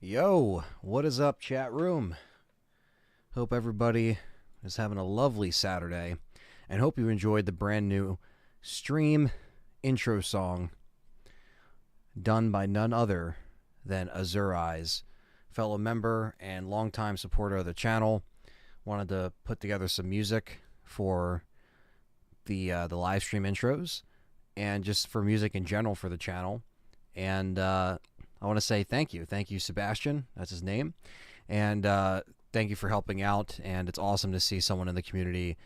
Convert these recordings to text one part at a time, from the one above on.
Yo, what is up, chat room? Hope everybody is having a lovely Saturday, and hope you enjoyed the brand new stream intro song done by none other than S.T.A.R.S, fellow member and longtime supporter of the channel. Wanted to put together some music for the live stream intros, and just for music in general for the channel. And I want to say thank you, Sebastian. That's his name, and thank you for helping out. And it's awesome to see someone in the community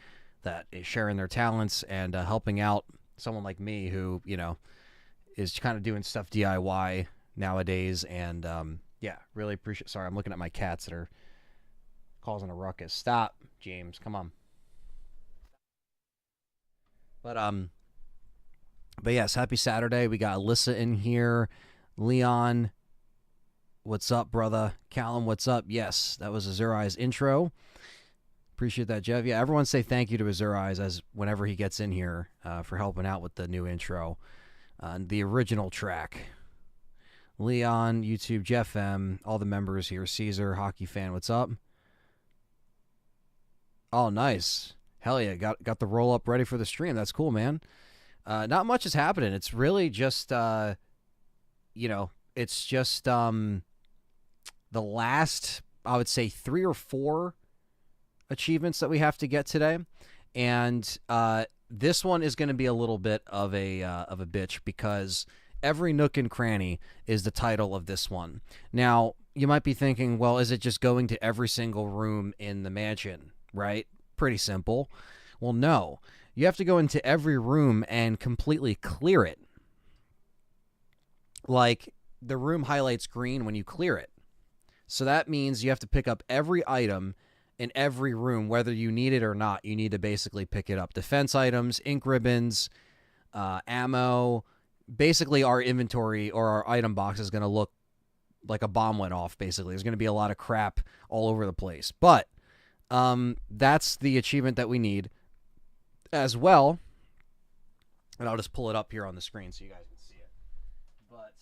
that is sharing their talents and helping out someone like me who is kind of doing stuff DIY nowadays. And yeah, really appreciate. Sorry, I'm looking at my cats that are causing a ruckus. Stop, James. Come on. But yes, happy Saturday. We got Alyssa in here. Leon, what's up, brother? Callum, what's up? Yes, that was S.T.A.R.S intro. Appreciate that, Jeff. Yeah, everyone say thank you to S.T.A.R.S as whenever he gets in here for helping out with the new intro. The original track. Leon, YouTube, Jeff M, all the members here. Caesar, hockey fan, what's up? Oh, nice. Hell yeah, got the roll up ready for the stream. That's cool, man. Not much is happening. It's really just it's just the last, I would say, 3 or 4 achievements that we have to get today. And this one is going to be a little bit of a bitch, because every Nook and Cranny is the title of this one. Now, you might be thinking, well, is it just going to every single room in the mansion, right? Pretty simple. Well, no. You have to go into every room and completely clear it. Like, the room highlights green when you clear it. So that means you have to pick up every item in every room, whether you need it or not. You need to basically pick it up. Defense items, ink ribbons, ammo. Basically, our inventory or our item box is going to look like a bomb went off, basically. There's going to be a lot of crap all over the place. But that's the achievement that we need as well. And I'll just pull it up here on the screen so you guys can see it. But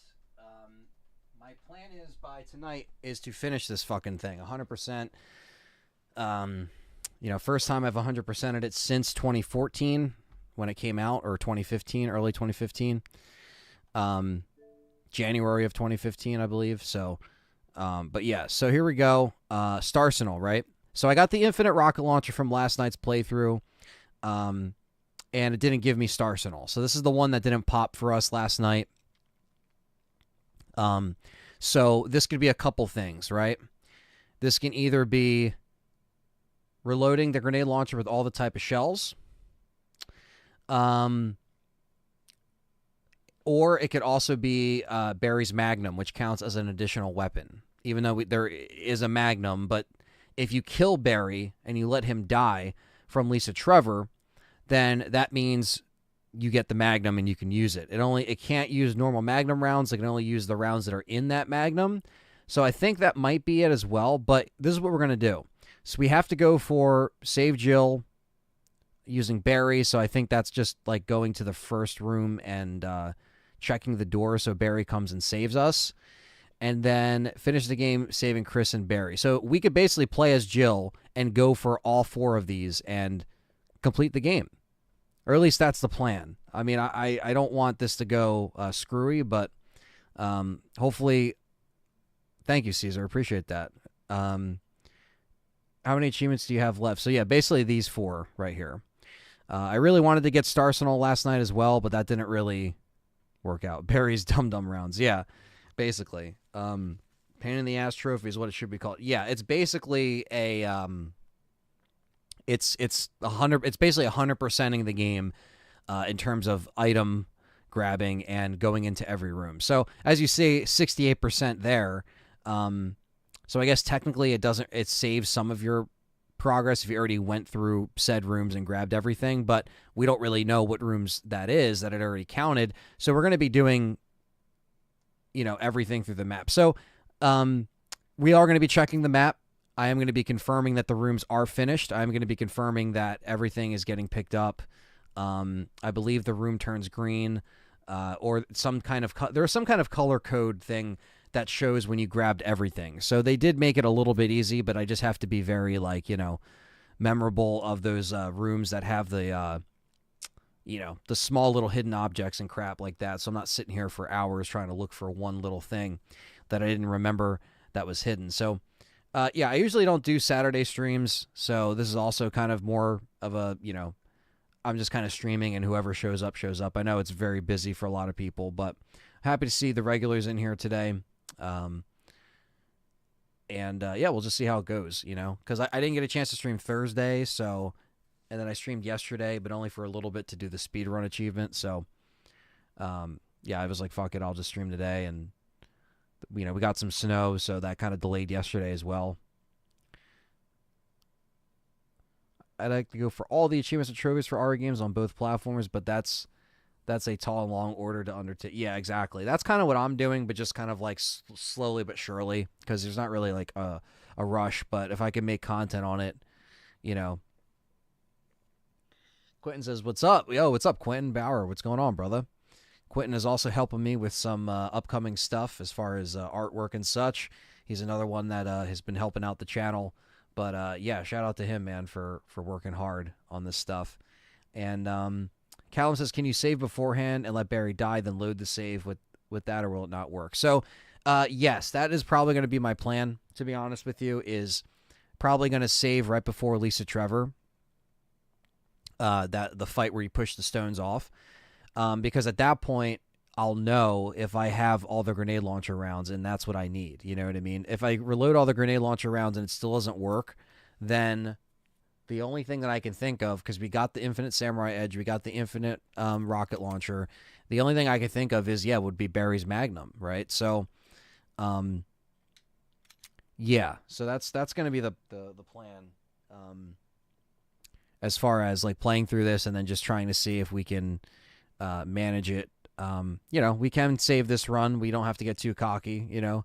my plan is by tonight is to finish this fucking thing 100%. First time I've 100%ed it since 2014 when it came out, or 2015, early 2015. January of 2015, I believe. So, but yeah, so here we go. Starsenal, right? So I got the infinite rocket launcher from last night's playthrough. And it didn't give me Starsenal. So this is the one that didn't pop for us last night. So this could be a couple things, right? This can either be reloading the grenade launcher with all the type of shells. Or it could also be Barry's Magnum, which counts as an additional weapon. Even though there is a Magnum, but if you kill Barry and you let him die from Lisa Trevor, then that means you get the Magnum and you can use it. It can't use normal Magnum rounds. It can only use the rounds that are in that Magnum. So I think that might be it as well, but this is what we're going to do. So we have to go for Save Jill using Barry, so I think that's just like going to the first room and checking the door so Barry comes and saves us, and then finish the game saving Chris and Barry. So we could basically play as Jill and go for all 4 of these and complete the game. Or at least that's the plan. I mean, I don't want this to go screwy, but hopefully... Thank you, Caesar. Appreciate that. How many achievements do you have left? So yeah, basically these 4 right here. I really wanted to get Starsenal last night as well, but that didn't really work out. Barry's Dum Dum rounds. Yeah, basically. Pain in the ass trophy is what it should be called. Yeah, it's basically a... It's basically 100%ing the game in terms of item grabbing and going into every room. So as you see, 68% there. So I guess technically it saves some of your progress if you already went through said rooms and grabbed everything, but we don't really know what rooms that is that it already counted. So we're going to be doing, everything through the map. So we are going to be checking the map. I am going to be confirming that the rooms are finished. I'm going to be confirming that everything is getting picked up. I believe the room turns green, or some kind of there's some kind of color code thing that shows when you grabbed everything. So they did make it a little bit easy, but I just have to be very, like, you know, memorable of those rooms that have the, you know, the small little hidden objects and crap like that. So I'm not sitting here for hours trying to look for one little thing that I didn't remember that was hidden. So, yeah, I usually don't do Saturday streams. So this is also kind of more of a, you know, I'm just kind of streaming and whoever shows up, shows up. I know it's very busy for a lot of people, but happy to see the regulars in here today. Yeah, we'll just see how it goes, you know, because I didn't get a chance to stream Thursday, so, and then I streamed yesterday, but only for a little bit to do the speedrun achievement. So, yeah, I was like, fuck it, I'll just stream today. And, you know, we got some snow, so that kind of delayed yesterday as well. I'd like to go for all the achievements and trophies for RE games on both platforms, but that's a tall and long order to undertake. Yeah, exactly. That's kind of what I'm doing, but just kind of like slowly but surely, because there's not really like a rush. But if I can make content on it, you know. Quentin says, "What's up? Yo, what's up, Quentin Bauer? What's going on, brother?" Quentin is also helping me with some upcoming stuff as far as artwork and such. He's another one that has been helping out the channel. But yeah, shout out to him, man, for working hard on this stuff. And Callum says, "Can you save beforehand and let Barry die, then load the save with that, or will it not work?" So, yes, that is probably going to be my plan, to be honest with you, is probably going to save right before Lisa Trevor, that the fight where you push the stones off, because at that point, I'll know if I have all the grenade launcher rounds, and that's what I need. You know what I mean? If I reload all the grenade launcher rounds and it still doesn't work, then the only thing that I can think of, because we got the infinite samurai edge, we got the infinite rocket launcher, the only thing I could think of is, yeah, would be Barry's Magnum, right? So, yeah, so that's going to be the plan, as far as like playing through this and then just trying to see if we can manage it. You know, we can save this run. We don't have to get too cocky, you know.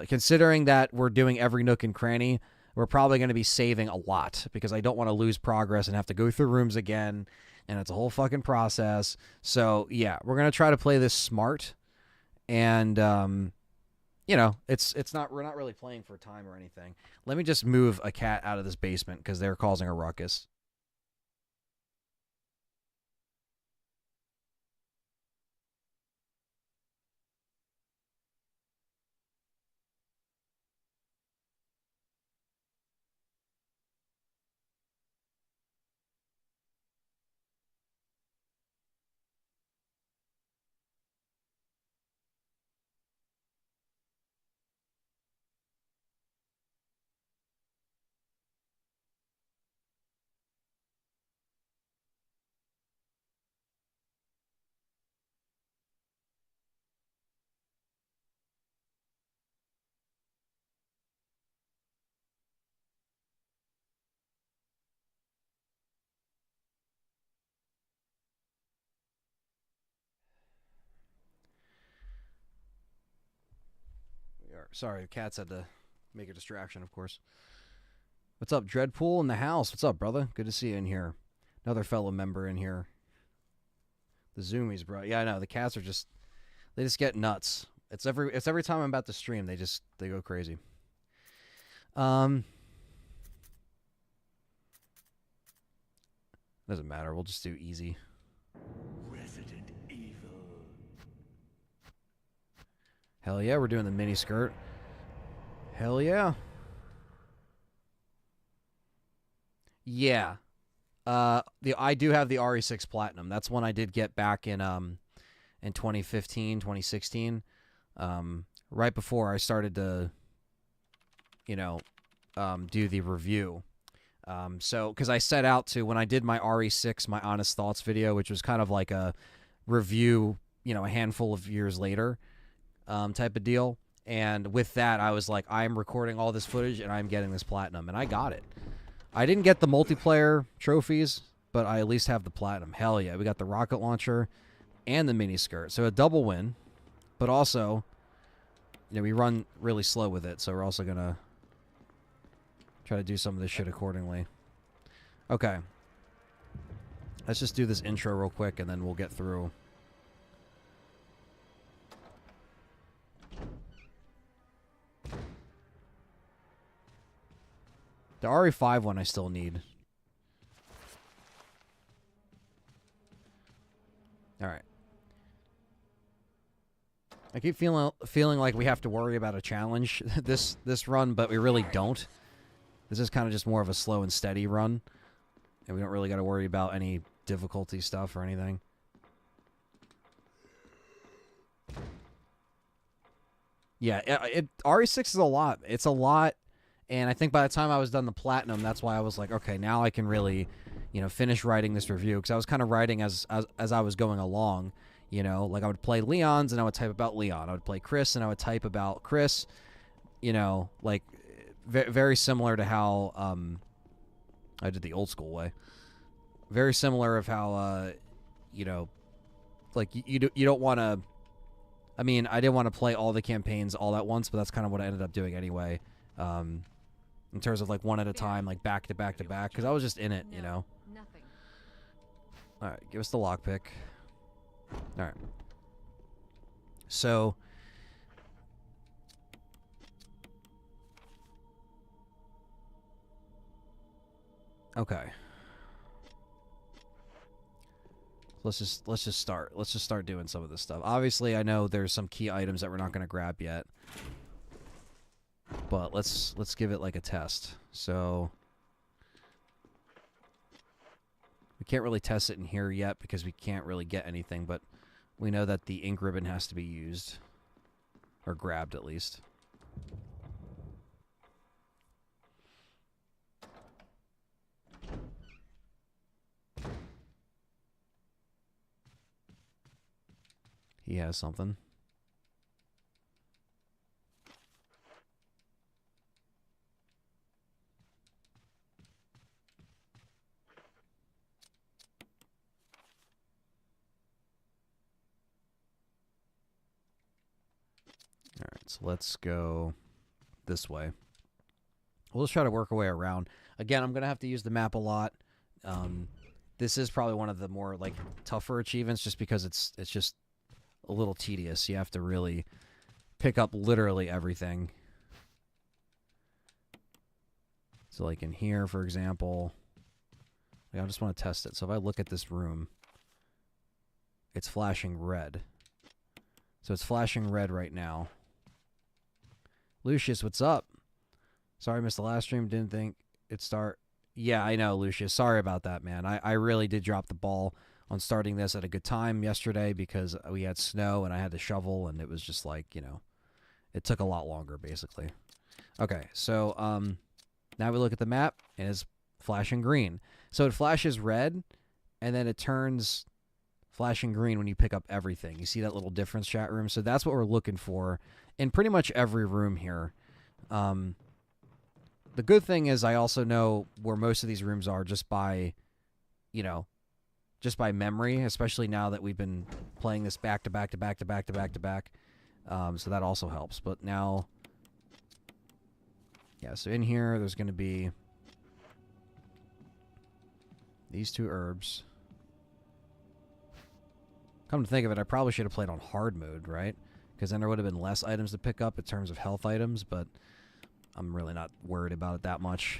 Considering that we're doing every nook and cranny, we're probably going to be saving a lot because I don't want to lose progress and have to go through rooms again, and it's a whole fucking process. So, yeah, we're going to try to play this smart, and, you know, we're not really playing for time or anything. Let me just move a cat out of this basement because they're causing a ruckus. Sorry, the cats had to make a distraction, of course. What's up, Dreadpool in the house? What's up, brother? Good to see you in here. Another fellow member in here. The Zoomies, bro. Yeah, I know. The cats are they just get nuts. It's every time I'm about to stream, they go crazy. Doesn't matter. We'll just do easy. Resident Evil. Hell yeah, we're doing the mini skirt. Hell yeah. Yeah. I do have the RE6 Platinum. That's one I did get back in 2015, 2016. Right before I started to, you know, do the review. So, because I set out to, when I did my RE6, my Honest Thoughts video, which was kind of like a review, you know, a handful of years later, type of deal. And with that, I was like, I'm recording all this footage and I'm getting this platinum. And I got it. I didn't get the multiplayer trophies, but I at least have the platinum. Hell yeah. We got the rocket launcher and the mini skirt. So a double win. But also, you know, we run really slow with it. So we're also going to try to do some of this shit accordingly. Okay. Let's just do this intro real quick and then we'll get through. The RE5 one I still need. All right. I keep feeling like we have to worry about a challenge this run, but we really don't. This is kind of just more of a slow and steady run, and we don't really got to worry about any difficulty stuff or anything. Yeah, RE6 is a lot. It's a lot, and I think by the time I was done the platinum, that's why I was like, okay, now I can really, you know, finish writing this review, because I was kind of writing as I was going along. You know, like I would play Leon's and I would type about Leon. I would play Chris and I would type about Chris. You know, like very similar to how I did the old school way. Very similar of how you know, like you don't want to. I mean, I didn't want to play all the campaigns all at once, but that's kind of what I ended up doing anyway. In terms of like one at a time, like back to back to back, because I was just in it, you know. Nothing. All right, give us the lockpick. All right. So, okay. Let's just start. Let's just start doing some of this stuff. Obviously, I know there's some key items that we're not going to grab yet, but let's give it like a test. So, we can't really test it in here yet because we can't really get anything, but we know that the ink ribbon has to be used. Or grabbed, at least. He has something. Alright, so let's go this way. We'll just try to work our way around. Again, I'm going to have to use the map a lot. This is probably one of the more, like, tougher achievements just because it's just a little tedious. You have to really pick up literally everything. So, like, in here, for example, like, I just want to test it. So if I look at this room, it's flashing red. So it's flashing red right now. Lucius, what's up? Sorry I missed the last stream. Didn't think it'd start. Yeah, I know, Lucius. Sorry about that, man. I really did drop the ball on starting this at a good time yesterday because we had snow and I had to shovel, and it was just like, you know, it took a lot longer, basically. Okay, so now we look at the map, and it's flashing green. So it flashes red, and then it turns flashing green when you pick up everything. You see that little difference, chat room? So that's what we're looking for in pretty much every room here. The good thing is I also know where most of these rooms are just by, you know, just by memory, especially now that we've been playing this back to back to back to back to back to back. So that also helps. But now, yeah, so in here there's going to be these two herbs. Come to think of it, I probably should have played on hard mode, right? Because then there would have been less items to pick up in terms of health items, but I'm really not worried about it that much.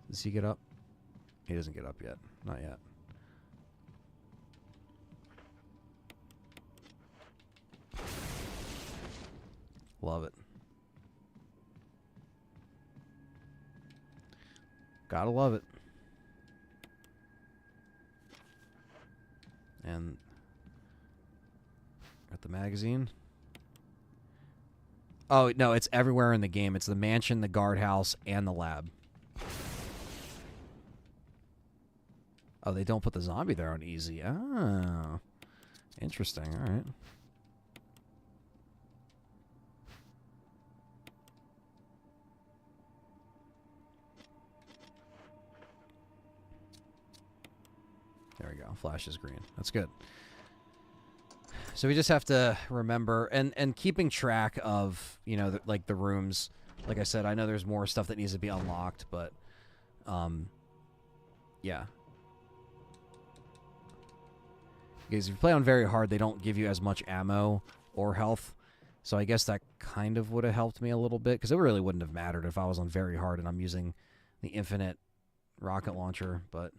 Does he get up? He doesn't get up yet. Not yet. Love it. Gotta love it. And at the magazine. Oh, no, it's everywhere in the game. It's the mansion, the guardhouse, and the lab. Oh, they don't put the zombie there on easy. Oh. Interesting. All right. There we go. Flash is green. That's good. So we just have to remember and keeping track of, you know, like the rooms. Like I said, I know there's more stuff that needs to be unlocked, but yeah. Because if you play on very hard, they don't give you as much ammo or health. So I guess that kind of would have helped me a little bit, because it really wouldn't have mattered if I was on very hard and I'm using the infinite rocket launcher, but...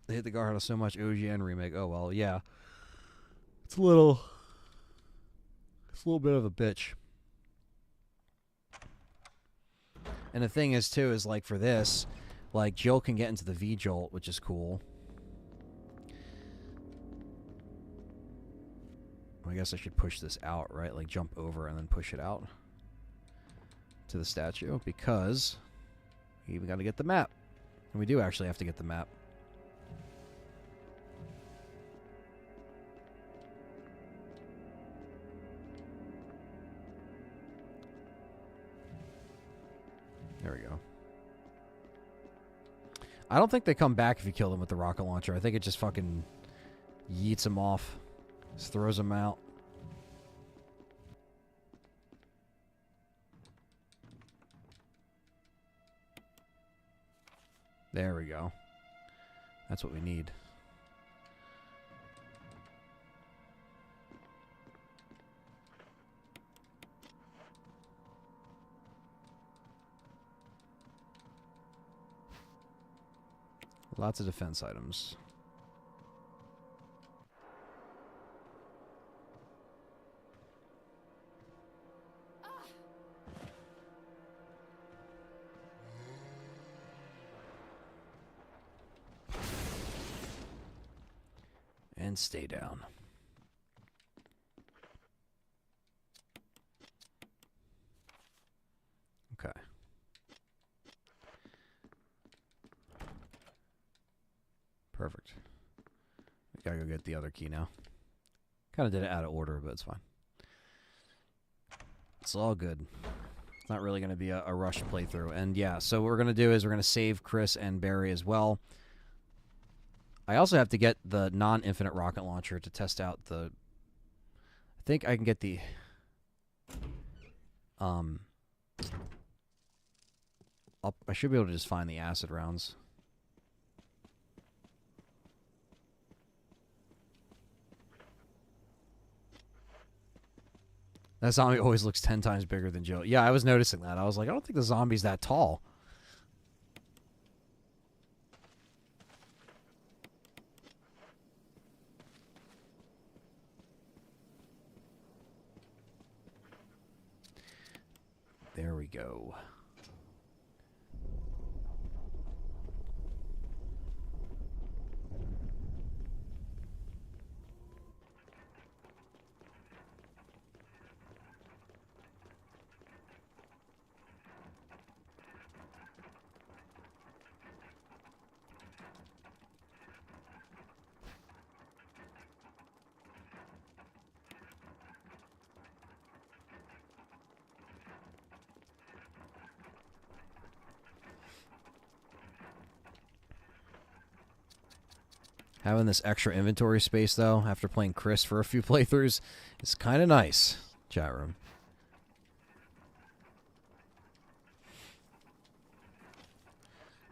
They hit the guard so much OGN remake. Oh, well, yeah. It's a little bit of a bitch. And the thing is, too, is like for this, like Jill can get into the V-Jolt, which is cool. I guess I should push this out, right? Like jump over and then push it out to the statue, because we even got to get the map. And we do actually have to get the map. There we go. I don't think they come back if you kill them with the rocket launcher. I think it just fucking yeets them off. Just throws them out. There we go. That's what we need. Lots of defense items. And stay down. Okay. Perfect. We gotta go get the other key now. Kind of did it out of order, but it's fine. It's all good. It's not really going to be a rush playthrough. And yeah, so what we're going to do is we're going to save Chris and Barry as well. I also have to get the non-infinite rocket launcher to test out the... I think I can get the... I should be able to just find the acid rounds. That zombie always looks 10 times bigger than Joe. Yeah, I was noticing that. I was like, I don't think the zombie's that tall. There we go. Having this extra inventory space, though, after playing Chris for a few playthroughs, is kind of nice. Chat room.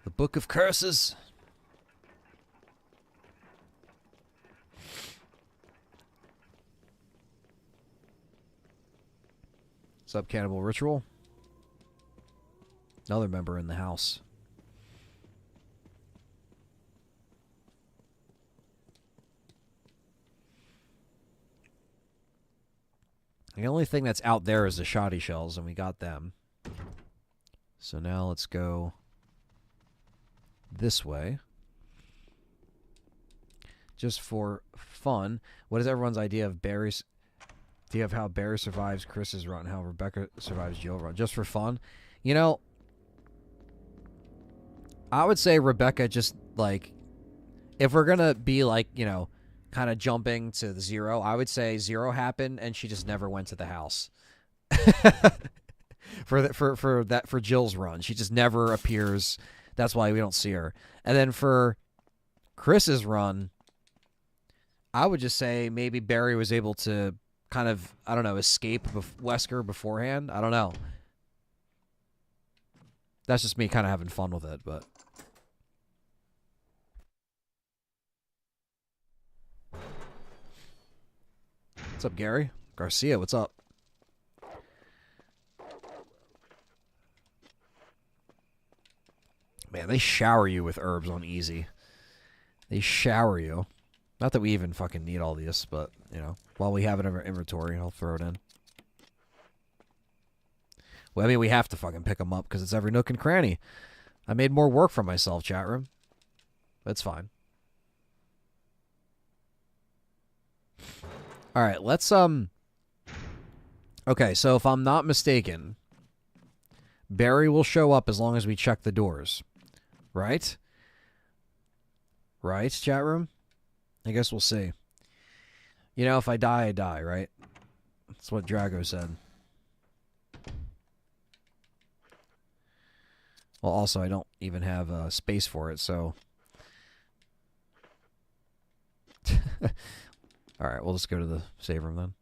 The Book of Curses. Sub Cannibal Ritual. Another member in the house. The only thing that's out there is the shoddy shells, and we got them. So now let's go this way. Just for fun, what is everyone's idea of Barry's... Do you have how Barry survives Chris's run, how Rebecca survives Jill's run? Just for fun? You know, I would say Rebecca just, like... If we're gonna be, like, you know... kind of jumping to the 0, I would say 0 happened and she just never went to the house. for Jill's run, she just never appears. That's why we don't see her. And then for Chris's run, I would just say maybe Barry was able to kind of, I don't know, escape Wesker beforehand. I don't know. That's just me kind of having fun with it, but... What's up, Gary? Garcia, what's up? Man, they shower you with herbs on easy. They shower you. Not that we even fucking need all these, but, you know, while we have it in our inventory, I'll throw it in. Well, I mean, we have to fucking pick them up because it's every nook and cranny. I made more work for myself, chat room. That's fine. All right, let's, Okay, so if I'm not mistaken, Barry will show up as long as we check the doors. Right? Right, chat room? I guess we'll see. You know, if I die, I die, right? That's what Drago said. Well, also, I don't even have space for it, so... Alright, we'll just go to the save room then.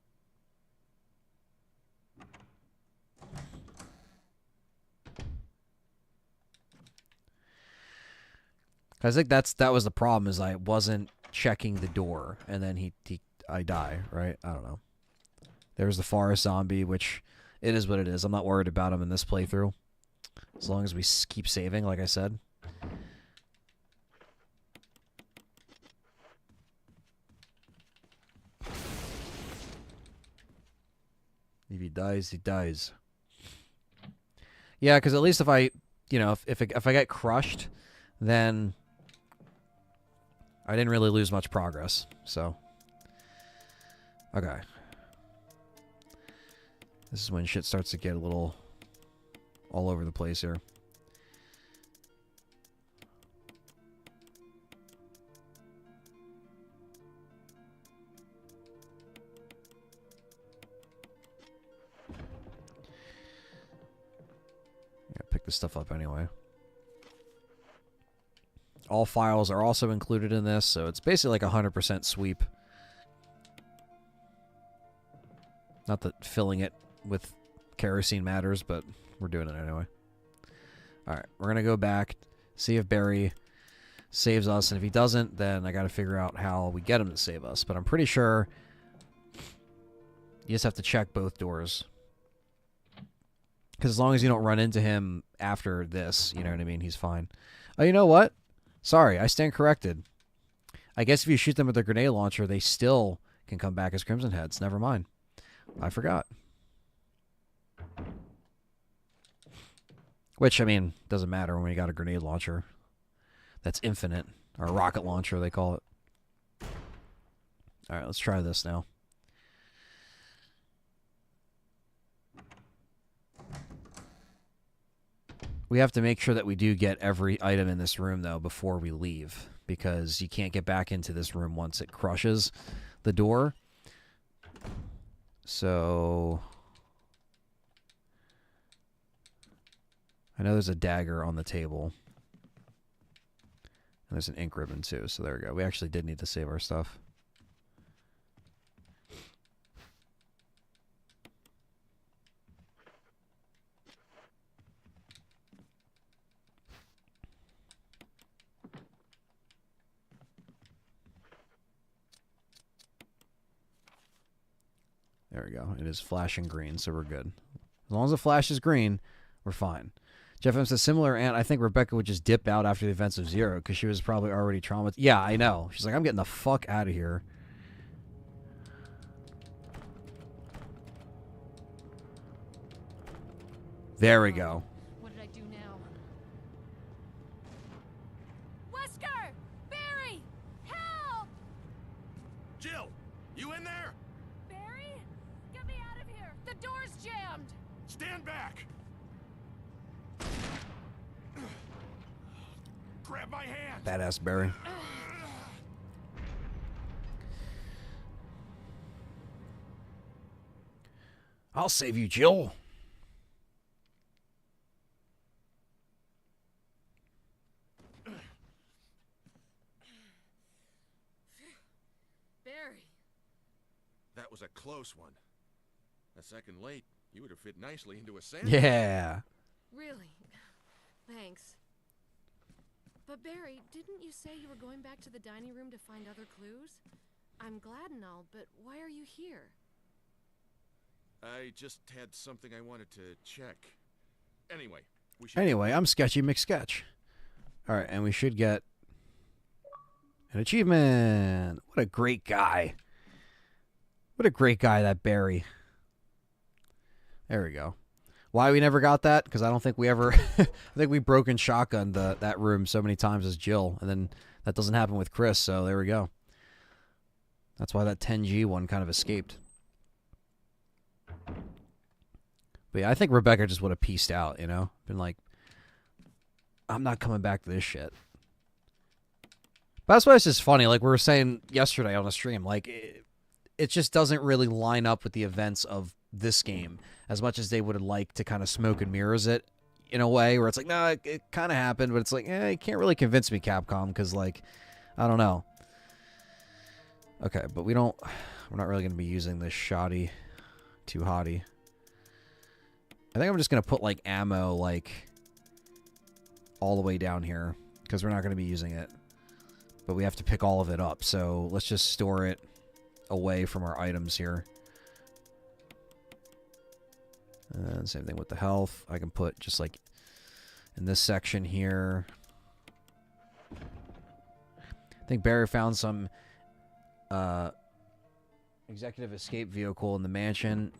I think that was the problem, is I wasn't checking the door, and then I die, right? I don't know. There's the forest zombie, which it is what it is. I'm not worried about him in this playthrough. As long as we keep saving, like I said. If he dies, he dies. Yeah, because at least if I, you know, if I get crushed, then I didn't really lose much progress. So, okay. This is when shit starts to get a little all over the place here. Pick this stuff up anyway. All files are also included in this, so it's basically like 100% sweep. Not that filling it with kerosene matters, but we're doing it anyway. Alright, we're going to go back, see if Barry saves us, and if he doesn't, then I got to figure out how we get him to save us. But I'm pretty sure you just have to check both doors. Because as long as you don't run into him after this, you know what I mean, he's fine. Oh, you know what? Sorry, I stand corrected. I guess if you shoot them with a grenade launcher, they still can come back as Crimson Heads. Never mind. I forgot. Which, I mean, doesn't matter when you got a grenade launcher. That's infinite. Or a rocket launcher, they call it. Alright, let's try this now. We have to make sure that we do get every item in this room, though, before we leave. Because you can't get back into this room once it crushes the door. So... I know there's a dagger on the table. And there's an ink ribbon, too. So there we go. We actually did need to save our stuff. There we go. It is flashing green, so we're good. As long as the flash is green, we're fine. Jeff M says, similar aunt, I think Rebecca would just dip out after the events of Zero because she was probably already traumatized. Yeah, I know. She's like, I'm getting the fuck out of here. There we go. What did I do now? Wesker! Barry! Help! Jill, you in there? Barry? Get me out of here! The door's jammed! Stand back! Grab my hand! Badass Barry. I'll save you, Jill. Barry. That was a close one. A second late, you would have fit nicely into a sandwich. Yeah. Really? Thanks. But Barry, didn't you say you were going back to the dining room to find other clues? I'm glad and all, but why are you here? I just had something I wanted to check. Anyway, Anyway, I'm Sketchy McSketch. Alright, and we should get an achievement. What a great guy. What a great guy, that Barry. There we go. Why we never got that? Because I don't think we ever... I think we broke and shotgunned that room so many times as Jill. And then that doesn't happen with Chris, so there we go. That's why that 10G one kind of escaped. But yeah, I think Rebecca just would have pieced out, you know? Been like, I'm not coming back to this shit. But that's why it's just funny. Like we were saying yesterday on a stream, like it just doesn't really line up with the events of this game as much as they would have liked to kind of smoke and mirrors it in a way where it's like, no, it kind of happened, but it's like, you can't really convince me, Capcom, because like, I don't know. Okay, but we're not really going to be using this shoddy too hottie. I think I'm just going to put like ammo like all the way down here because we're not going to be using it. But we have to pick all of it up, so let's just store it away from our items here. And same thing with the health. I can put just like in this section here. I think Barry found some executive escape vehicle in the mansion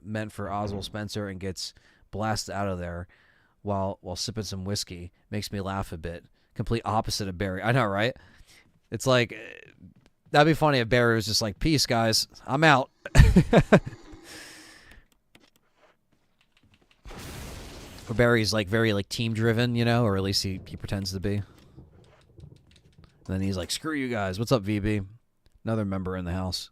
meant for Oswald Spencer and gets blasted out of there while sipping some whiskey. Makes me laugh a bit. Complete opposite of Barry. I know, right? It's like, that'd be funny if Barry was just like, peace, guys. I'm out. Or Barry's like very like team driven, you know, or at least he pretends to be. And then he's like, screw you guys. What's up, VB? Another member in the house.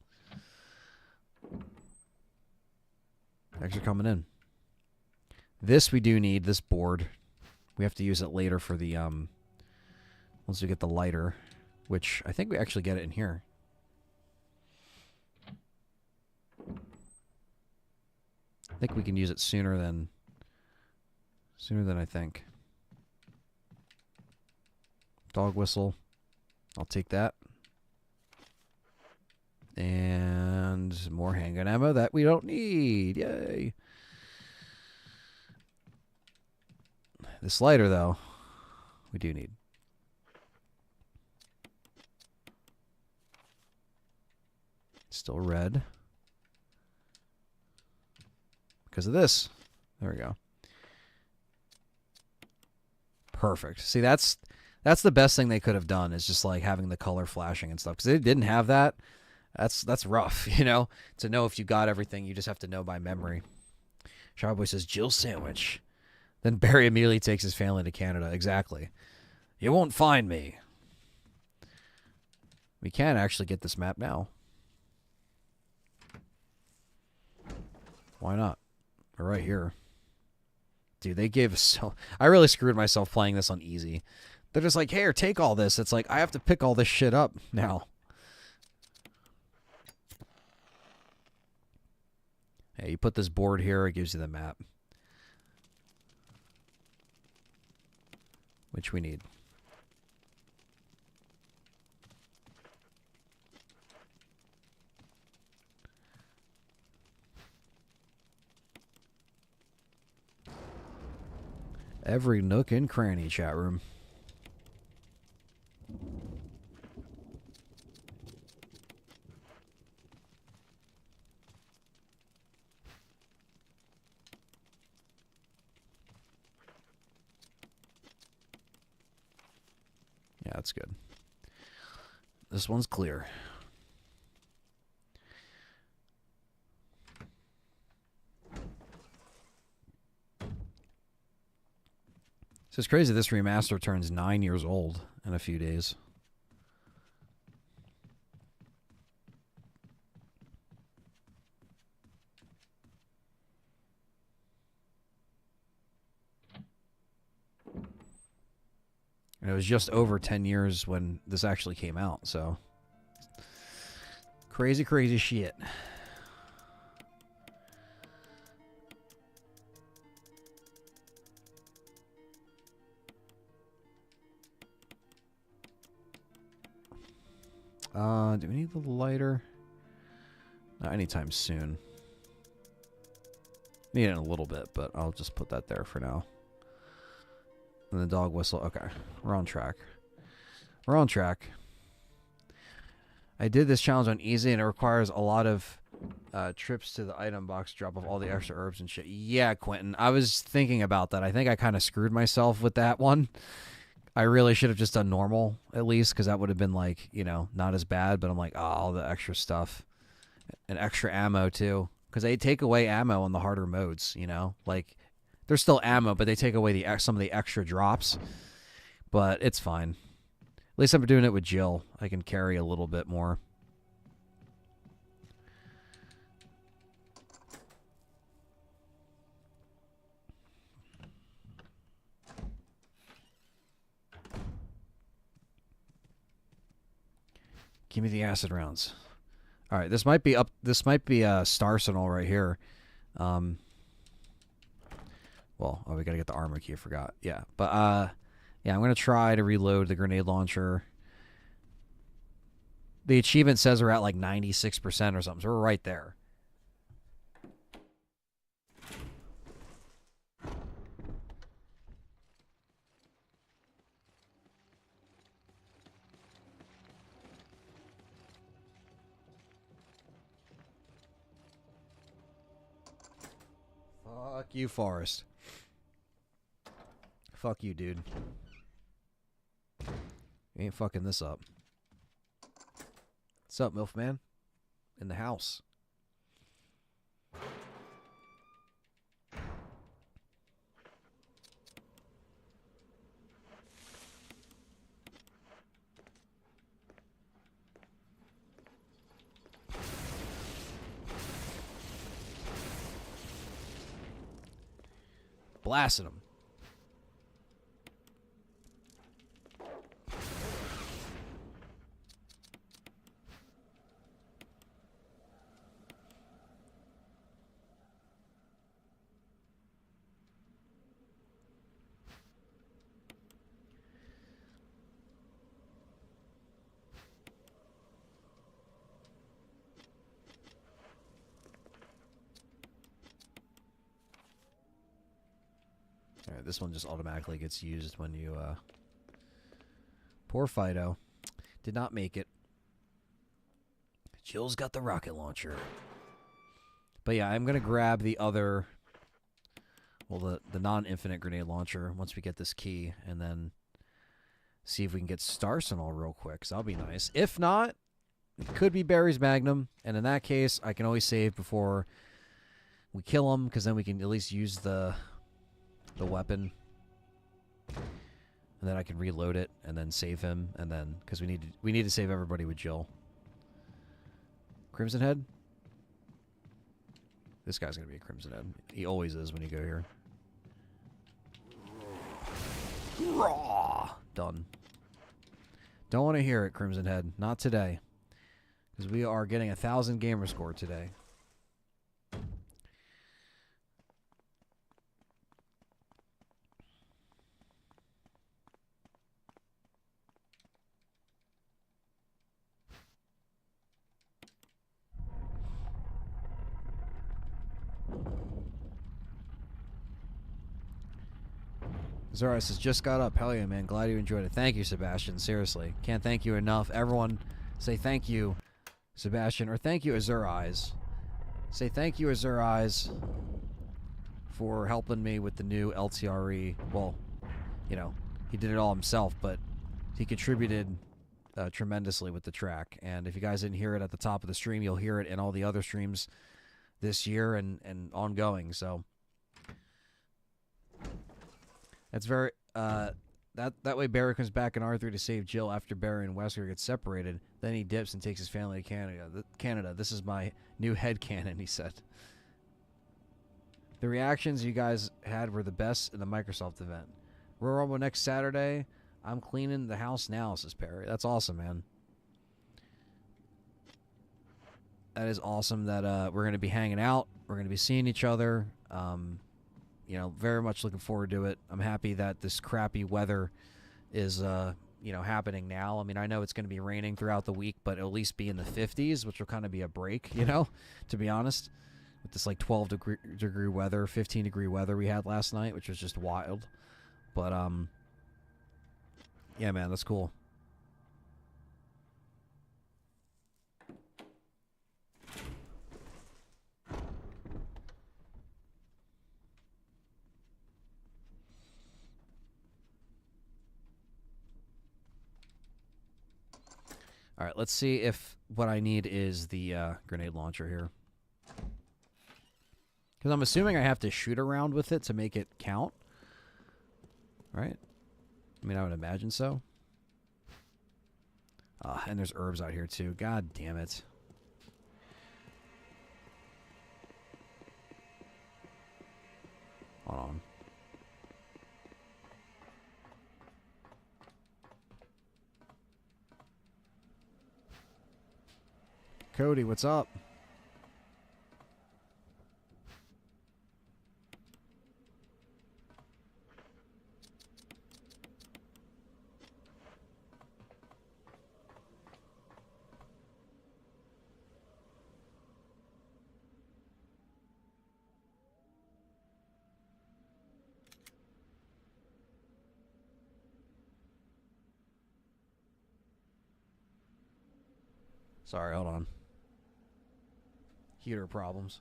Thanks for coming in. This we do need, this board. We have to use it later for the, once we get the lighter, which I think we actually get it in here. I think we can use it sooner than I think. Dog whistle. I'll take that. And more handgun ammo that we don't need. Yay. This lighter, though, we do need. Still red. Because of this. There we go. Perfect. See, that's the best thing they could have done is just like having the color flashing and stuff. Because they didn't have that. That's rough, you know? To know if you got everything, you just have to know by memory. Shawboy says, Jill sandwich. Then Barry immediately takes his family to Canada. Exactly. You won't find me. We can actually get this map now. Why not? We're right here. Dude, they gave us so... I really screwed myself playing this on easy. They're just like, here, take all this. It's like, I have to pick all this shit up now. Hey, you put this board here, it gives you the map. Which we need. Every nook and cranny, chat room. Yeah, that's good. This one's clear. So it's crazy this remaster turns 9 years old in a few days. And it was just over 10 years when this actually came out, so... Crazy, crazy shit. Do we need the lighter? Not anytime soon. Need it in a little bit, but I'll just put that there for now. And the dog whistle. Okay, we're on track. We're on track. I did this challenge on easy, and it requires a lot of trips to the item box to drop off all the extra herbs and shit. Yeah, Quentin, I was thinking about that. I think I kind of screwed myself with that one. I really should have just done normal, at least, because that would have been, like, you know, not as bad. But I'm like, oh, all the extra stuff. And extra ammo, too. Because they take away ammo on the harder modes, you know? Like, there's still ammo, but they take away some of the extra drops. But it's fine. At least I'm doing it with Jill. I can carry a little bit more. Give me the acid rounds. All right, this might be up. This might be Starsenal right here. Well, oh, we gotta get the armor key. I forgot. Yeah, but yeah, I'm gonna try to reload the grenade launcher. The achievement says we're at like 96% or something, so we're right there. Fuck you, Forrest. Fuck you, dude. You ain't fucking this up. What's up, MILF man? In the house. Blasting him. Alright, this one just automatically gets used when you, Poor Fido. Did not make it. Jill's got the rocket launcher. But yeah, I'm gonna grab the other... Well, the non-infinite grenade launcher once we get this key, and then see if we can get Starsenal real quick, because that'll be nice. If not, it could be Barry's Magnum, and in that case, I can always save before we kill him, because then we can at least use the weapon, and then I can reload it and then save him, and then because we need to save everybody with Jill. Crimson Head. This guy's gonna be a Crimson Head. He always is when you go here. Raw. Done. Don't want to hear it, Crimson Head. Not today, because we are getting 1,000 gamer score today. Zara says, just got up. Hell yeah, man. Glad you enjoyed it. Thank you, Sebastian. Seriously. Can't thank you enough. Everyone say thank you, Sebastian, or thank you, Azure Eyes. Say thank you, Azure Eyes, for helping me with the new Ltre. Well, you know, he did it all himself, but he contributed tremendously with the track. And if you guys didn't hear it at the top of the stream, you'll hear it in all the other streams this year and ongoing. So that's very that way Barry comes back in R3 to save Jill after Barry and Wesker get separated. Then he dips and takes his family to Canada. This is my new headcanon, he said. The reactions you guys had were the best in the Microsoft event. Royal Rumble next Saturday. I'm cleaning the house now, says Perry. That's awesome, man. That is awesome that we're going to be hanging out. We're going to be seeing each other. You know, very much looking forward to it. I'm happy that this crappy weather is, happening now. I mean, I know it's going to be raining throughout the week, but it'll at least be in the 50s, which will kind of be a break, to be honest. With this like 12-degree weather, 15-degree weather we had last night, which was just wild. But yeah, man, that's cool. All right, let's see if what I need is the grenade launcher here. Because I'm assuming I have to shoot around with it to make it count. Right? I mean, I would imagine so. And there's herbs out here, too. God damn it. Hold on. Cody, what's up? Sorry, hold on. Heater problems.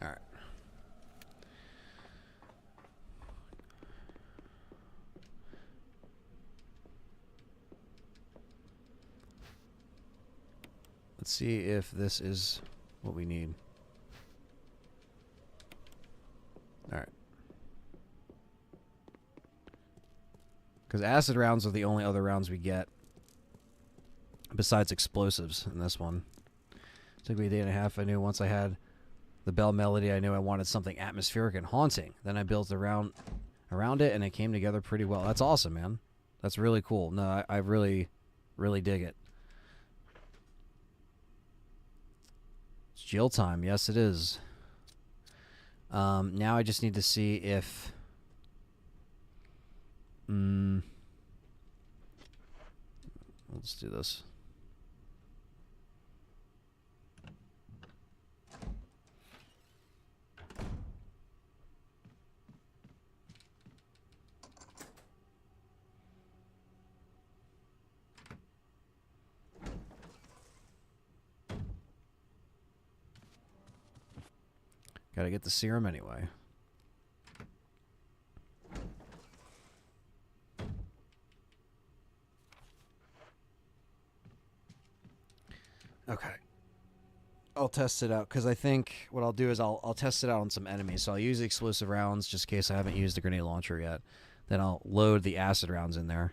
All right. Let's see if this is what we need. All right. Because acid rounds are the only other rounds we get besides explosives in this one. It took me a day and a half. I knew once I had the bell melody, I knew I wanted something atmospheric and haunting. Then I built around it, and it came together pretty well. That's awesome, man. That's really cool. No, I really, really dig it. It's Jill time. Yes, it is. Now I just need to see if... Let's do this. Gotta get the serum anyway. Okay. I'll test it out, because I think what I'll do is I'll test it out on some enemies. So I'll use the explosive rounds just in case I haven't used the grenade launcher yet. Then I'll load the acid rounds in there.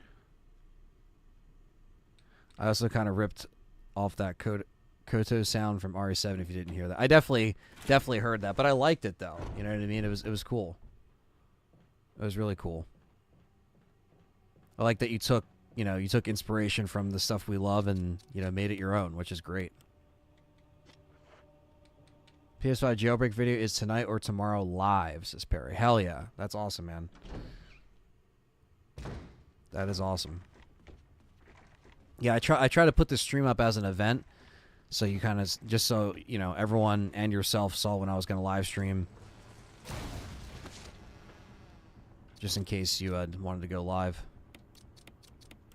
I also kind of ripped off that Koto sound from RE7 if you didn't hear that. I definitely heard that, but I liked it though. You know what I mean? It was cool. It was really cool. I like that you took inspiration from the stuff we love and, made it your own, which is great. PS5 jailbreak video is tonight or tomorrow live, says Perry. Hell yeah. That's awesome, man. That is awesome. Yeah, I try to put this stream up as an event, so you kind of, just so, everyone and yourself saw when I was going to live stream. Just in case you had wanted to go live.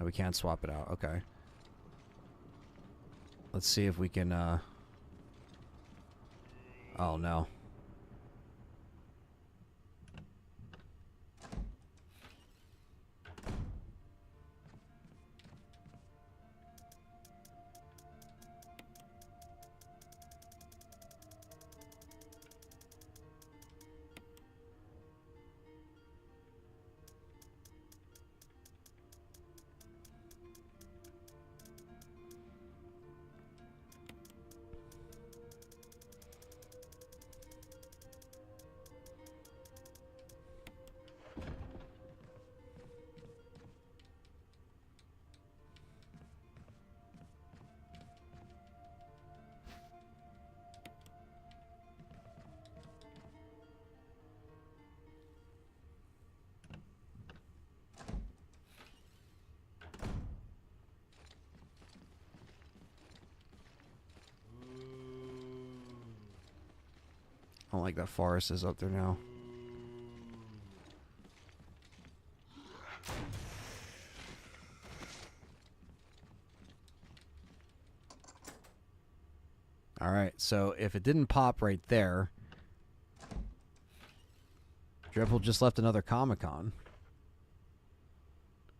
Oh, we can't swap it out. Okay. Let's see if we can, oh, no. don't like that Forrest is up there now. Alright, so if it didn't pop right there, Dreadpool just left another Comic-Con.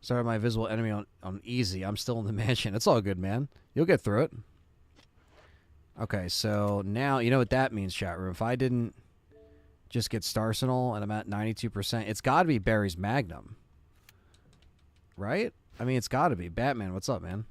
Sorry, my visible enemy on easy. I'm still in the mansion. It's all good, man. You'll get through it. Okay, so now, you know what that means, chat room. If I didn't just get Starsenal and I'm at 92%, it's got to be Barry's Magnum. Right? I mean, it's got to be. Batman, what's up, man?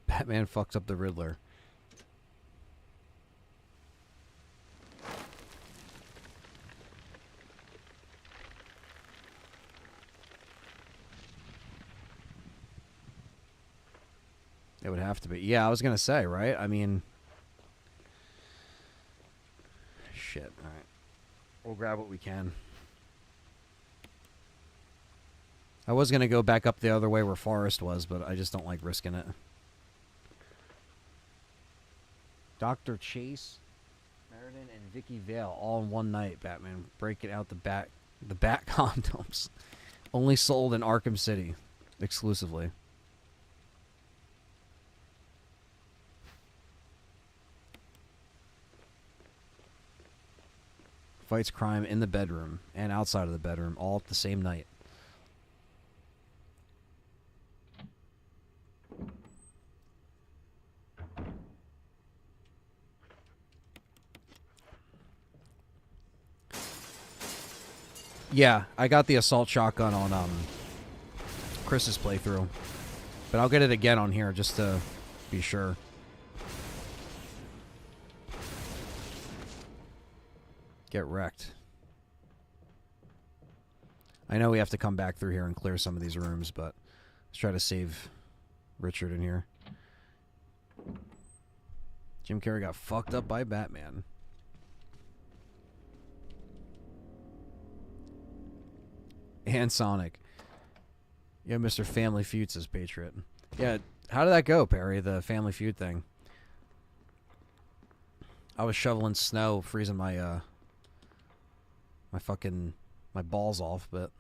Batman fucks up the Riddler. It would have to be. Yeah, I was going to say, right? I mean... Shit, alright. We'll grab what we can. I was going to go back up the other way where Forrest was, but I just don't like risking it. Dr. Chase, Meriden, and Vicky Vale all in one night, Batman. Breaking out the bat condoms. Only sold in Arkham City. Exclusively. Fights crime in the bedroom and outside of the bedroom all at the same night. Yeah, I got the assault shotgun on Chris's playthrough. But I'll get it again on here just to be sure. Get wrecked. I know we have to come back through here and clear some of these rooms, but let's try to save Richard in here. Jim Carrey got fucked up by Batman. And Sonic. Yeah, Mr. Family Feud says Patriot. Yeah, how did that go, Perry, the Family Feud thing? I was shoveling snow, freezing my my balls off, but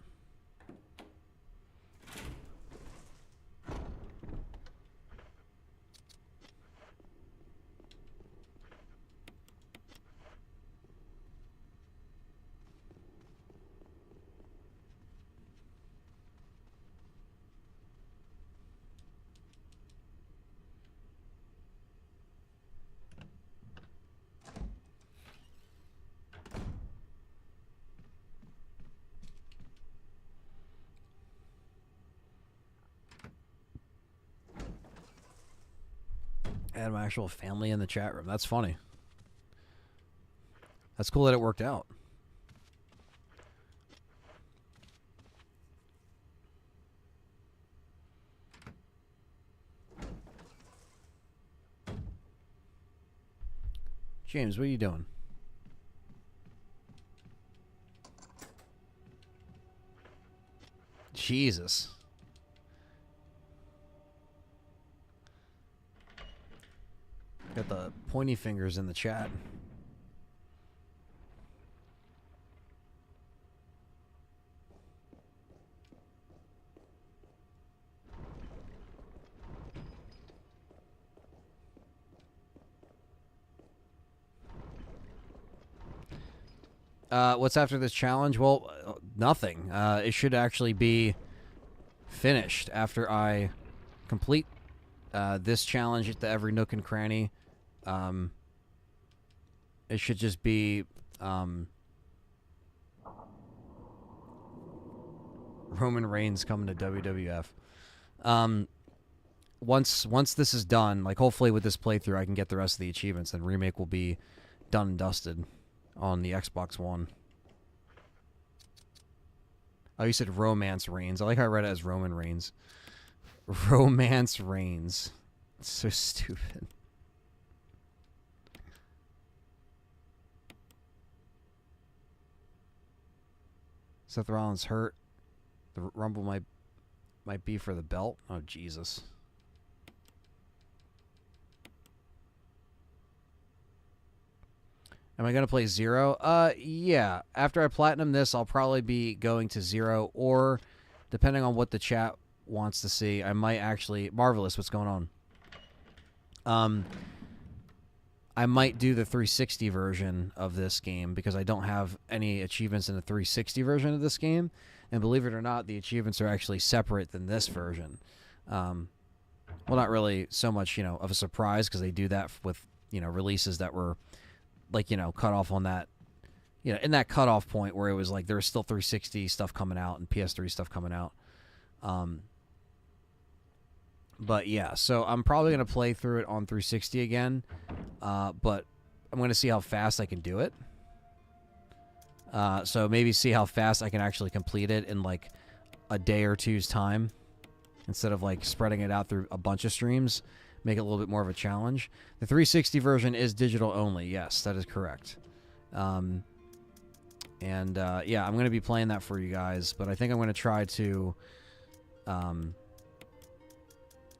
I had my actual family in the chat room. That's funny. That's cool that it worked out. James, what are you doing? Jesus. Got the pointy fingers in the chat. What's after this challenge? Well, nothing. It should actually be finished after I complete this challenge at every Nook and Cranny. It should just be Roman Reigns coming to WWF. Once this is done, like hopefully with this playthrough I can get the rest of the achievements and Remake will be done and dusted. on the Xbox One. Oh, you said Romance Reigns. I like how I read it as Roman Reigns. Romance Reigns. It's so stupid. Seth Rollins hurt. The Rumble might be for the belt. Oh, Jesus. Am I going to play 0? Yeah. After I platinum this, I'll probably be going to 0, or depending on what the chat wants to see, I might actually... Marvelous, what's going on? I might do the 360 version of this game because I don't have any achievements in the 360 version of this game. And believe it or not, the achievements are actually separate than this version. Well, not really so much, of a surprise because they do that with, releases that were... like, cut off on that, in that cutoff point where it was like there was still 360 stuff coming out and PS3 stuff coming out. But yeah, so I'm probably going to play through it on 360 again, but I'm going to see how fast I can do it. So maybe see how fast I can actually complete it in like a day or two's time instead of like spreading it out through a bunch of streams. Make it a little bit more of a challenge. The 360 version is digital only. Yes, that is correct. Yeah, I'm going to be playing that for you guys, but I think I'm going to try to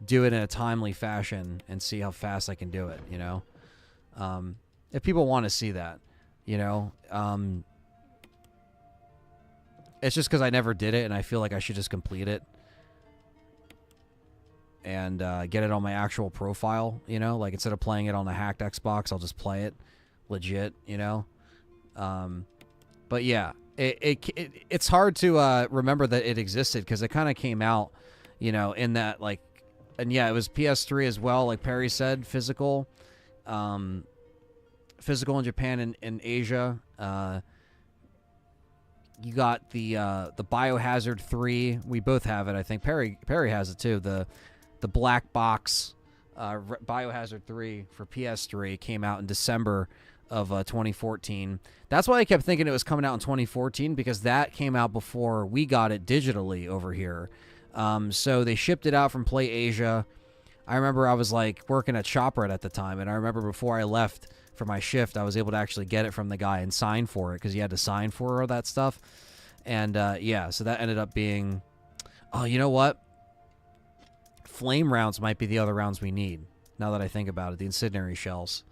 do it in a timely fashion and see how fast I can do it, if people want to see that, it's just because I never did it and I feel like I should just complete it and get it on my actual profile, like instead of playing it on the hacked Xbox, I'll just play it legit, but yeah, it's hard to remember that it existed because it kind of came out, in that like, and yeah, it was PS3 as well, like Perry said, physical in Japan and Asia. You got the Biohazard 3. We both have it, I think. Perry has it too. The black box Biohazard 3 for PS3 came out in December of 2014. That's why I kept thinking it was coming out in 2014 because that came out before we got it digitally over here. So they shipped it out from Play Asia. I remember I was like working at ShopRite at the time, and I remember before I left for my shift, I was able to actually get it from the guy and sign for it because you had to sign for all that stuff. And yeah, so that ended up being... Oh, you know what? Flame rounds might be the other rounds we need, now that I think about it. The incendiary shells.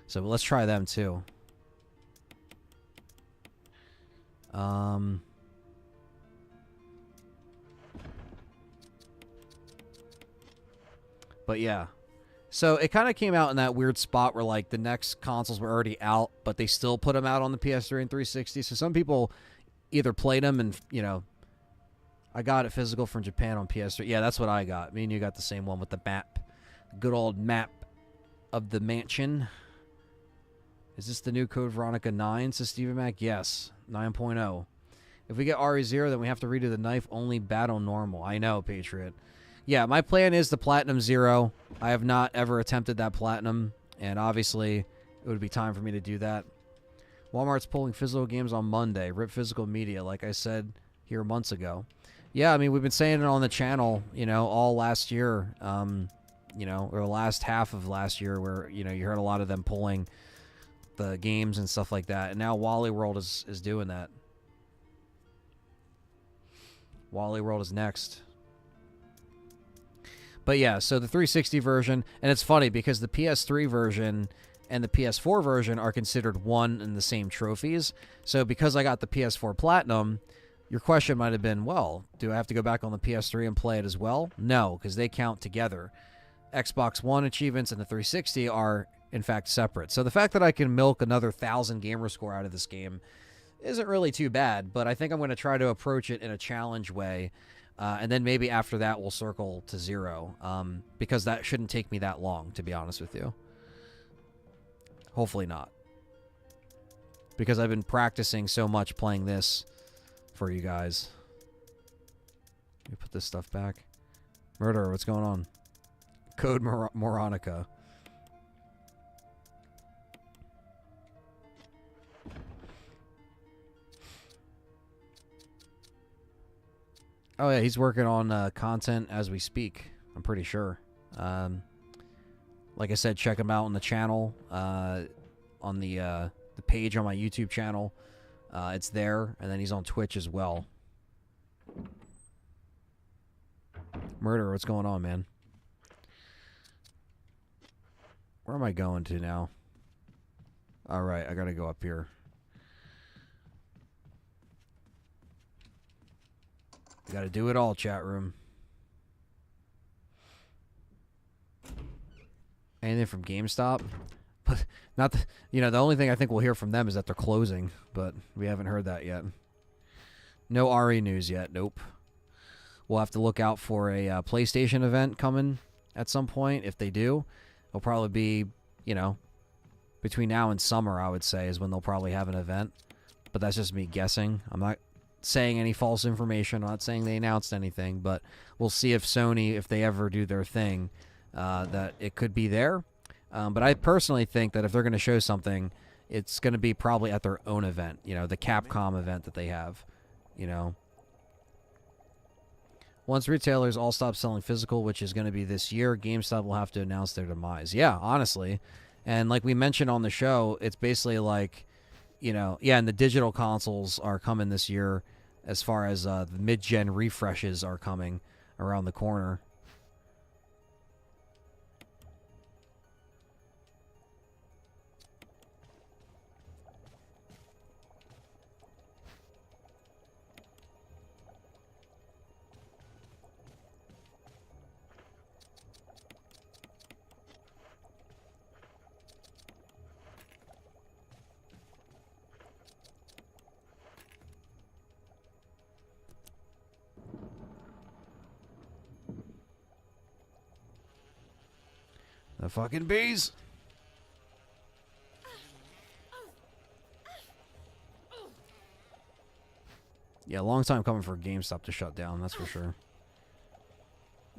So let's try them too. But yeah. So it kind of came out in that weird spot where like the next consoles were already out, but they still put them out on the PS3 and 360. So some people either played them and, I got it physical from Japan on PS3. Yeah, that's what I got. Me and you got the same one with the map. Good old map of the mansion. Is this the new Code Veronica 9, says Steven Mac? Yes, 9.0. If we get RE0, then we have to redo the knife-only battle normal. I know, Patriot. Yeah, my plan is the Platinum 0. I have not ever attempted that Platinum, and obviously it would be time for me to do that. Walmart's pulling physical games on Monday. Rip physical media, like I said here months ago. Yeah, I mean, we've been saying it on the channel, all last year, or the last half of last year where, you heard a lot of them pulling the games and stuff like that. And now Wally World is doing that. Wally World is next. But yeah, so the 360 version, and it's funny because the PS3 version and the PS4 version are considered one and the same trophies. So because I got the PS4 Platinum, your question might have been, well, do I have to go back on the PS3 and play it as well? No, because they count together. Xbox One achievements and the 360 are, in fact, separate. So the fact that I can milk another 1,000 gamer score out of this game isn't really too bad, but I think I'm going to try to approach it in a challenge way. And then maybe after that, we'll circle to 0, because that shouldn't take me that long, to be honest with you. Hopefully not. Because I've been practicing so much playing this for you guys. Let me put this stuff back. Murderer, what's going on? Code Moronica. Oh yeah, he's working on content as we speak. I'm pretty sure. Like I said, check him out on the channel, on the page on my YouTube channel. It's there, and then he's on Twitch as well. Murder, what's going on, man? Where am I going to now? All right, I gotta go up here. Gotta do it all, chat room. Anything from GameStop? But not the, the only thing I think we'll hear from them is that they're closing, but we haven't heard that yet. No RE news yet. Nope. We'll have to look out for a PlayStation event coming at some point. If they do, it'll probably be, between now and summer, I would say, is when they'll probably have an event. But that's just me guessing. I'm not saying any false information. I'm not saying they announced anything, but we'll see if Sony, if they ever do their thing, that it could be there. But I personally think that if they're going to show something, it's going to be probably at their own event, the Capcom event that they have, Once retailers all stop selling physical, which is going to be this year, GameStop will have to announce their demise. Yeah, honestly. And like we mentioned on the show, it's basically like, and the digital consoles are coming this year as far as the mid-gen refreshes are coming around the corner. The fucking bees. Yeah, long time coming for GameStop to shut down, that's for sure.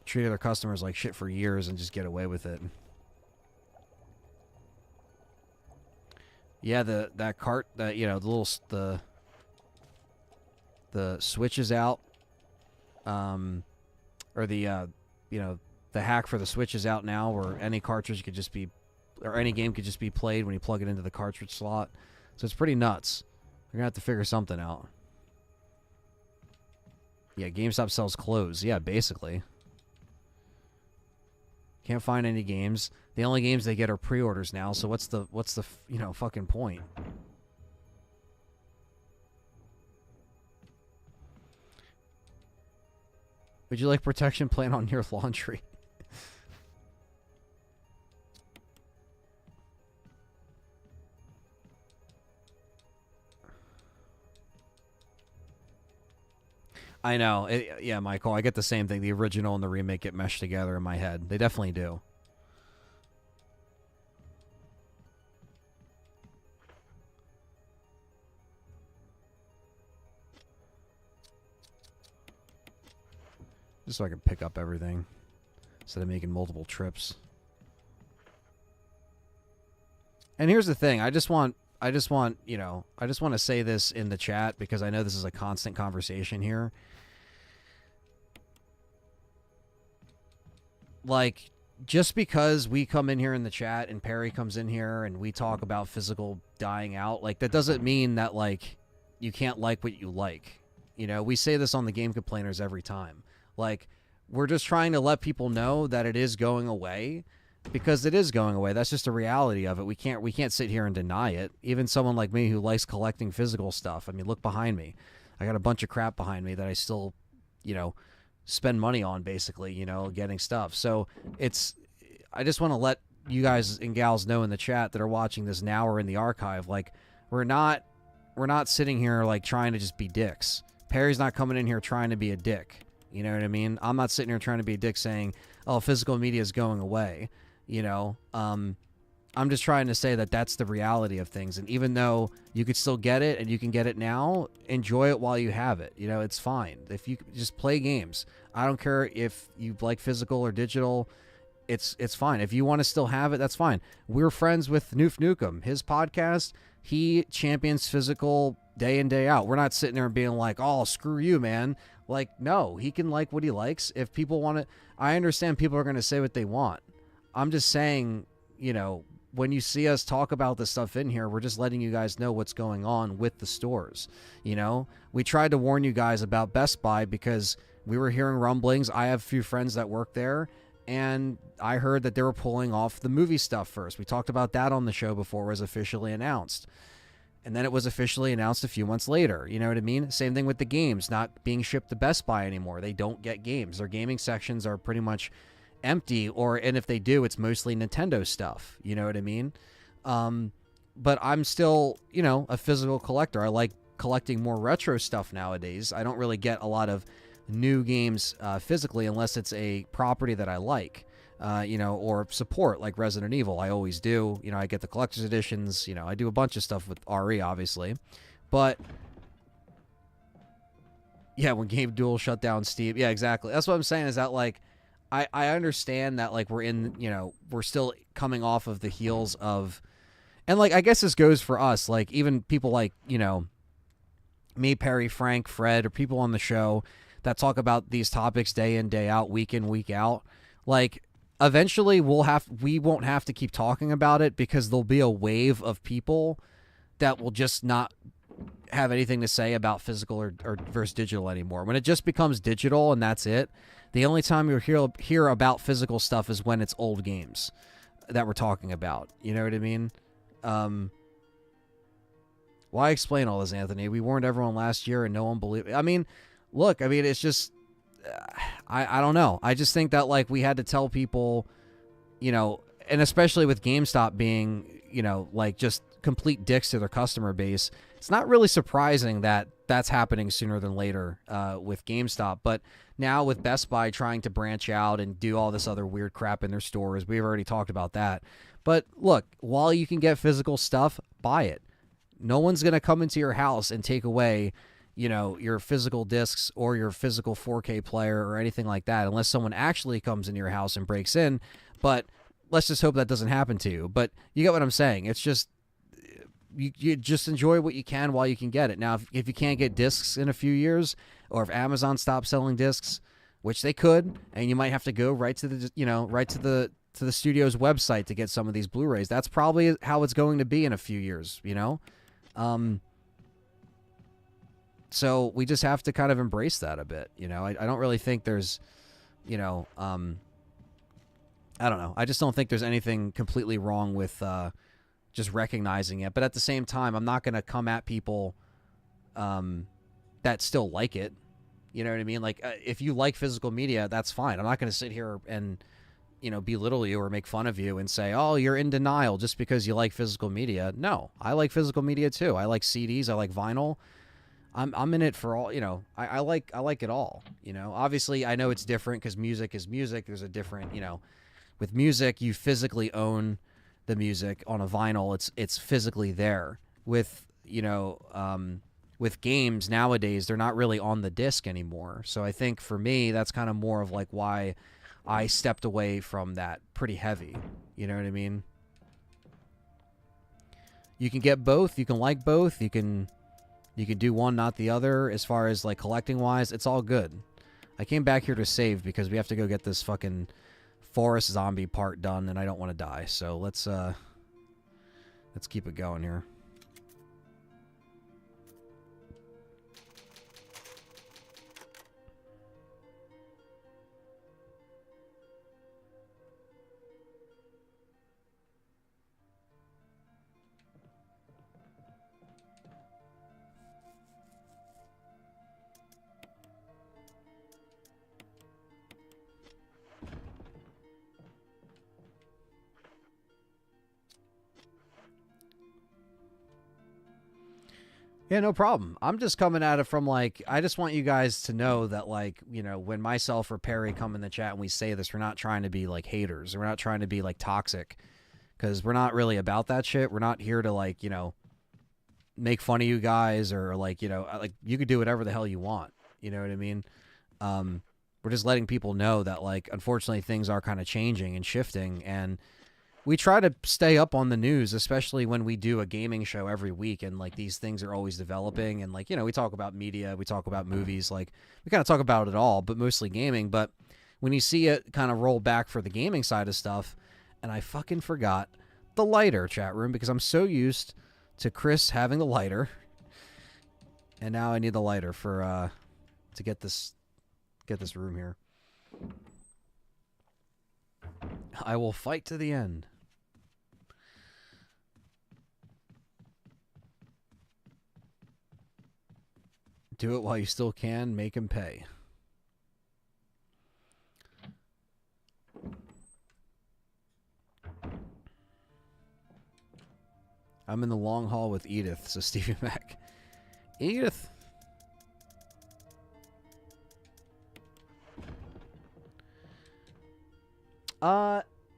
Treated their customers like shit for years and just get away with it. Yeah, that cart, that the switch is out, or the hack for the Switch is out now, where any cartridge could just be, or any game could just be played when you plug it into the cartridge slot. So it's pretty nuts. They're gonna have to figure something out. Yeah, GameStop sells clothes. Yeah, basically. Can't find any games. The only games they get are pre-orders now. So what's the fucking point? Would you like protection plan on your laundry? I know. Yeah, Michael, I get the same thing. The original and the remake get meshed together in my head. They definitely do. Just so I can pick up everything instead of making multiple trips. And here's the thing. I just want to say this in the chat because I know this is a constant conversation here. Like, just because we come in here in the chat and Perry comes in here and we talk about physical dying out, like, that doesn't mean that, like, you can't like what you like. We say this on the Game Complainers every time. Like, we're just trying to let people know that it is going away, because it is going away. That's just a reality of it. We can't sit here and deny it. Even someone like me who likes collecting physical stuff. I mean, look behind me. I got a bunch of crap behind me that I still, spend money on, basically, getting stuff. So I just want to let you guys and gals know in the chat that are watching this now or in the archive, like, we're not sitting here like trying to just be dicks. Perry's not coming in here trying to be a dick. You know what I mean? I'm not sitting here trying to be a dick saying, oh, physical media is going away. I'm just trying to say that that's the reality of things. And even though you could still get it and you can get it now, enjoy it while you have it. It's fine. If you just play games, I don't care if you like physical or digital. It's fine. If you want to still have it, that's fine. We're friends with Noof Nukem. His podcast, he champions physical day in, day out. We're not sitting there and being like, oh, screw you, man. Like, no, he can like what he likes. If people want to, I understand people are going to say what they want. I'm just saying, you know, when you see us talk about this stuff in here, we're just letting you guys know what's going on with the stores. You know, we tried to warn you guys about Best Buy because we were hearing rumblings. I have a few friends that work there, and I heard that they were pulling off the movie stuff first. We talked about that on the show before it was officially announced. And then it was officially announced a few months later. You know what I mean? Same thing with the games not being shipped to Best Buy anymore. They don't get games. Their gaming sections are pretty much empty, and if they do, it's mostly Nintendo stuff. You know what I mean? But I'm still, you know, a physical collector. I like collecting more retro stuff nowadays. I don't really get a lot of new games physically unless it's a property that I like. You know, or support like Resident Evil. I always do. You know, I get the collector's editions. You know, I do a bunch of stuff with RE, obviously. But, yeah, when Game Duel shut down Steam. Yeah, exactly. That's what I'm saying is that, like, I understand that, like, we're in, you know, we're still coming off of the heels of, and, like, I guess this goes for us. Like, even people like, you know, me, Perry, Frank, Fred, or people on the show that talk about these topics day in, day out, week in, week out. Like, eventually we won't have to keep talking about it because there'll be a wave of people that will just not have anything to say about physical or versus digital anymore. When it just becomes digital and that's it, the only time you'll hear about physical stuff is when it's old games that we're talking about. You know what I mean? Why explain all this, Anthony? We warned everyone last year and no one believed it. I mean, look, I mean, it's just, I don't know. I just think that, like, we had to tell people, you know, and especially with GameStop being, you know, like, just complete dicks to their customer base, it's not really surprising that that's happening sooner than later with GameStop. But now with Best Buy trying to branch out and do all this other weird crap in their stores, we've already talked about that. But look, while you can get physical stuff, buy it. No one's going to come into your house and take away, you know, your physical discs or your physical 4K player or anything like that, unless someone actually comes into your house and breaks in. But let's just hope that doesn't happen to you. But you get what I'm saying. It's just, you just enjoy what you can while you can get it. Now, if you can't get discs in a few years, or if Amazon stops selling discs, which they could, and you might have to go right to the, you know, right to the studio's website to get some of these Blu-rays. That's probably how it's going to be in a few years, you know? So we just have to kind of embrace that a bit, you know? I don't really think there's, you know, I don't know. I just don't think there's anything completely wrong with just recognizing it. But at the same time, I'm not going to come at people that still like it. You know what I mean? Like, if you like physical media, that's fine. I'm not going to sit here and, you know, belittle you or make fun of you and say, oh, you're in denial just because you like physical media. No, I like physical media too. I like CDs. I like vinyl. I'm in it for all, you know, I like it all, you know. Obviously, I know it's different because music is music. There's a different, you know, with music, you physically own the music. On a vinyl, it's physically there. With, you know, with games nowadays, they're not really on the disc anymore. So I think for me, that's kind of more of like why I stepped away from that pretty heavy. You know what I mean? You can get both. You can like both. You can do one, not the other. As far as like collecting wise, it's all good. I came back here to save because we have to go get this fucking forest zombie part done, and I don't want to die. So let's keep it going here. Yeah, no problem. I'm just coming at it from, like, I just want you guys to know that, like, you know, when myself or Perry come in the chat and we say this, we're not trying to be, like, haters. We're not trying to be, like, toxic. Because we're not really about that shit. We're not here to, like, you know, make fun of you guys or, like, you know, like, you could do whatever the hell you want. You know what I mean? We're just letting people know that, like, unfortunately things are kind of changing and shifting. And we try to stay up on the news, especially when we do a gaming show every week, and like these things are always developing, and like, you know, we talk about media, we talk about movies, like we kind of talk about it all, but mostly gaming. But when you see it kind of roll back for the gaming side of stuff, and I fucking forgot the lighter, chat room, because I'm so used to Chris having the lighter, and now I need the lighter for to get this room here. I will fight to the end. Do it while you still can. Make him pay. I'm in the long haul with Edith, so Stevie Mac. Edith.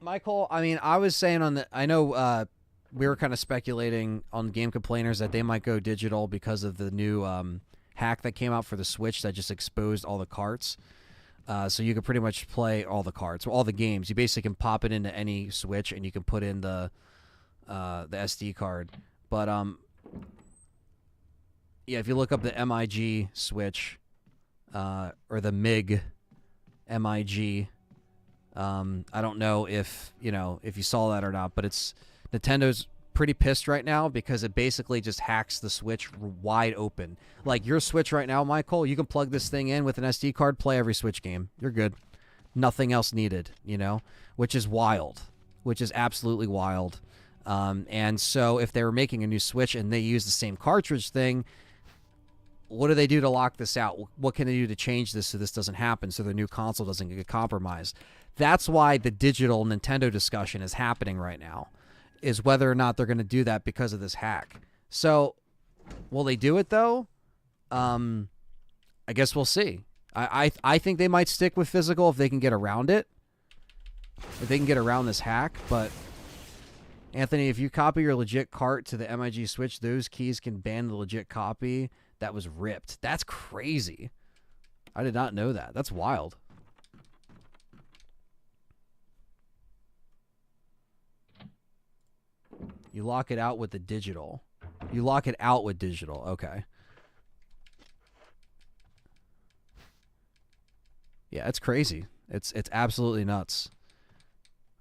Michael, I mean, I was saying on the... I know we were kind of speculating on Game Complainers that they might go digital because of the new... hack that came out for the Switch that just exposed all the carts. So you can pretty much play all the carts, all the games. You basically can pop it into any Switch and you can put in the SD card. But yeah, if you look up the MIG Switch or the MIG MIG, I don't know if you saw that or not, but it's Nintendo's pretty pissed right now because it basically just hacks the Switch wide open. Like your Switch right now, Michael, you can plug this thing in with an SD card, play every Switch game. You're good. Nothing else needed, which is wild, which is absolutely wild. And so if they were making a new Switch and they use the same cartridge thing, what do they do to lock this out? What can they do to change this so this doesn't happen, so the new console doesn't get compromised? That's why the digital Nintendo discussion is happening right now, is whether or not they're going to do that because of this hack. So, will they do it, though? I guess we'll see. I think they might stick with physical if they can get around it. If they can get around this hack. But, Anthony, if you copy your legit cart to the MIG Switch, those keys can ban the legit copy that was ripped. That's crazy. I did not know that. That's wild. You lock it out with the digital. You lock it out with digital. Okay. Yeah, it's crazy. It's absolutely nuts.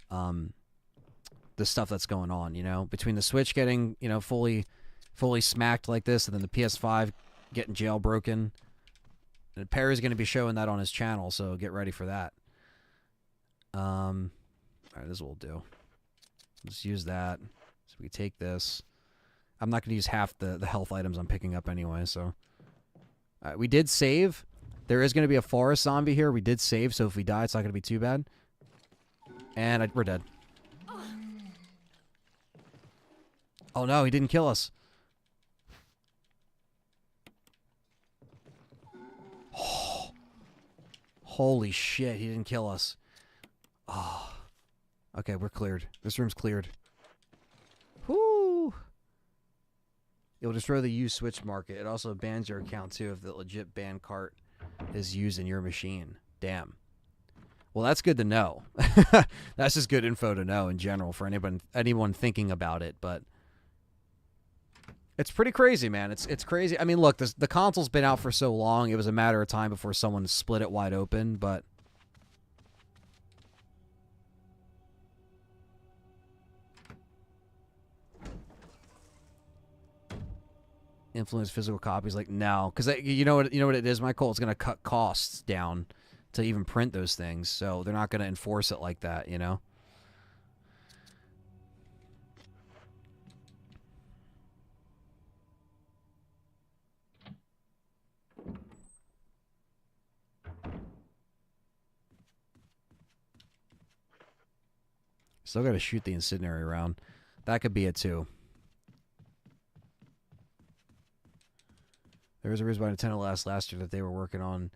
The stuff that's going on, between the Switch getting, fully smacked like this, and then the PS5 getting jailbroken. And Perry's going to be showing that on his channel, so get ready for that. All right, this is what we'll do. Let's use that. So we take this. I'm not going to use half the health items I'm picking up anyway, so. We did save. There is going to be a forest zombie here. We did save, so if we die, it's not going to be too bad. And we're dead. Oh no, he didn't kill us. Oh. Holy shit, he didn't kill us. Oh. Okay, we're cleared. This room's cleared. Whoo! It will destroy the used Switch market. It also bans your account, too, if the legit ban cart is used in your machine. Damn. Well, that's good to know. That's just good info to know in general for anyone thinking about it, but it's pretty crazy, man. It's crazy. I mean, look, the console's been out for so long, it was a matter of time before someone split it wide open, but influence physical copies, like, no, because you know what it is, Michael. It's going to cut costs down to even print those things, so they're not going to enforce it like that, Still got to shoot the incendiary round. That could be it too. There was a reason why Nintendo last year that they were working on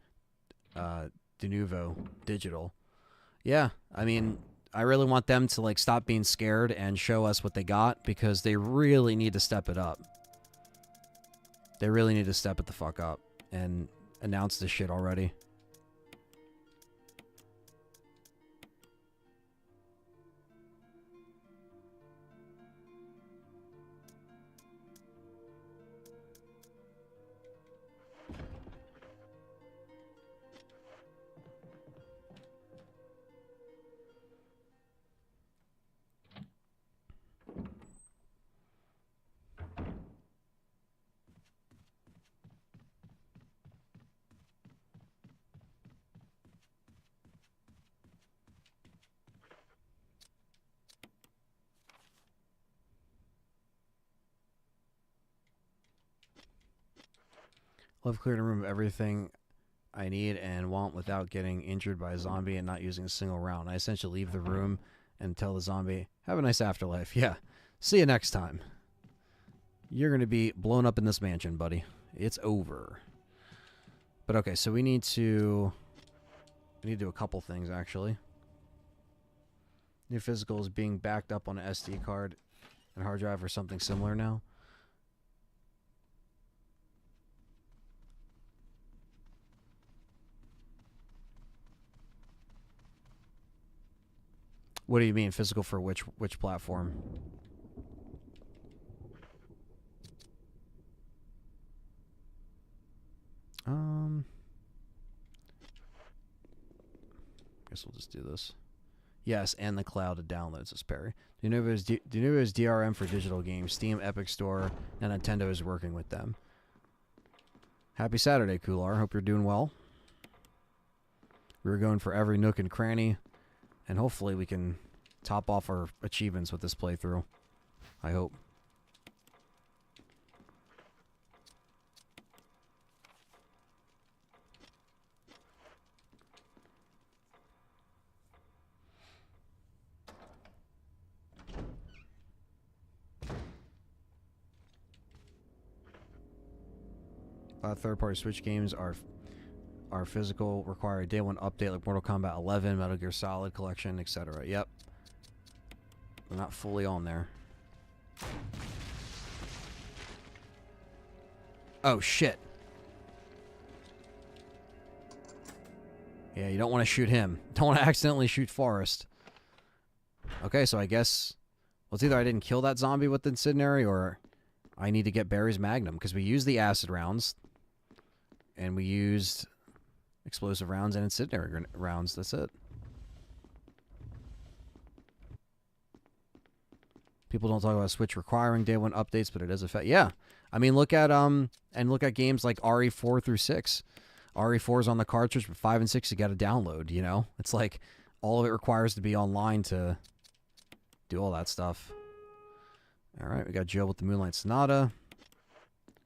De Novo digital. Yeah, I mean, I really want them to stop being scared and show us what they got, because they really need to step it up. They really need to step it the fuck up and announce this shit already. Love clearing a room of everything I need and want without getting injured by a zombie and not using a single round. I essentially leave the room and tell the zombie, have a nice afterlife. Yeah. See you next time. You're going to be blown up in this mansion, buddy. It's over. But okay, so we need to do a couple things, actually. New physical is being backed up on an SD card and hard drive or something similar now. What do you mean physical for which platform? Guess we'll just do this. Yes, and the cloud to download, says Perry. Do you know if it's DRM for digital games? Steam, Epic Store, and Nintendo is working with them. Happy Saturday, Kular. Hope you're doing well. We're going for every nook and cranny, and hopefully we can top off our achievements with this playthrough. I hope. Third-party Switch games are physical, require a day one update like Mortal Kombat 11, Metal Gear Solid Collection, etc. Yep. They're not fully on there. Oh, shit. Yeah, you don't want to shoot him. Don't want to accidentally shoot Forrest. Okay, so I guess... Well, it's either I didn't kill that zombie with the incendiary, or I need to get Barry's Magnum, because we used the acid rounds, and we used explosive rounds and incendiary rounds. That's it. People don't talk about Switch requiring day one updates, but it does affect. Yeah, I mean, look at games like RE4 through 6. RE4 is on the cartridge, but 5 and 6 you got to download. You know, it's like all of it requires to be online to do all that stuff. All right, we got Joe with the Moonlight Sonata.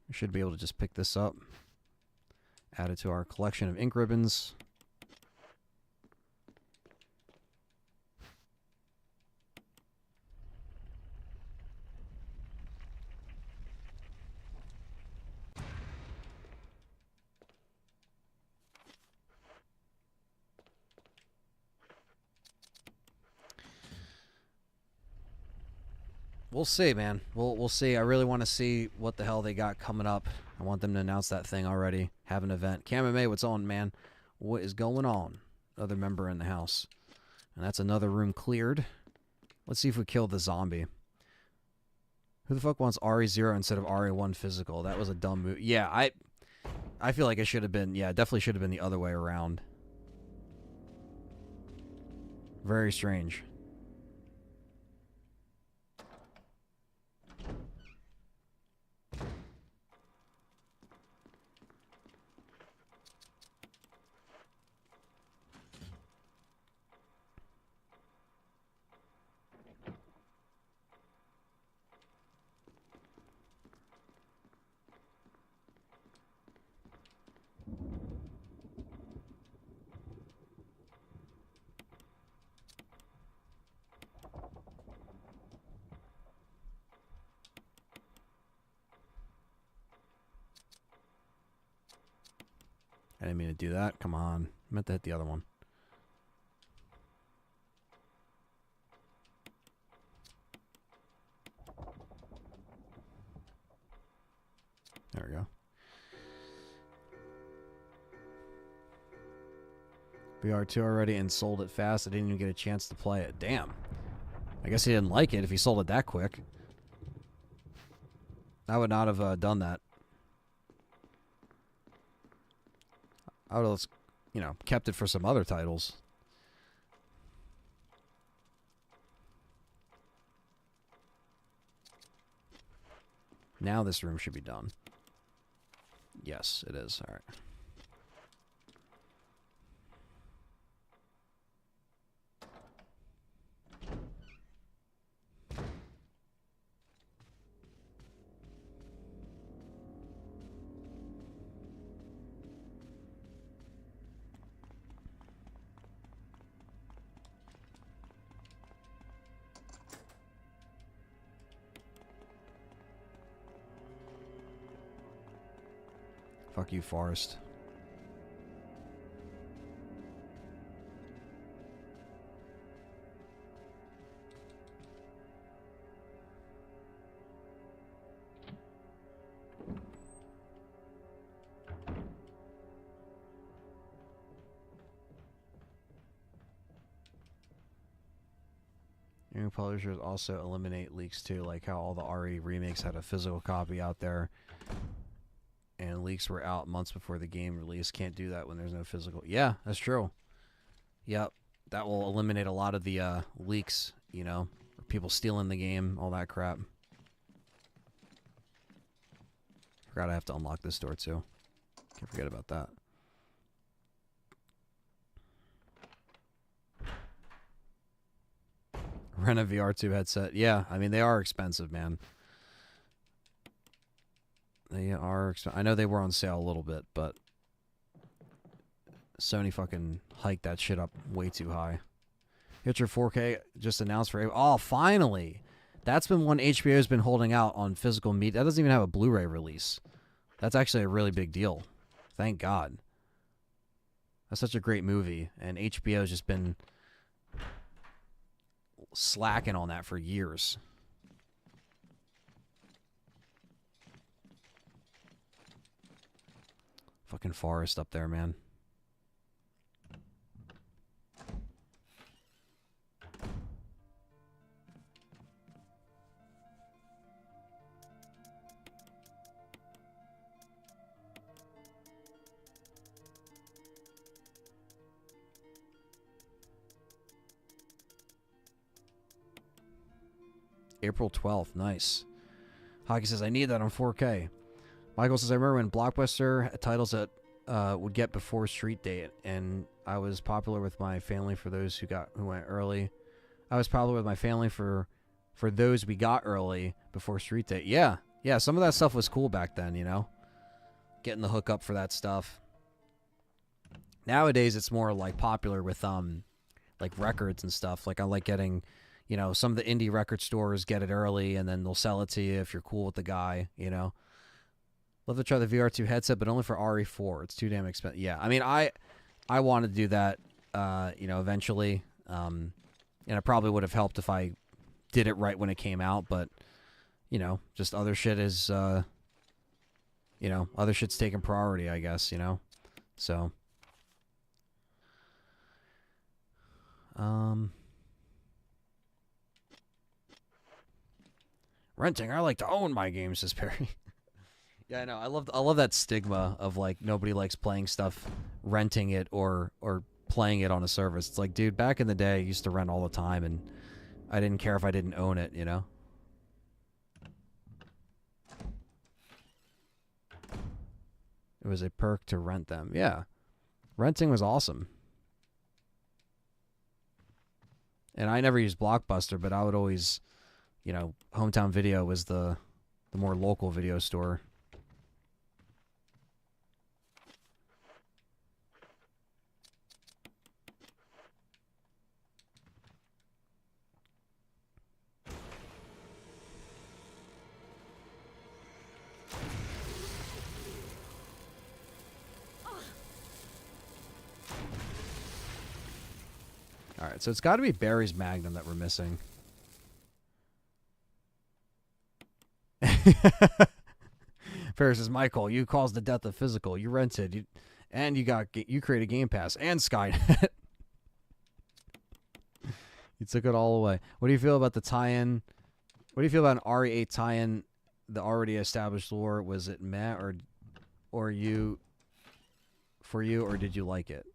We should be able to just pick this up, add it to our collection of ink ribbons. We'll see, man. We'll see. I really want to see what the hell they got coming up. I want them to announce that thing already. Have an event. Kamame, what's on, man? What is going on? Another member in the house. And that's another room cleared. Let's see if we kill the zombie. Who the fuck wants RE0 instead of RE1 physical? That was a dumb move. Yeah, I feel like it should have been... Yeah, it definitely should have been the other way around. Very strange. I didn't mean to do that. Come on. I meant to hit the other one. There we go. BR2 already and sold it fast. I didn't even get a chance to play it. Damn. I guess he didn't like it if he sold it that quick. I would not have done that. I would have, you know, kept it for some other titles. Now this room should be done. Yes, it is. All right. Fuck you, Forrest. New publishers also eliminate leaks too, like how all the RE remakes had a physical copy out there, and leaks were out months before the game release. Can't do that when there's no physical. Yeah, that's true. Yep, that will eliminate a lot of the leaks. You know, people stealing the game, all that crap. Forgot I have to unlock this door too. Can't forget about that. Rent a VR2 headset. Yeah, I mean, they are expensive, man. They are expensive. I know they were on sale a little bit, but Sony fucking hiked that shit up way too high. Hitcher 4K just announced for... Oh, finally! That's been one HBO's been holding out on physical media. That doesn't even have a Blu-ray release. That's actually a really big deal. Thank God. That's such a great movie, and HBO's just been slacking on that for years. Fucking Forest up there, man. April 12th. Nice. Hockey says, I need that on 4K. Michael says, I remember when Blockbuster titles that would get before street date, and I was popular with my family for those who went early. I was popular with my family for those we got early before street date. Yeah. Yeah, some of that stuff was cool back then, you know? Getting the hookup for that stuff. Nowadays, it's more like popular with like records and stuff. Like I like getting... You know, some of the indie record stores get it early, and then they'll sell it to you if you're cool with the guy, you know. Love to try the VR2 headset, but only for RE4. It's too damn expensive. Yeah, I mean, I wanted to do that, you know, eventually. And it probably would have helped if I did it right when it came out, but, you know, just other shit is, you know, other shit's taking priority, I guess, you know. So, renting. I like to own my games, says Perry. Yeah, I know. I love that stigma of like nobody likes playing stuff, renting it or playing it on a service. It's like, dude, back in the day, I used to rent all the time, and I didn't care if I didn't own it, you know? It was a perk to rent them. Yeah. Renting was awesome. And I never used Blockbuster, but I would always... You know, Hometown Video was the more local video store. All right, so it's got to be Barry's Magnum that we're missing. Ferris says, Michael, you caused the death of physical. You rented, you created Game Pass and Skynet. You took it all away. What do you feel about the tie-in? What do you feel about an RE8 tie-in? The already established lore, was it meh or you, or did you like it?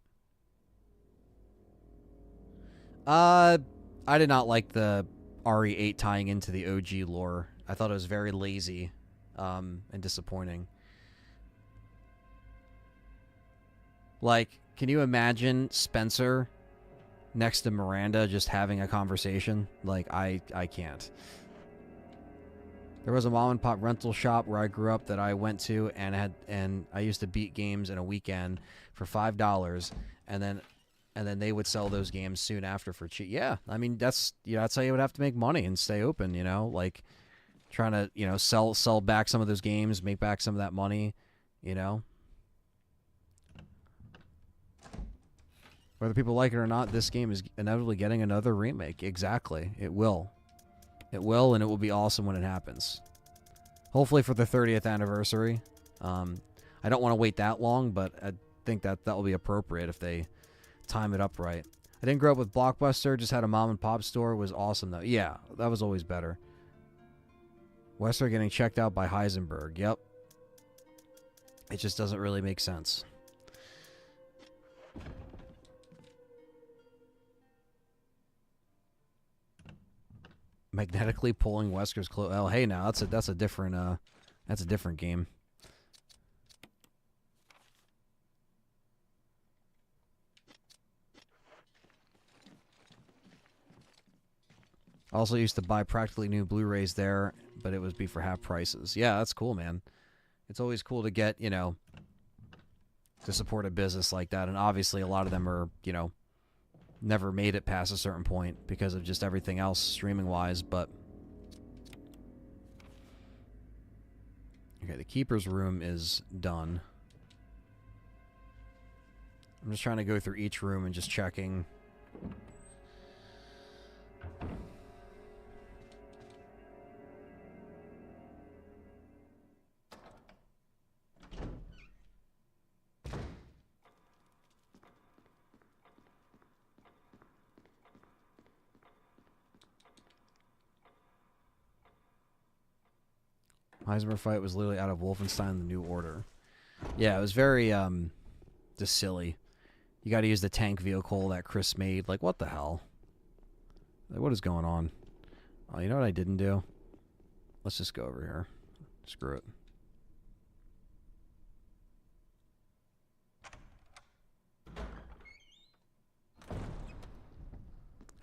I did not like the RE8 tying into the OG lore. I thought it was very lazy and disappointing. Like, can you imagine Spencer next to Miranda just having a conversation? Like, I can't. There was a mom and pop rental shop where I grew up that I went to and I used to beat games in a weekend for $5, and then they would sell those games soon after for cheap. Yeah, I mean that's how you would have to make money and stay open, you know, like trying to, you know, sell back some of those games, make back some of that money, you know. Whether people like it or not, this game is inevitably getting another remake. Exactly. It will. It will, and it will be awesome when it happens. Hopefully for the 30th anniversary. I don't want to wait that long, but I think that will be appropriate if they time it up right. I didn't grow up with Blockbuster, just had a mom and pop store. It was awesome, though. Yeah, that was always better. Wesker getting checked out by Heisenberg. Yep. It just doesn't really make sense. Magnetically pulling Wesker's clothes. Oh, hey, now that's a different game. Also used to buy practically new Blu-rays there, but it would be for half prices. Yeah, that's cool, man. It's always cool to get, you know, to support a business like that. And obviously a lot of them are, you know, never made it past a certain point because of just everything else streaming-wise, but... Okay, the Keeper's Room is done. I'm just trying to go through each room and just checking... Heisenberg fight was literally out of Wolfenstein: The New Order. Yeah, it was very, just silly. You gotta use the tank vehicle that Chris made. Like, what the hell? Like, what is going on? Oh, you know what I didn't do? Let's just go over here. Screw it.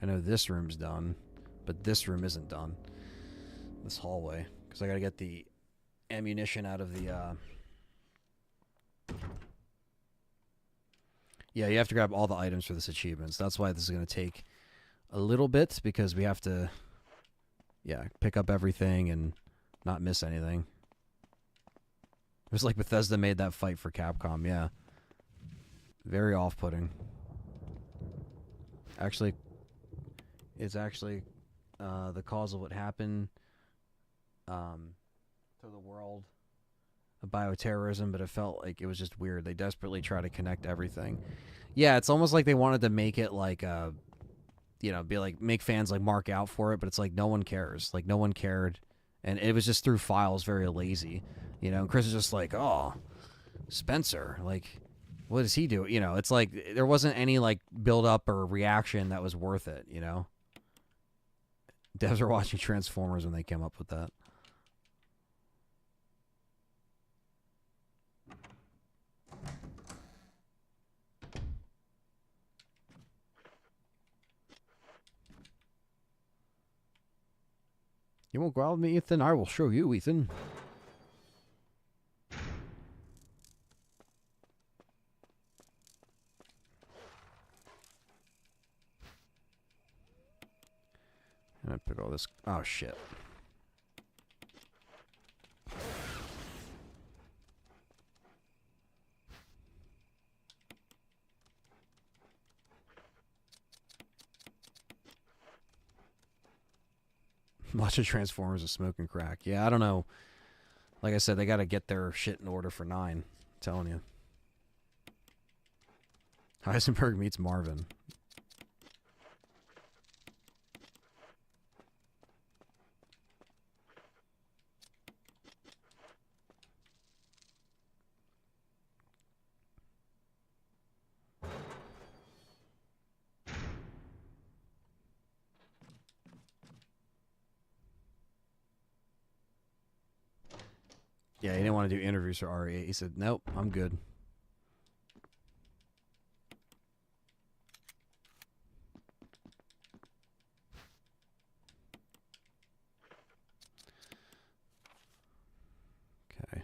I know this room's done, but this room isn't done. This hallway. Because I gotta get the ammunition out of the, Yeah, you have to grab all the items for this achievements. That's why this is gonna take a little bit, because we have to, yeah, pick up everything and not miss anything. It was like Bethesda made that fight for Capcom, yeah. Very off-putting. Actually, it's actually the cause of what happened to the world of bioterrorism, but it felt like it was just weird. They desperately try to connect everything. Yeah, it's almost like they wanted to make it like, you know, be like, make fans like mark out for it, but it's like no one cares. Like, no one cared. And it was just through files, very lazy. You know, and Chris is just like, oh, Spencer, like, what does he do? You know, it's like there wasn't any like build up or reaction that was worth it, you know? Devs are watching Transformers when they came up with that. You won't go out with me, Ethan? I will show you, Ethan. And I pick all this. Oh, shit. Watching Transformers is smoking crack. Yeah, I don't know. Like I said, they got to get their shit in order for 9. I'm telling you. Heisenberg meets Marvin. Yeah, he didn't want to do interviews for RE8. He said, nope, I'm good. Okay.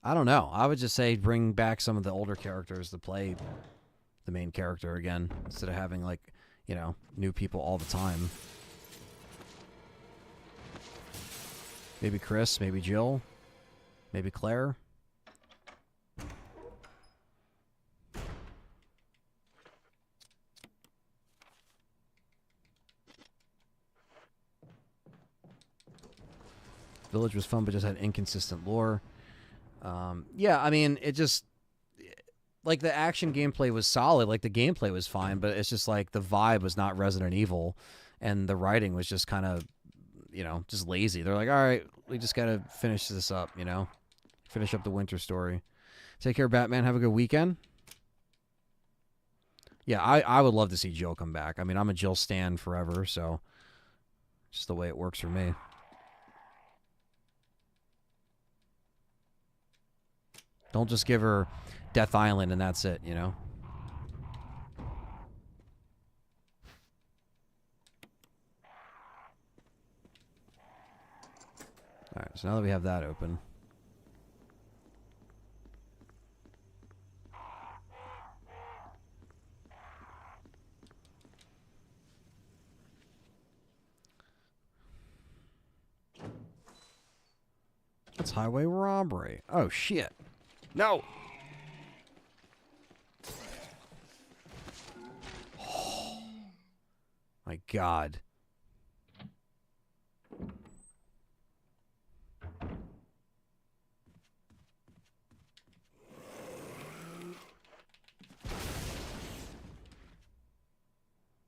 I don't know. I would just say bring back some of the older characters to play the main character again, instead of having, like, you know, new people all the time. Maybe Chris, maybe Jill, maybe Claire. Village was fun, but just had inconsistent lore. Yeah, I mean, it just... Like, the action gameplay was solid. Like, the gameplay was fine, but it's just like the vibe was not Resident Evil, and the writing was just kind of, you know, just lazy. They're like, all right, we just got to finish this up, you know? Finish up the winter story. Take care, Batman. Have a good weekend. Yeah, I would love to see Jill come back. I mean, I'm a Jill stan forever, so just the way it works for me. Don't just give her Death Island and that's it, you know? Alright, so now that we have that open. That's highway robbery. Oh, shit. No! Oh, my God.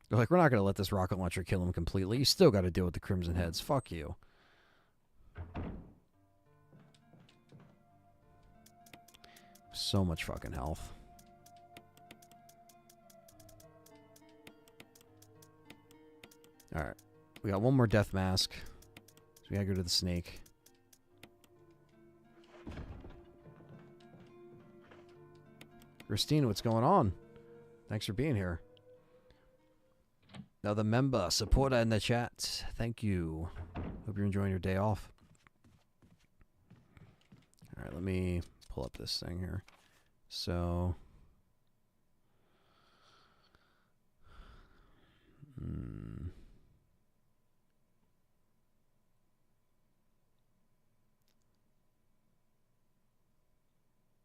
They're like, we're not going to let this rocket launcher kill him completely. You still got to deal with the Crimson Heads. Fuck you. So much fucking health. Alright. We got one more death mask. So we gotta go to the snake. Christine, what's going on? Thanks for being here. Another member, supporter in the chat. Thank you. Hope you're enjoying your day off. Alright, let me pull up this thing here. So...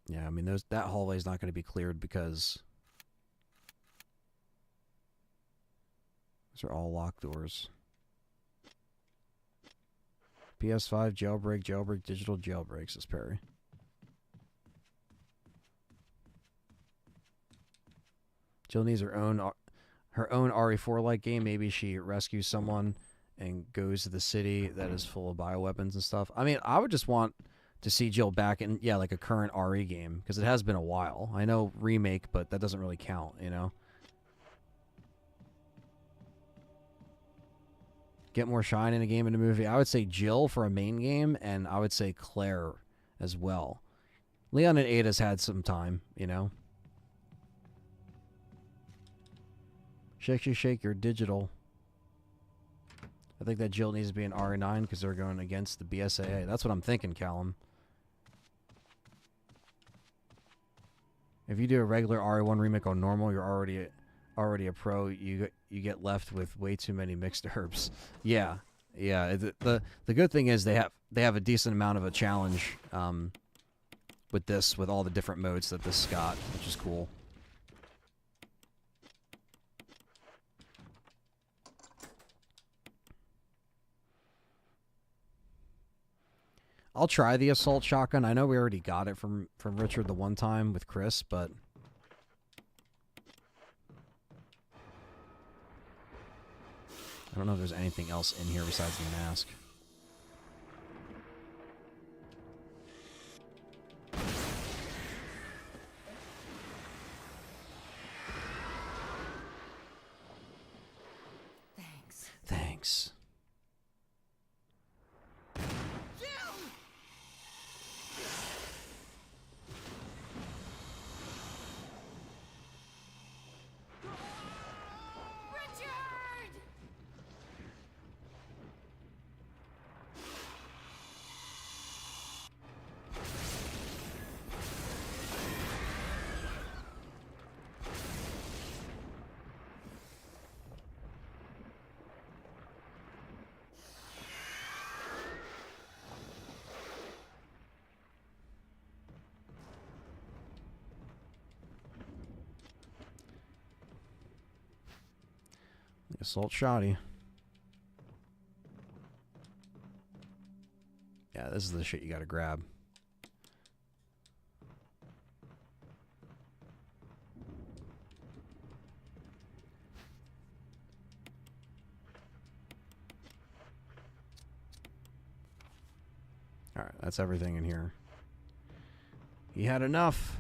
Yeah, I mean, that hallway is not going to be cleared because these are all locked doors. PS5 jailbreak, digital jailbreak, says Perry. Jill needs her own RE4-like game. Maybe she rescues someone and goes to the city that is full of bioweapons and stuff. I mean, I would just want to see Jill back in, yeah, like a current RE game, because it has been a while. I know remake, but that doesn't really count, you know? Get more shine in a game and a movie. I would say Jill for a main game, and I would say Claire as well. Leon and Ada's had some time, you know? Shake, shake, shake, you're digital. I think that Jill needs to be an RE9 because they're going against the BSAA. That's what I'm thinking, Callum. If you do a regular RE1 remake on normal, you're already a pro. You get left with way too many mixed herbs. Yeah, yeah. The good thing is they have a decent amount of a challenge with all the different modes that this got, which is cool. I'll try the assault shotgun. I know we already got it from Richard the one time with Chris, but I don't know if there's anything else in here besides the mask. Thanks. Assault shoddy. Yeah, this is the shit you gotta grab. Alright, that's everything in here. He had enough.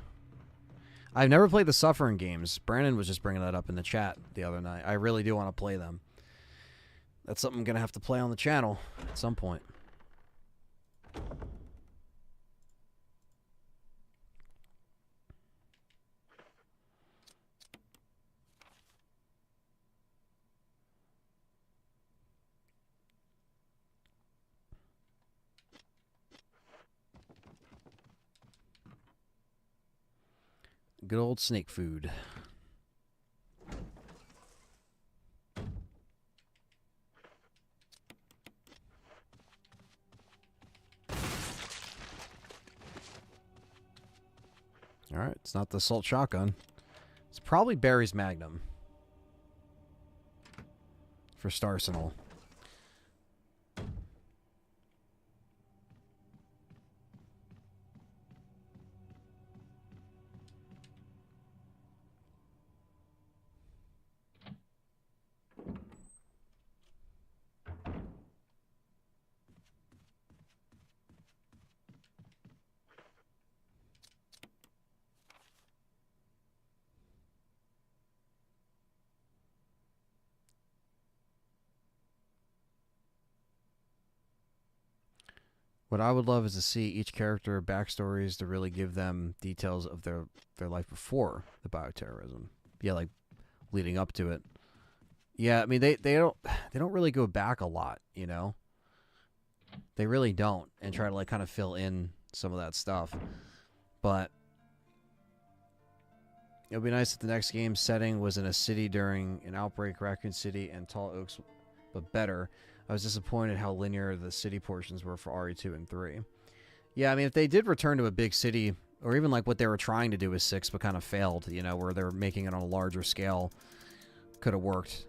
I've never played the Suffering games. Brandon was just bringing that up in the chat the other night. I really do want to play them. That's something I'm going to have to play on the channel at some point. Good old snake food. Alright, it's not the assault shotgun. It's probably Barry's Magnum. For Starsenal. What I would love is to see each character backstories to really give them details of their life before the bioterrorism. Yeah, like leading up to it. Yeah, I mean they don't really go back a lot, you know. They really don't, and try to like kind of fill in some of that stuff. But it would be nice if the next game setting was in a city during an outbreak, Raccoon City and Tall Oaks, but better. I was disappointed how linear the city portions were for RE2 and 3. Yeah, I mean, if they did return to a big city, or even like what they were trying to do with 6 but kind of failed, you know, where they were making it on a larger scale, could have worked.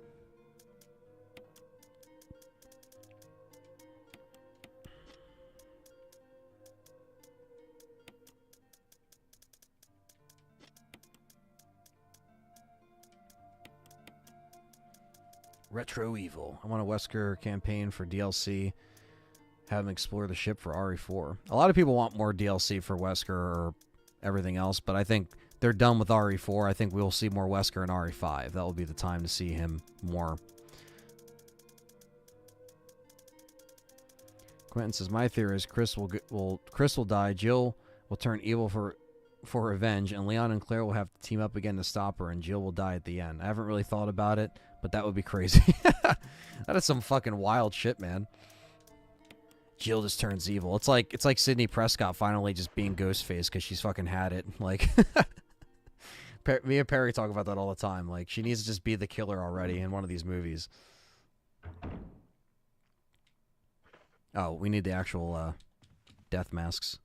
Retro Evil. I want a Wesker campaign for DLC. Have him explore the ship for RE4. A lot of people want more DLC for Wesker or everything else, but I think they're done with RE4. I think we'll see more Wesker in RE5. That will be the time to see him more. Quentin says, my theory is Chris will die, Jill will turn evil for revenge, and Leon and Claire will have to team up again to stop her, and Jill will die at the end. I haven't really thought about it, but that would be crazy. That is some fucking wild shit, man. Jill just turns evil. It's like Sidney Prescott finally just being Ghostface because she's fucking had it. Like, me and Perry talk about that all the time. Like, she needs to just be the killer already in one of these movies. Oh, we need the actual death masks.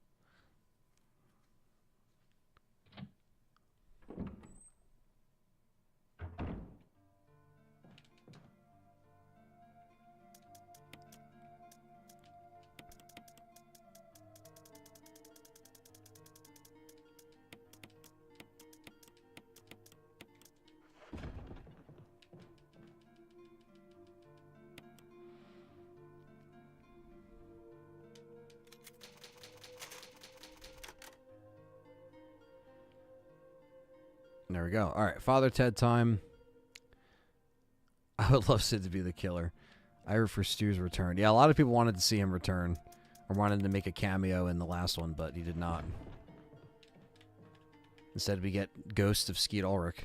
There we go. All right, Father Ted time. I would love Sid to be the killer. I heard for Stu's return. Yeah, a lot of people wanted to see him return, or wanted to make a cameo in the last one, but he did not. Instead, we get Ghost of Skeet Ulrich.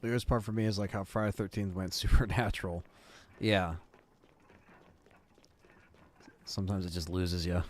The weirdest part for me is like how Friday the 13th went supernatural. Yeah. Sometimes it just loses you.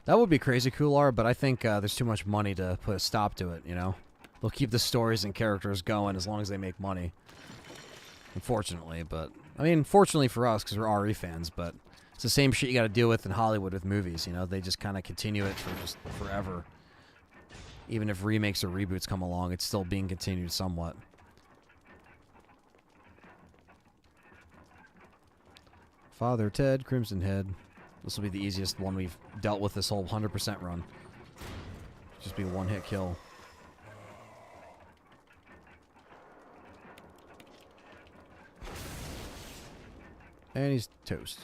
That would be crazy cool, Art, but I think there's too much money to put a stop to it, you know? They'll keep the stories and characters going as long as they make money. Unfortunately, but... I mean, fortunately for us, because we're RE fans, but... It's the same shit you gotta deal with in Hollywood with movies, you know? They just kind of continue it for just forever. Even if remakes or reboots come along, it's still being continued somewhat. Father Ted, Crimson Head. This will be the easiest one we've dealt with this whole 100% run. Just be a one-hit kill. And he's toast.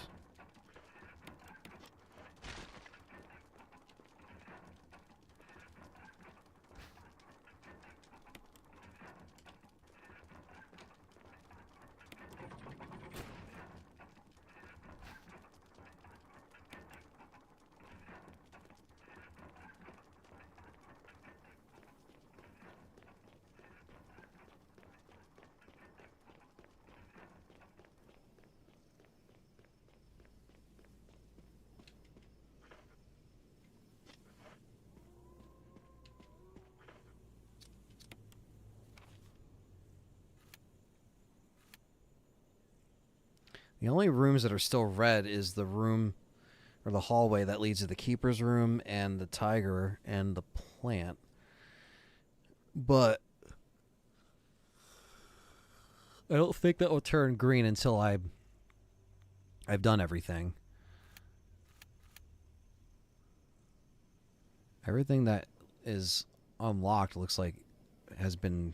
The only rooms that are still red is the room or the hallway that leads to the keeper's room and the tiger and the plant. But I don't think that will turn green until I've done everything. Everything that is unlocked looks like has been...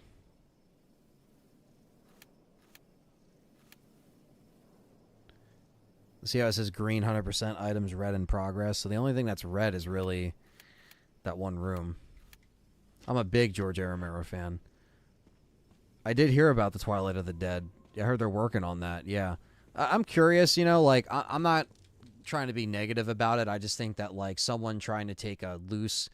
See how it says green 100% items red in progress? So the only thing that's red is really that one room. I'm a big George A. Romero fan. I did hear about the Twilight of the Dead. I heard they're working on that, yeah. I'm curious, you know, like, I'm not trying to be negative about it. I just think that, like, someone trying to take a loose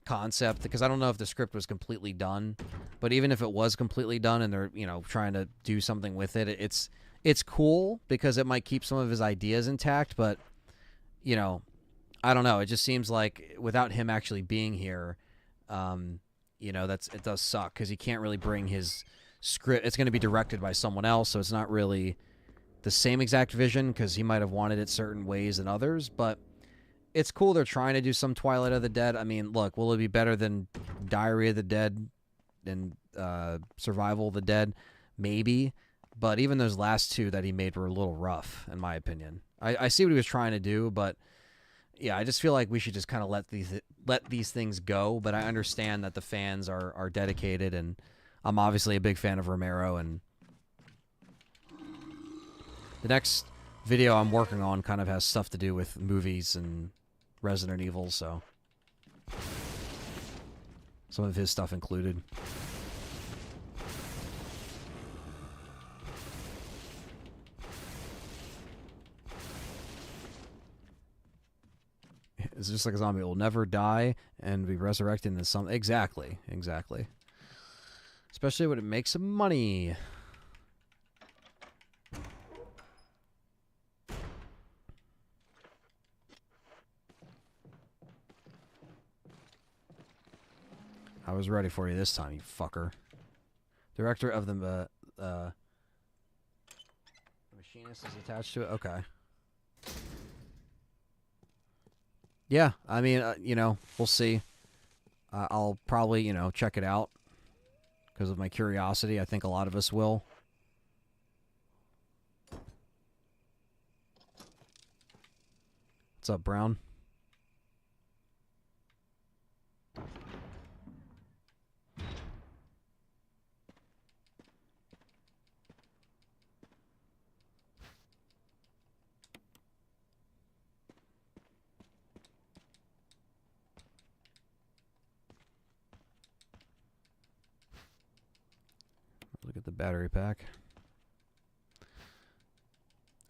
concept, because I don't know if the script was completely done, but even if it was completely done and they're, you know, trying to do something with it, it's cool because it might keep some of his ideas intact, but, you know, I don't know. It just seems like without him actually being here, you know, it does suck because he can't really bring his script. It's going to be directed by someone else, so it's not really the same exact vision because he might have wanted it certain ways than others, but it's cool they're trying to do some Twilight of the Dead. I mean, look, will it be better than Diary of the Dead and Survival of the Dead? Maybe. But even those last two that he made were a little rough, in my opinion. I see what he was trying to do, but yeah, I just feel like we should just kind of let these things go. But I understand that the fans are dedicated, and I'm obviously a big fan of Romero. And the next video I'm working on kind of has stuff to do with movies and Resident Evil, so some of his stuff included. It's just like a zombie. It will never die and be resurrected into something. Exactly. Exactly. Especially when it makes some money. I was ready for you this time, you fucker. Director of the machinist is attached to it? Okay. Yeah, I mean, you know, we'll see. I'll probably, you know, check it out because of my curiosity. I think a lot of us will. What's up, Brown? battery pack.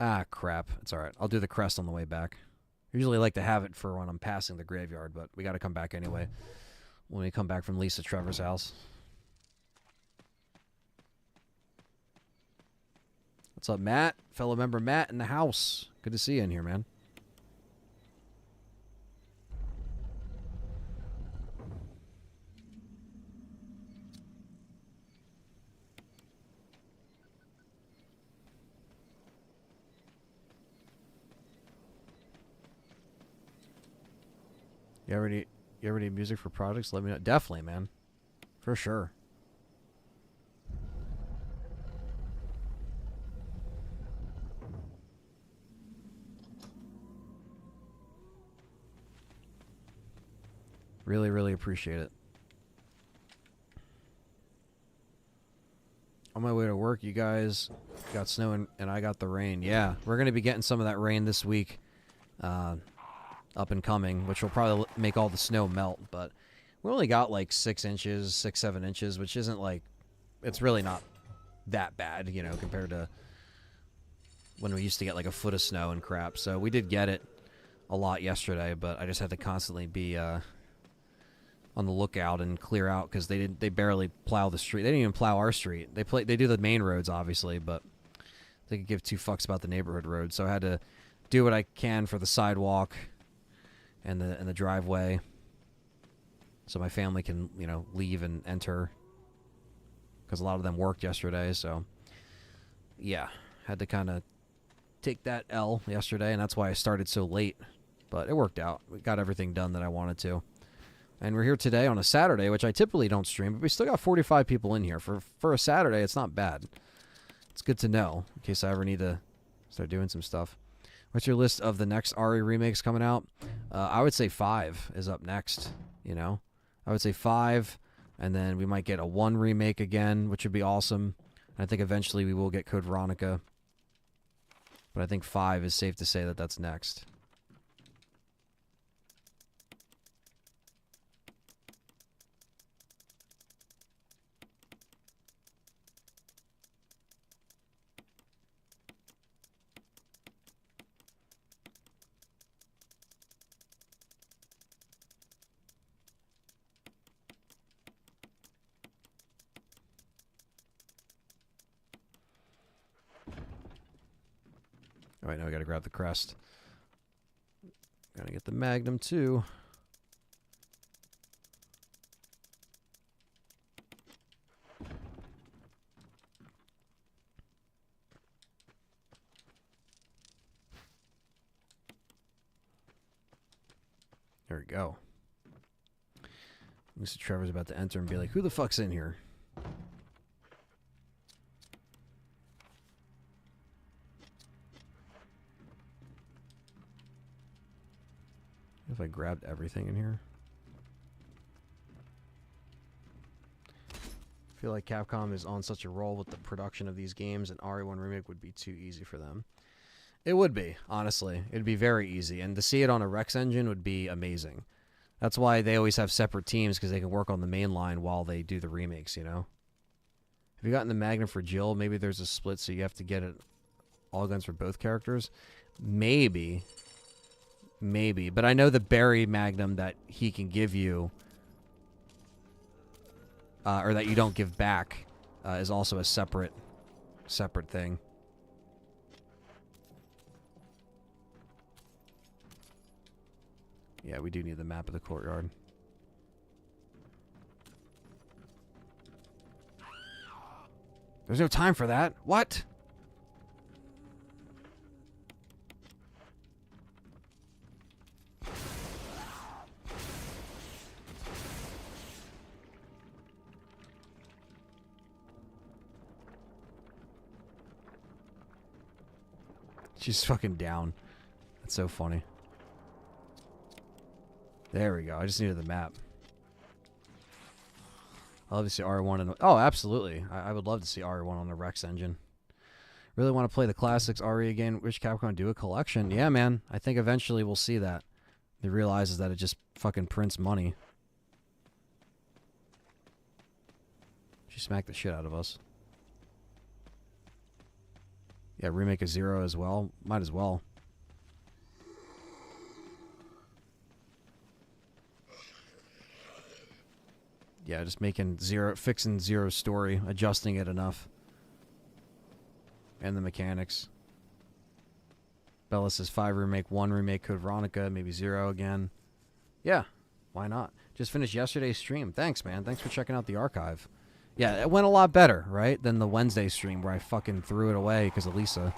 Ah, crap. It's alright. I'll do the crest on the way back. Usually like to have it for when I'm passing the graveyard, but we gotta come back anyway when we come back from Lisa Trevor's house. What's up, Matt? Fellow member Matt in the house. Good to see you in here, man. You ever need music for projects? Let me know. Definitely, man. For sure. Really, really appreciate it. On my way to work, you guys got snow and I got the rain. Yeah, we're going to be getting some of that rain this week. Up and coming, which will probably make all the snow melt, but we only got like 6 inches, 7 inches, which isn't like, it's really not that bad, you know, compared to when we used to get like a foot of snow and crap. So we did get it a lot yesterday, but I just had to constantly be on the lookout and clear out because they barely plow the street. They didn't even plow our street. They do the main roads obviously, but they could give 2 fucks about the neighborhood roads. So I had to do what I can for the sidewalk and the driveway, so my family can, you know, leave and enter, because a lot of them worked yesterday. So yeah, had to kind of take that L yesterday, and that's why I started so late, but it worked out. We got everything done that I wanted to, and we're here today on a Saturday, which I typically don't stream, but we still got 45 people in here for a Saturday. It's not bad. It's good to know in case I ever need to start doing some stuff. What's your list of the next RE remakes coming out? I would say 5 is up next, you know? I would say 5, and then we might get a 1 remake again, which would be awesome. And I think eventually we will get Code Veronica. But I think 5 is safe to say that that's next. All right, now we got to grab the crest. Gotta get the Magnum too. There we go. Mr. Trevor's about to enter and be like, who the fuck's in here? If I grabbed everything in here. I feel like Capcom is on such a roll with the production of these games, and RE1 Remake would be too easy for them. It would be, honestly. It'd be very easy, and to see it on a Rex engine would be amazing. That's why they always have separate teams, because they can work on the main line while they do the remakes, you know? Have you gotten the Magnum for Jill? Maybe there's a split, so you have to get it all guns for both characters? Maybe. Maybe. But I know the Barry Magnum that he can give you, or that you don't give back, is also a separate thing. Yeah, we do need the map of the courtyard. There's no time for that. What? She's fucking down. That's so funny. There we go. I just needed the map. I love to see RE1 and... Oh, absolutely. I would love to see RE1 on the Rex engine. Really want to play the classics RE again. Wish Capcom do a collection. Yeah, man. I think eventually we'll see that. They realizes that it just fucking prints money. She smacked the shit out of us. Yeah, remake of 0 as well. Might as well. Yeah, just making fixing Zero's story, adjusting it enough. And the mechanics. Bella says 5 remake, 1 remake, Code Veronica, maybe 0 again. Yeah, why not? Just finished yesterday's stream. Thanks, man. Thanks for checking out the archive. Yeah, it went a lot better, right, than the Wednesday stream where I fucking threw it away because of Lisa.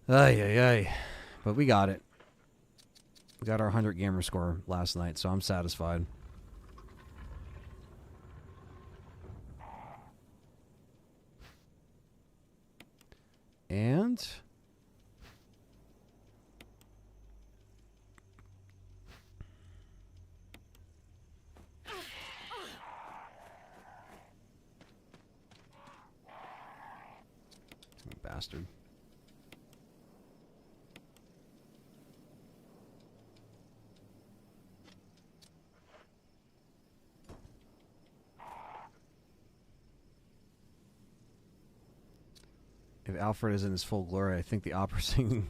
Ay, ay, ay. But we got it. We got our 100 gamer score last night, so I'm satisfied. And bastard. If Alfred is in his full glory, I think the opera singing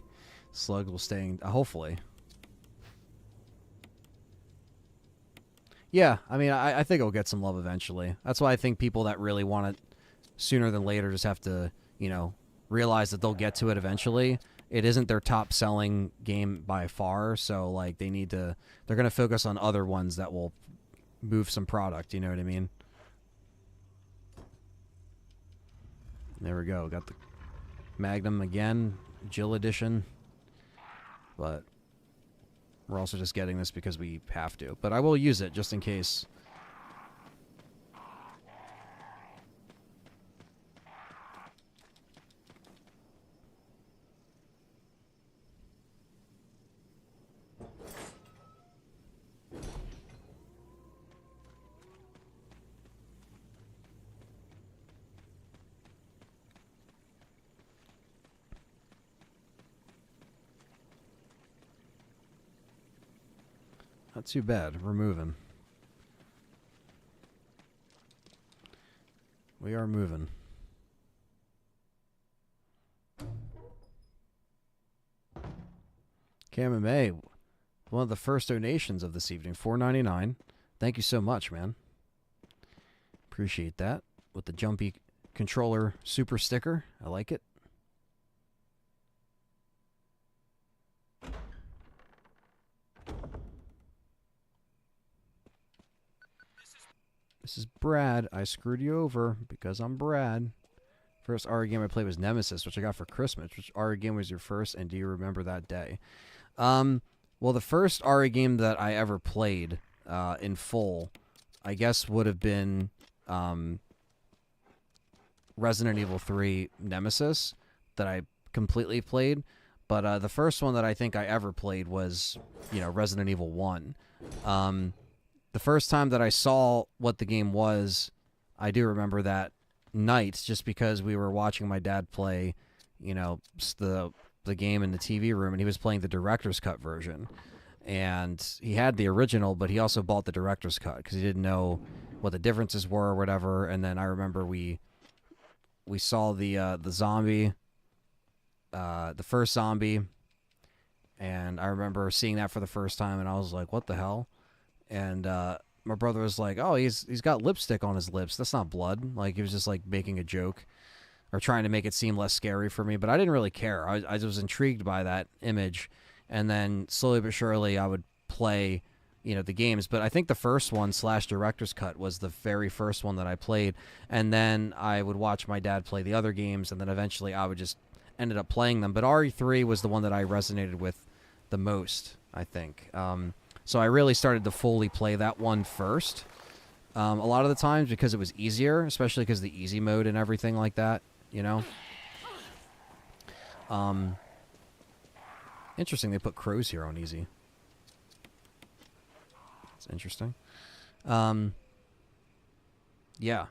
slug will stay in, hopefully. Yeah, I mean, I think it'll get some love eventually. That's why I think people that really want it sooner than later just have to, you know, realize that they'll get to it eventually. It isn't their top selling game by far, so like they're going to focus on other ones that will move some product, you know what I mean? There we go. Got the Magnum again, Jill edition. But we're also just getting this because we have to. But I will use it just in case. Not too bad. We're moving. We are moving. KMMA, one of the first donations of this evening, $4.99. Thank you so much, man. Appreciate that. With the Jumpy controller super sticker. I like it. This is Brad. I screwed you over because I'm Brad. First RE game I played was Nemesis, which I got for Christmas. Which RE game was your first, and do you remember that day? Well, the first RE game that I ever played in full, I guess, would have been Resident Evil 3 Nemesis that I completely played. But the first one that I think I ever played was, you know, Resident Evil 1. The first time that I saw what the game was, I do remember that night, just because we were watching my dad play, you know, the game in the TV room, and he was playing the director's cut version. And he had the original, but he also bought the director's cut because he didn't know what the differences were or whatever. And then I remember we saw the zombie, the first zombie, and I remember seeing that for the first time, and I was like, what the hell? And my brother was like, oh, he's got lipstick on his lips. That's not blood. Like, he was just, like, making a joke or trying to make it seem less scary for me. But I didn't really care. I was intrigued by that image. And then slowly but surely I would play, you know, the games. But I think the first one, / Director's Cut, was the very first one that I played. And then I would watch my dad play the other games. And then eventually I would just ended up playing them. But RE3 was the one that I resonated with the most, I think. So I really started to fully play that one first. A lot of the times because it was easier, especially because of the easy mode and everything like that, you know? Interesting they put crows here on easy. It's interesting. Yeah.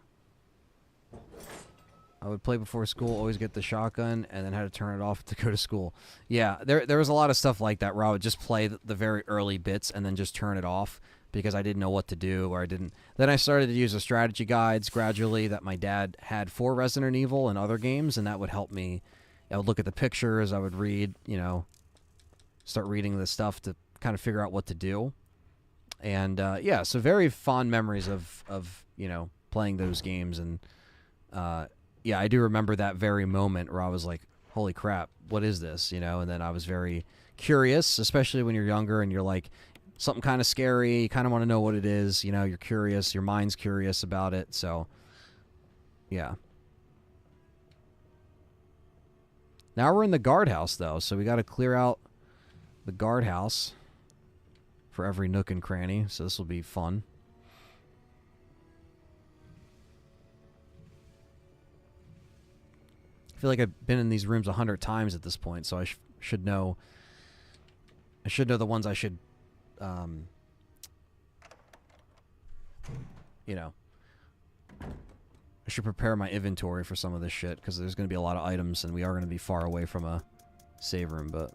I would play before school, always get the shotgun, and then had to turn it off to go to school. Yeah, there was a lot of stuff like that where I would just play the very early bits and then just turn it off because I didn't know what to do, or I didn't. Then I started to use the strategy guides gradually that my dad had for Resident Evil and other games, and that would help me. I would look at the pictures, I would read, start reading the stuff to kind of figure out what to do. And yeah, so very fond memories of playing those games. And yeah, I do remember that very moment where I was like, holy crap, what is this? And then I was very curious, especially when you're younger and you're like, something kind of scary, you kind of want to know what it is. You're curious, your mind's curious about it. So yeah. Now we're in the guardhouse, though, so we got to clear out the guardhouse for every nook and cranny, so this will be fun. I feel like I've been in these rooms 100 times at this point, so I should know. I should know the ones I should, I should prepare my inventory for some of this shit, because there's going to be a lot of items, and we are going to be far away from a save room, but...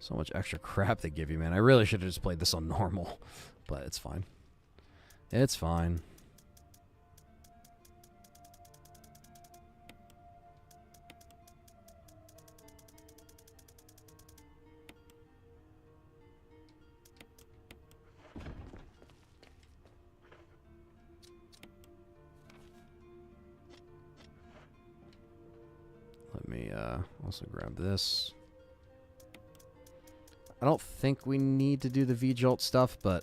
So much extra crap they give you, man. I really should have just played this on normal, but it's fine. It's fine. Let me also grab this. I don't think we need to do the V-Jolt stuff, but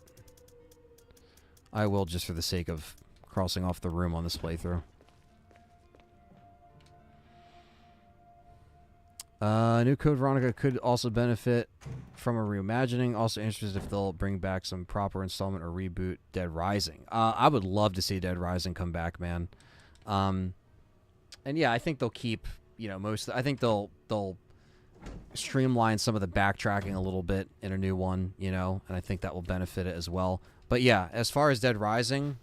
I will just for the sake of crossing off the room on this playthrough. New Code Veronica could also benefit from a reimagining. Also interested if they'll bring back some proper installment or reboot Dead Rising. I would love to see Dead Rising come back, man. And yeah, I think they'll keep, most... I think they'll streamline some of the backtracking a little bit in a new one, and I think that will benefit it as well. But yeah, as far as Dead Rising,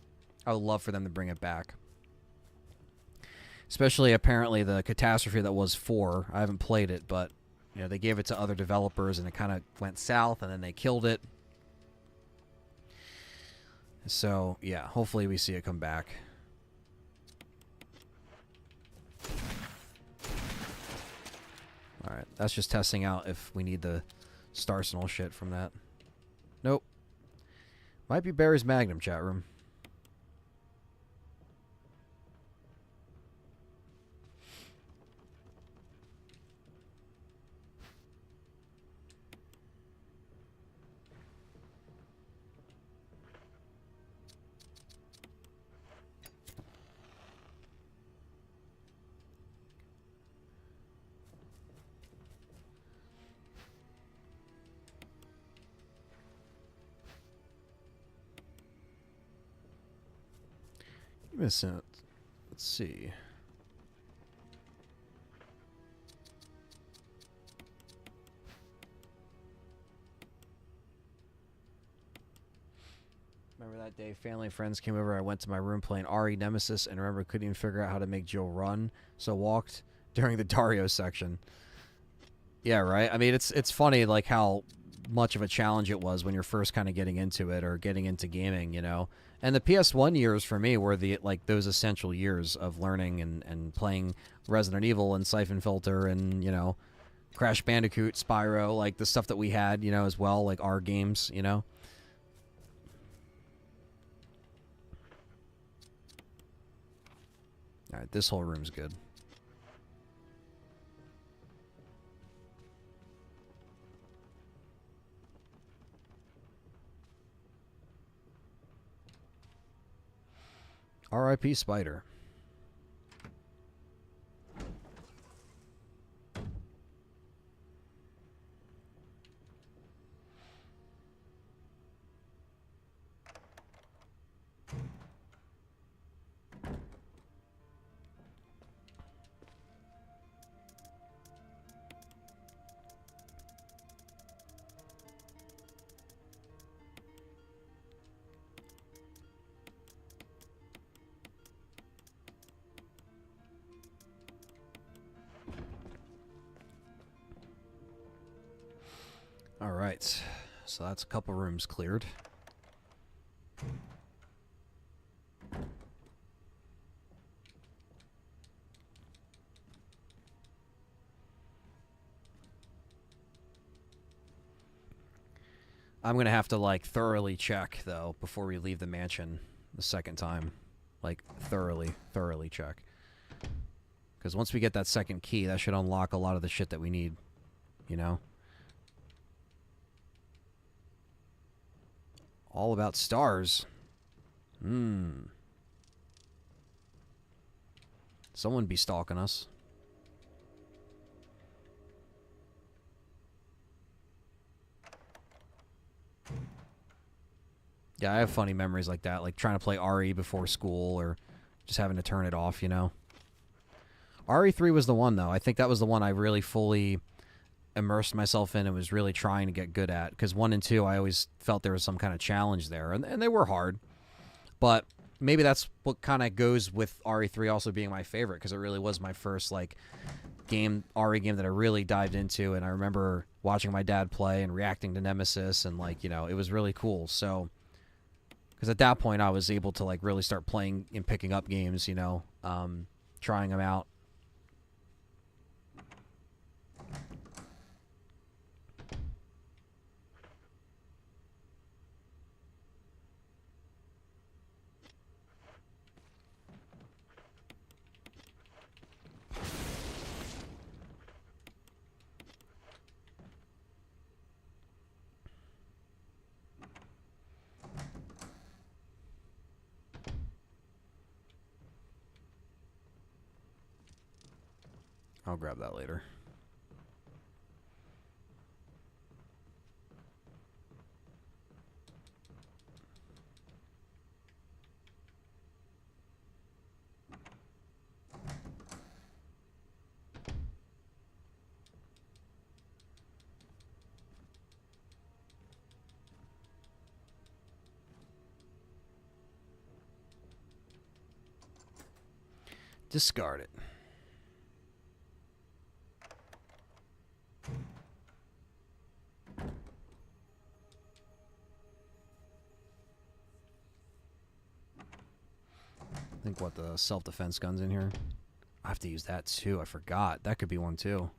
I would love for them to bring it back. Especially, apparently, the catastrophe that was 4. I haven't played it, but, they gave it to other developers, and it kind of went south, and then they killed it. So, yeah, hopefully we see it come back. Alright, that's just testing out if we need the Starsenal shit from that. Nope. Might be Barry's Magnum, chat room. Let's see. Remember that day family and friends came over, I went to my room playing RE Nemesis and remember couldn't even figure out how to make Jill run, so walked during the Dario section. Yeah, right? I mean, it's funny like how much of a challenge it was when you're first kind of getting into it or getting into gaming, And the PS1 years for me were those essential years of learning and playing Resident Evil and Siphon Filter and, Crash Bandicoot, Spyro, like the stuff that we had, as well, like our games, Alright, this whole room's good. R.I.P. Spider. Alright. So that's a couple rooms cleared. I'm going to have to, like, thoroughly check, though, before we leave the mansion the second time. Like, thoroughly check. Because once we get that second key, that should unlock a lot of the shit that we need. You know? All about stars. Someone be stalking us. Yeah, I have funny memories like that, like trying to play RE before school or just having to turn it off, you know? RE3 was the one, though. I think that was the one I really fully immersed myself in and was really trying to get good at. Because 1 and 2, I always felt there was some kind of challenge there. And they were hard. But maybe that's what kind of goes with RE3 also being my favorite. Because it really was my first, like, RE game that I really dived into. And I remember watching my dad play and reacting to Nemesis. And, like, you know, it was really cool. So... because at that point, I was able to, like, really start playing and picking up games, you know, trying them out. I'll grab that later. Discard it. I think what the self-defense gun's in here. I have to use that too. I forgot. That could be one too.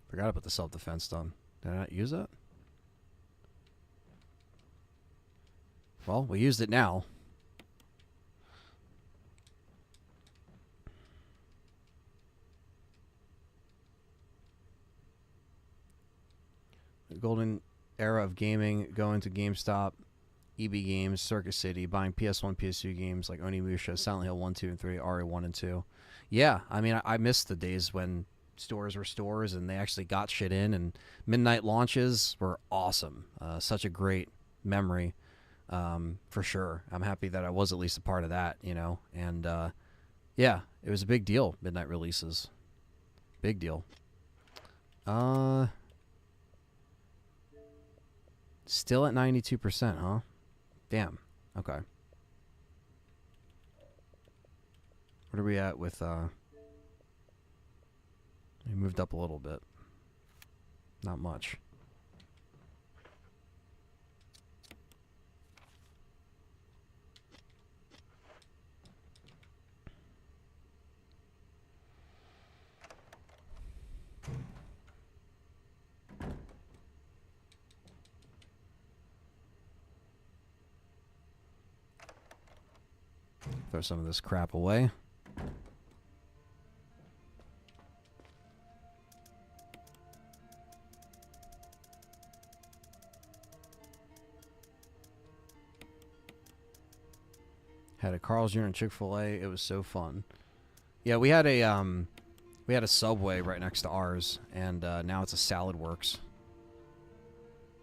Forgot about the self-defense done. Did I not use it? Well, we used it now. The golden era of gaming, going to GameStop, EB Games, Circus City, buying PS1, PS2 games like Onimusha, Silent Hill 1, 2, and 3, RE1 and 2. Yeah, I mean, I missed the days when stores were stores and they actually got shit in, and midnight launches were awesome. Such a great memory, for sure. I'm happy that I was at least a part of that, you know, and yeah, it was a big deal, midnight releases. Big deal. Still at 92%, huh? Damn. Okay. What are we at with, we moved up a little bit. Not much. Throw some of this crap away. Had a Carl's Jr. and Chick-fil-A. It was so fun. Yeah, we had a Subway right next to ours, and now it's a Salad Works.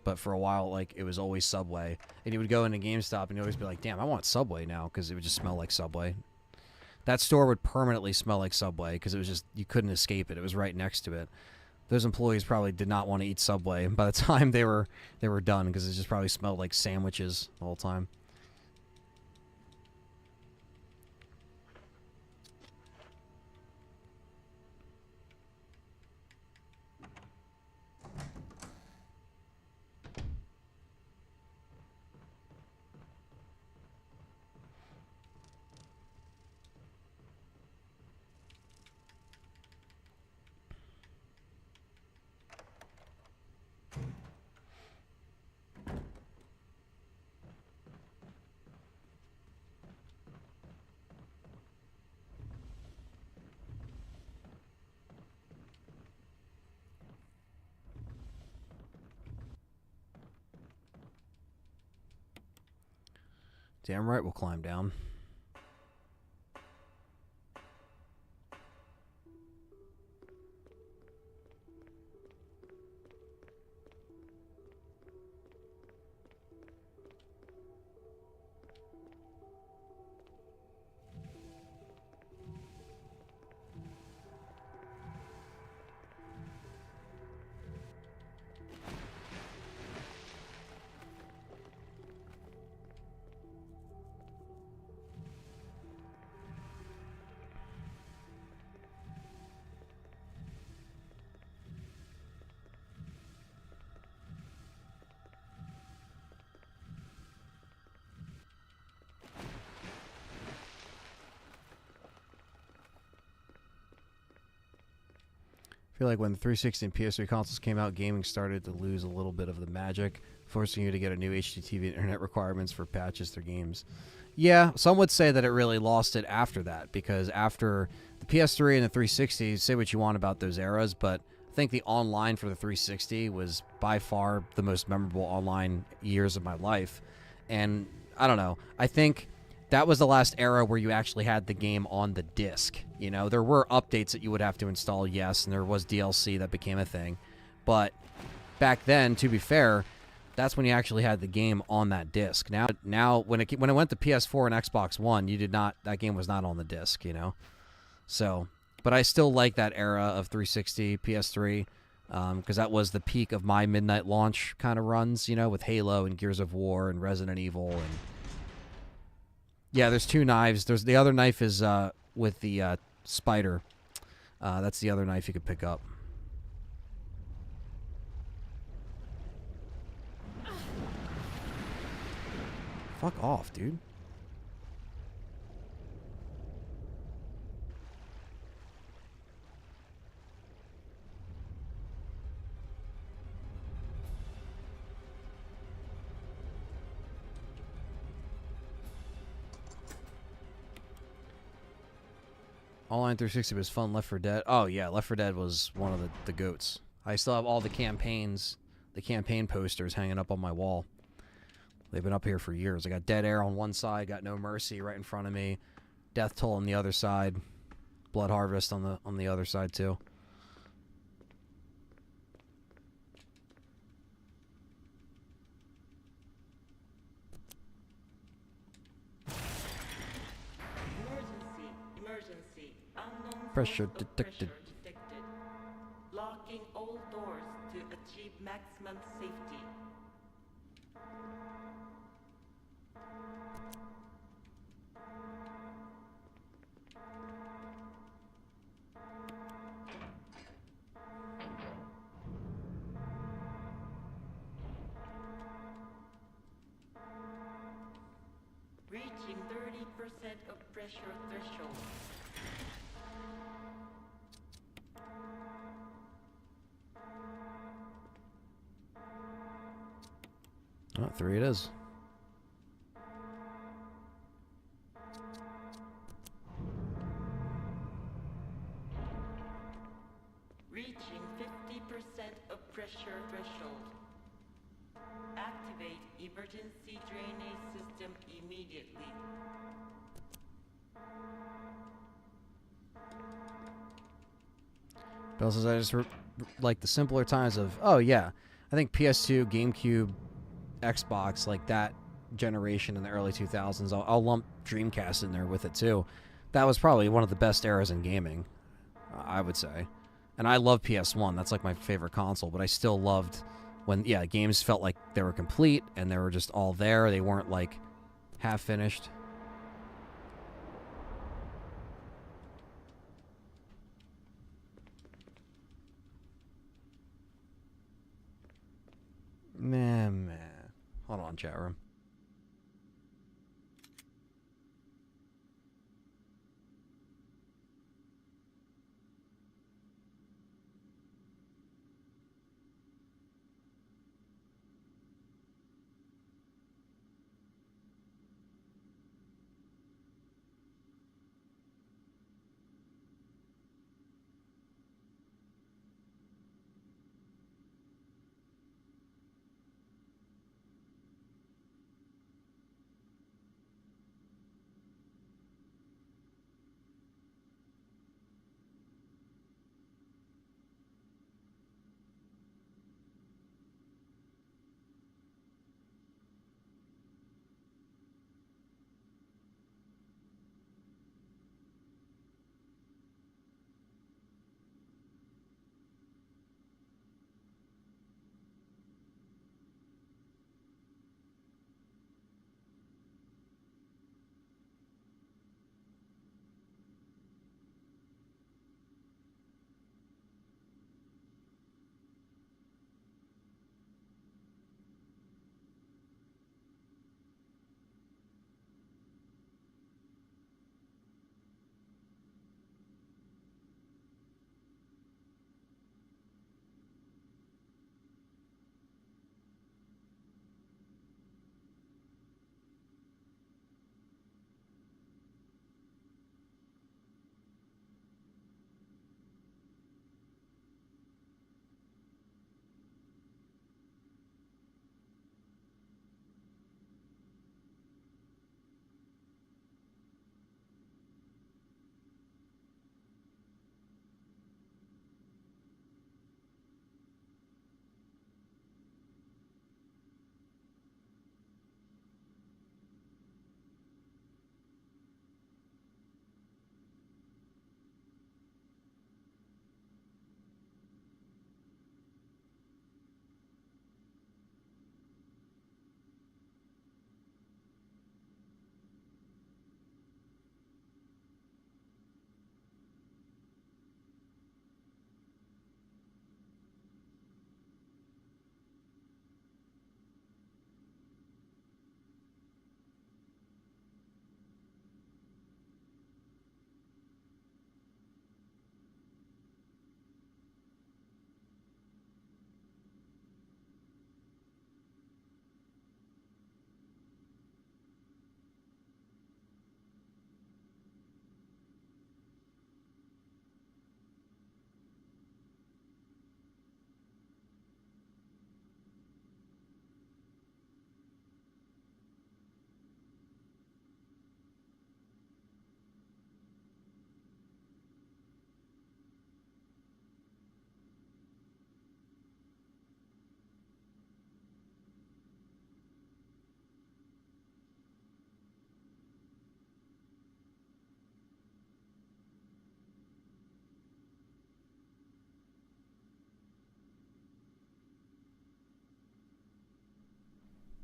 But for a while, like, it was always Subway. And you would go into GameStop, and you'd always be like, damn, I want Subway now, because it would just smell like Subway. That store would permanently smell like Subway, because it was just, you couldn't escape it. It was right next to it. Those employees probably did not want to eat Subway. And by the time they were done, because it just probably smelled like sandwiches the whole time. Damn right we'll climb down. I feel like when the 360 and PS3 consoles came out, gaming started to lose a little bit of the magic, forcing you to get a new HDTV internet requirements for patches to games. Yeah, some would say that it really lost it after that, because after the PS3 and the 360, say what you want about those eras, but I think the online for the 360 was by far the most memorable online years of my life. And I don't know, I think that was the last era where you actually had the game on the disc. You know, there were updates that you would have to install, yes, and there was DLC that became a thing. But back then, to be fair, that's when you actually had the game on that disc. Now when it went to PS4 and Xbox One, that game was not on the disc, you know. So, but I still like that era of 360, PS3, because that was the peak of my midnight launch kind of runs, you know, with Halo and Gears of War and Resident Evil and yeah, there's two knives. There's the other knife is with the spider. That's the other knife you could pick up. Fuck off, dude. Online 360 was fun. Left 4 Dead. Oh, yeah. Left 4 Dead was one of the goats. I still have all the campaign posters hanging up on my wall. They've been up here for years. I got Dead Air on one side, got No Mercy right in front of me, Death Toll on the other side, Blood Harvest on the other side too. Pressure detected. Locking all doors to achieve maximum safety. Reaching 30% of pressure threshold. Oh, 3 it is. Reaching 50% of pressure threshold. Activate emergency drainage system immediately. Bill says, I just like the simpler times of, oh yeah, I think PS2, GameCube, Xbox, like that generation in the early 2000s, I'll lump Dreamcast in there with it too. That was probably one of the best eras in gaming, I would say. And I love PS1. That's like my favorite console, but I still loved when, yeah, games felt like they were complete and they were just all there. They weren't like half finished. Man. Hold on, chat room.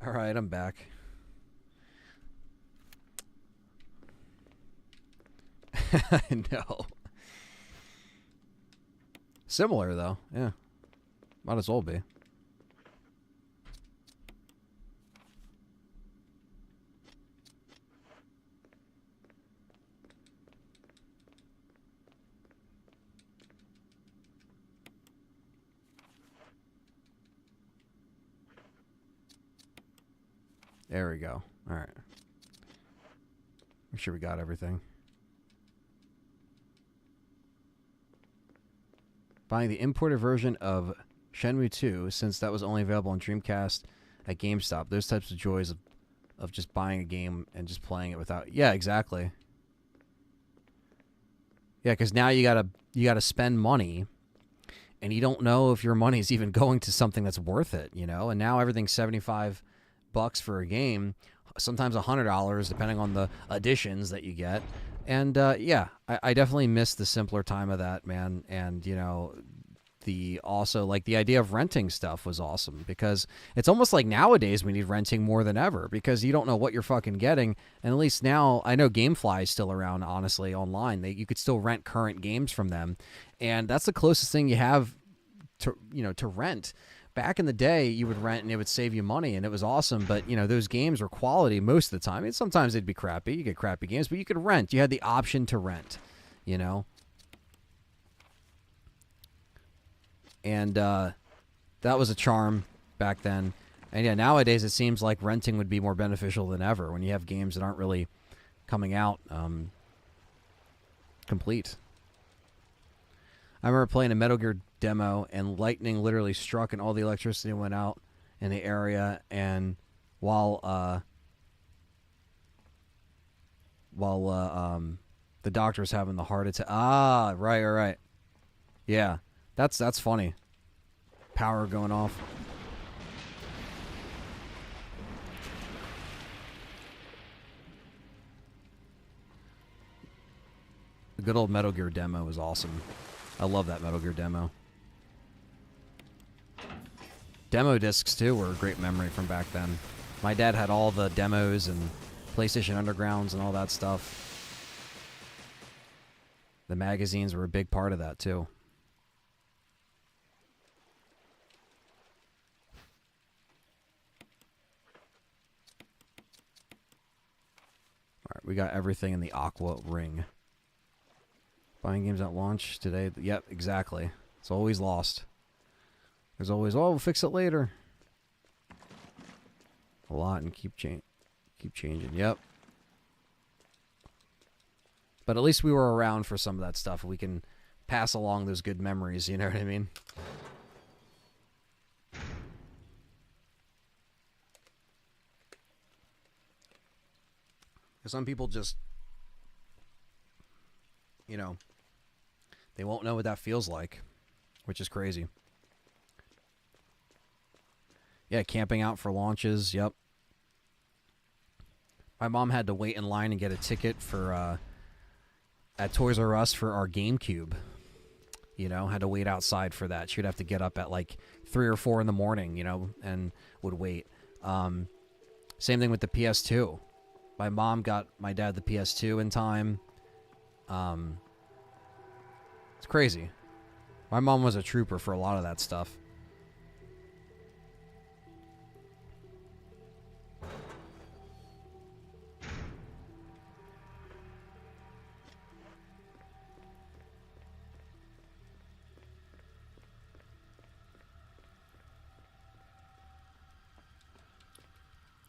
All right, I'm back. No. Similar, though. Yeah. Might as well be. There we go. All right. Make sure we got everything. Buying the imported version of Shenmue 2, since that was only available on Dreamcast at GameStop. Those types of joys of just buying a game and just playing it without... Yeah, exactly. Yeah, because now you gotta spend money and you don't know if your money's even going to something that's worth it, you know. And now everything's $75 for a game, sometimes $100 depending on the additions that you get. And yeah, I definitely miss the simpler time of that, man. And you know, the also like the idea of renting stuff was awesome, because it's almost like nowadays we need renting more than ever, because you don't know what you're fucking getting. And at least now I know GameFly is still around, honestly, online. You could still rent current games from them, and that's the closest thing you have to, you know, to rent. Back in the day, you would rent and it would save you money, and it was awesome. But you know, those games were quality most of the time. And sometimes they'd be crappy. You get crappy games, but you could rent. You had the option to rent, you know. And that was a charm back then. And yeah, nowadays it seems like renting would be more beneficial than ever when you have games that aren't really coming out complete. I remember playing a Metal Gear demo, and lightning literally struck and all the electricity went out in the area. And while the doctor's having the heart attack. Ah, right. Yeah. That's funny. Power going off. The good old Metal Gear demo was awesome. I love that Metal Gear demo. Demo discs, too, were a great memory from back then. My dad had all the demos and PlayStation Undergrounds and all that stuff. The magazines were a big part of that, too. Alright, we got everything in the Aqua Ring. Buying games at launch today. Yep, exactly. It's always lost. There's always, oh, we'll fix it later. A lot, and keep changing. Yep. But at least we were around for some of that stuff. We can pass along those good memories, you know what I mean? Some people just, you know, they won't know what that feels like, which is crazy. Yeah, camping out for launches, yep. My mom had to wait in line and get a ticket for at Toys R Us for our GameCube. You know, had to wait outside for that. She would have to get up at like 3 or 4 in the morning, you know, and would wait. Same thing with the PS2. My mom got my dad the PS2 in time. It's crazy. My mom was a trooper for a lot of that stuff.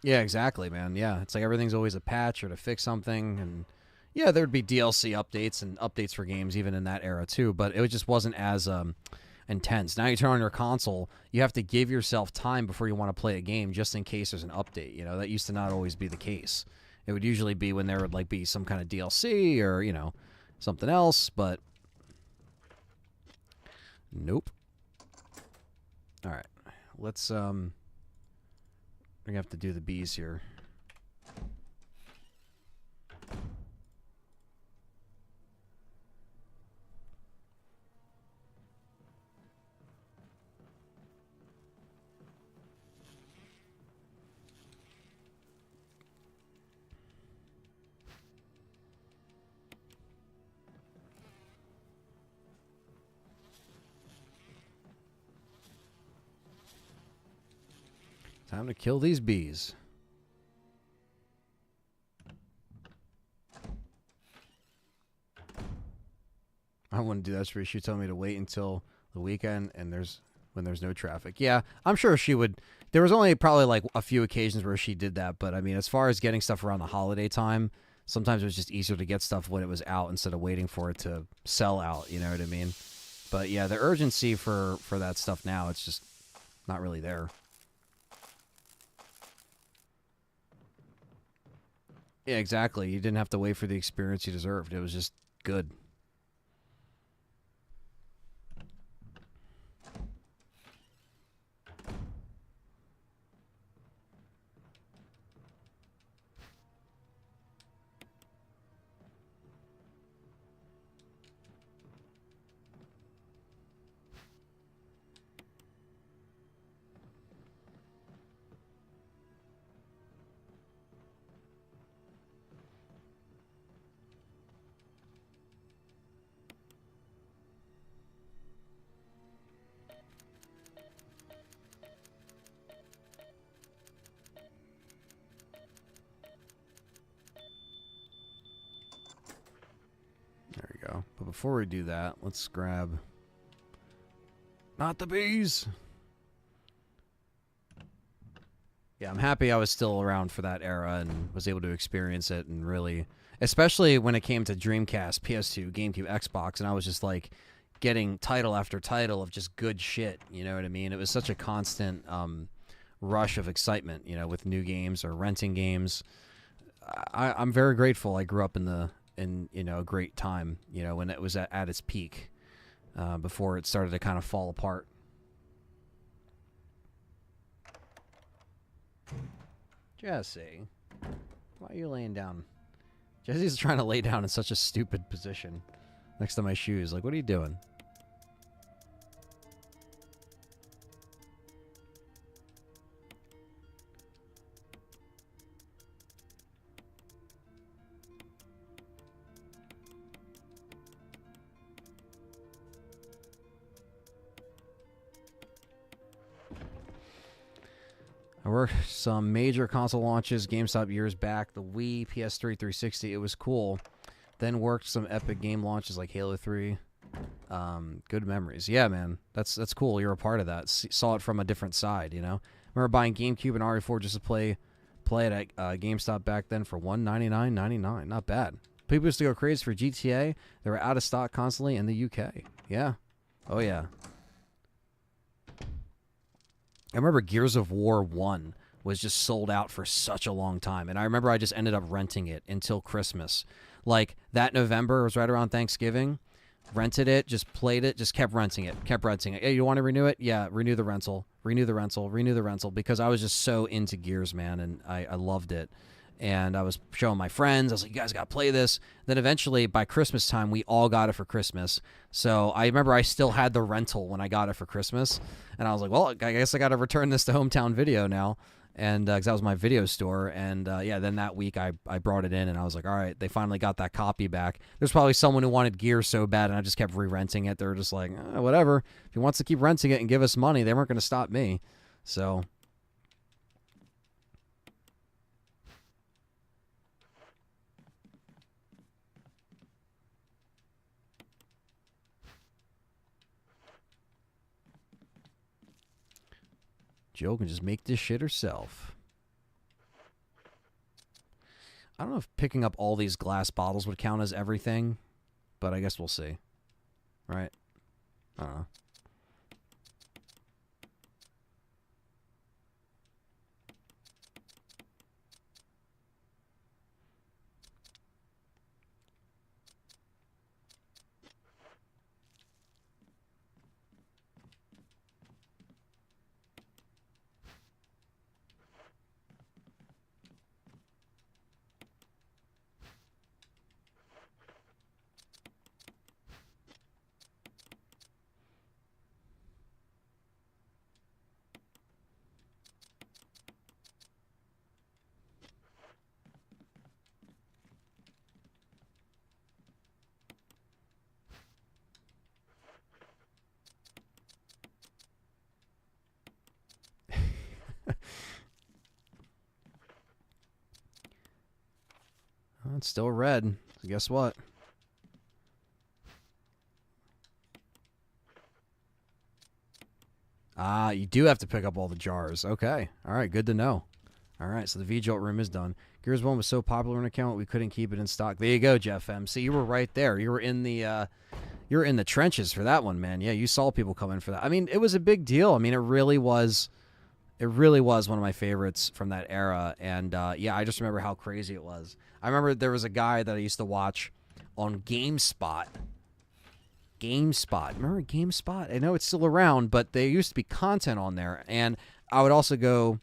Yeah, exactly, man. Yeah, it's like everything's always a patch or to fix something. And yeah, there'd be DLC updates and updates for games even in that era too, but it just wasn't as intense. Now you turn on your console, you have to give yourself time before you want to play a game just in case there's an update. You know, that used to not always be the case. It would usually be when there would like be some kind of DLC or, you know, something else, but nope. All right. Let's we're going to have to do the bees here. Time to kill these bees. I wouldn't do that. She told me to wait until the weekend and when there's no traffic. Yeah, I'm sure she would. There was only probably like a few occasions where she did that, but I mean, as far as getting stuff around the holiday time, sometimes it was just easier to get stuff when it was out instead of waiting for it to sell out, you know what I mean? But yeah, the urgency for that stuff now, it's just not really there. Yeah, exactly. You didn't have to wait for the experience you deserved. It was just good. before we do that, let's grab... Not the bees! Yeah, I'm happy I was still around for that era and was able to experience it and really... Especially when it came to Dreamcast, PS2, GameCube, Xbox, and I was just like getting title after title of just good shit, you know what I mean? It was such a constant rush of excitement, you know, with new games or renting games. I'm very grateful I grew up in you know, a great time, you know, when it was at its peak, before it started to kind of fall apart. Jesse, why are you laying down? Jesse's trying to lay down in such a stupid position next to my shoes. Like, what are you doing? I worked some major console launches, GameStop years back, the Wii, PS3, 360. It was cool. Then worked some epic game launches like Halo 3. Good memories. Yeah, man. That's cool. You're a part of that. Saw it from a different side, you know? Remember buying GameCube and RE4 just to play it at GameStop back then for $199.99. Not bad. People used to go crazy for GTA. They were out of stock constantly in the UK. Yeah. Oh, yeah. I remember Gears of War 1 was just sold out for such a long time. And I remember I just ended up renting it until Christmas. Like, that November, it was right around Thanksgiving. Rented it, just played it, just kept renting it. Hey, you want to renew it? Yeah, renew the rental. Renew the rental. Because I was just so into Gears, man, and I loved it. And I was showing my friends. I was like, you guys got to play this. Then eventually, by Christmas time, we all got it for Christmas. So I remember I still had the rental when I got it for Christmas. And I was like, well, I guess I got to return this to Hometown Video now. And because that was my video store. And yeah, then that week I brought it in and I was like, all right, they finally got that copy back. There's probably someone who wanted Gears so bad and I just kept re-renting it. They were just like, whatever. If he wants to keep renting it and give us money, they weren't going to stop me. So... Jill can just make this shit herself. I don't know if picking up all these glass bottles would count as everything, but I guess we'll see. Right? I don't know. It's still red. So guess what? Ah, you do have to pick up all the jars. Okay. All right, good to know. All right, so the V-Jolt room is done. Gears 1 was so popular on account we couldn't keep it in stock. There you go, Jeff M. See, you were right there. You were in the trenches for that one, man. Yeah, you saw people come in for that. I mean, it was a big deal. I mean, it really was one of my favorites from that era. And yeah, I just remember how crazy it was. I remember there was a guy that I used to watch on GameSpot. Remember GameSpot? I know it's still around, but there used to be content on there. And I would also go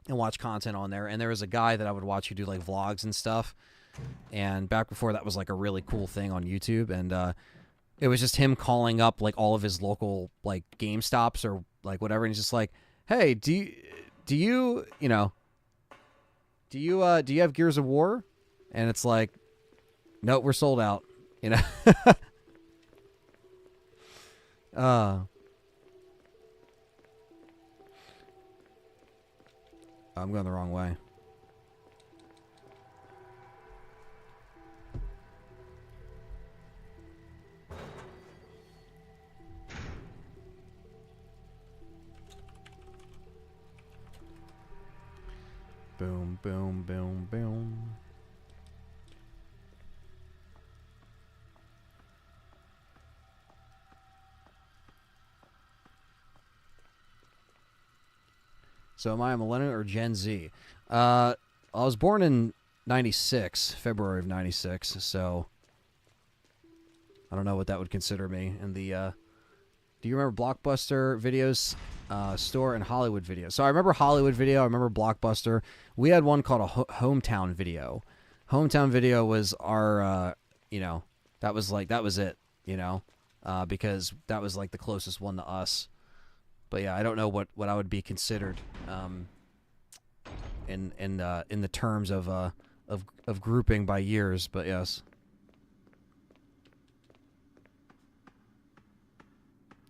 and watch content on there. And there was a guy that I would watch who do like vlogs and stuff. And back before that was like a really cool thing on YouTube. And it was just him calling up like all of his local like GameStops or like whatever. And he's just like, hey, do you have Gears of War? And it's like, nope, we're sold out. You know? I'm going the wrong way. Boom, boom, boom, boom. So am I a millennial or Gen Z? I was born in 96, February of 96, so I don't know what that would consider me. And the, do you remember Blockbuster videos, store and Hollywood video? So I remember Hollywood video, I remember Blockbuster. We had one called a Hometown video. Hometown video was our, you know, that was it, you know, because that was like the closest one to us. But yeah, I don't know what I would be considered in the terms of grouping by years. But yes,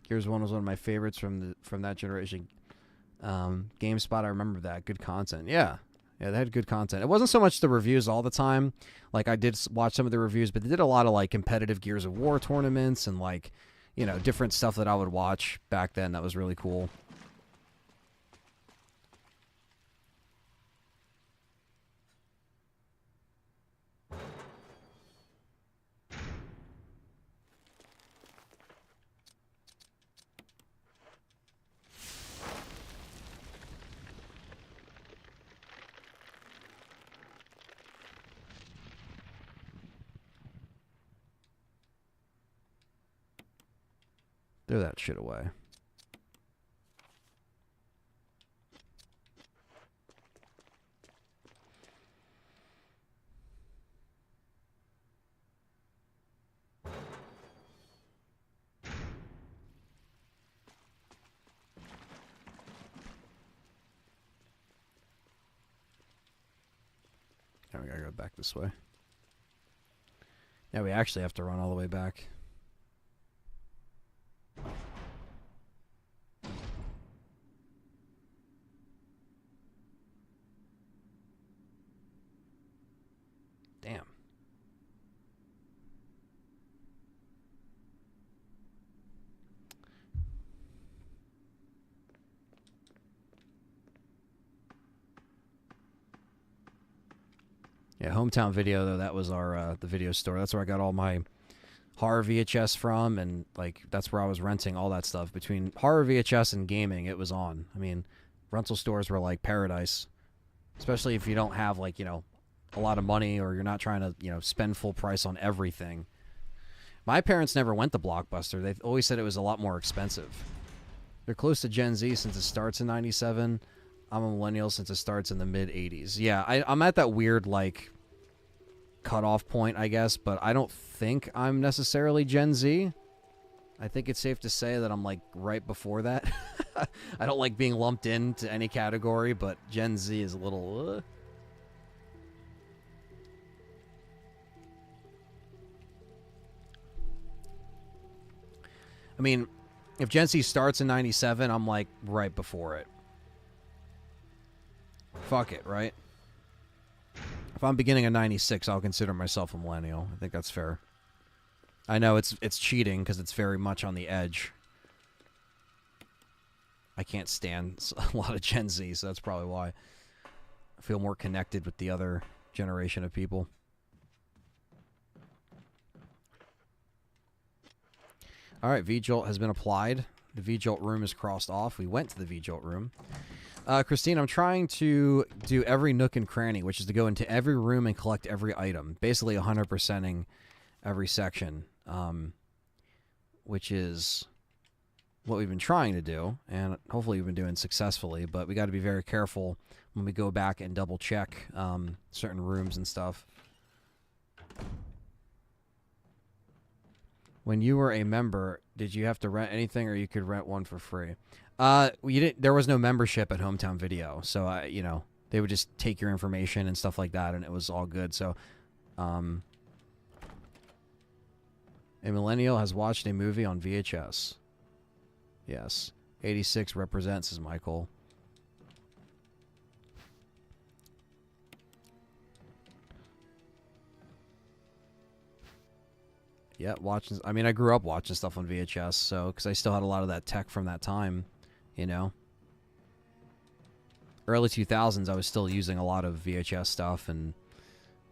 Gears 1 was one of my favorites from that generation. GameSpot, I remember that. Good content. Yeah, they had good content. It wasn't so much the reviews all the time. Like I did watch some of the reviews, but they did a lot of like competitive Gears of War tournaments and like, you know, different stuff that I would watch back then. That was really cool. Throw that shit away. Now we gotta go back this way. Yeah, we actually have to run all the way back. Damn. Yeah, Hometown Video, though, that was our the video store. That's where I got all my horror VHS from, and like that's where I was renting all that stuff. Between horror VHS and gaming, it was on. I mean, rental stores were like paradise, especially if you don't have like, you know, a lot of money or you're not trying to, you know, spend full price on everything. My parents never went to Blockbuster. They've always said it was a lot more expensive. They're close to Gen Z since it starts in 97. I'm a millennial since it starts in the mid 80s. Yeah, I'm at that weird like cutoff point, I guess, but I don't think I'm necessarily Gen Z. I think it's safe to say that I'm like right before that. I don't like being lumped into any category, but Gen Z is a little... I mean, if Gen Z starts in 97, I'm like right before it. Fuck it, right? If I'm beginning of 96, I'll consider myself a millennial. I think that's fair. I know it's cheating because it's very much on the edge. I can't stand a lot of Gen Z, so that's probably why. I feel more connected with the other generation of people. All right, V-Jolt has been applied. The V-Jolt room is crossed off. We went to the V-Jolt room. Christine, I'm trying to do every nook and cranny, which is to go into every room and collect every item. Basically 100%ing every section, which is what we've been trying to do, and hopefully we've been doing successfully, but we got to be very careful when we go back and double check certain rooms and stuff. When you were a member, did you have to rent anything, or you could rent one for free? You didn't. There was no membership at Hometown Video, so you know, they would just take your information and stuff like that, and it was all good. So, a millennial has watched a movie on VHS. Yes, 86 represents, as Michael. Yeah, watching. I mean, I grew up watching stuff on VHS, so because I still had a lot of that tech from that time, you know. early 2000s, I was still using a lot of VHS stuff and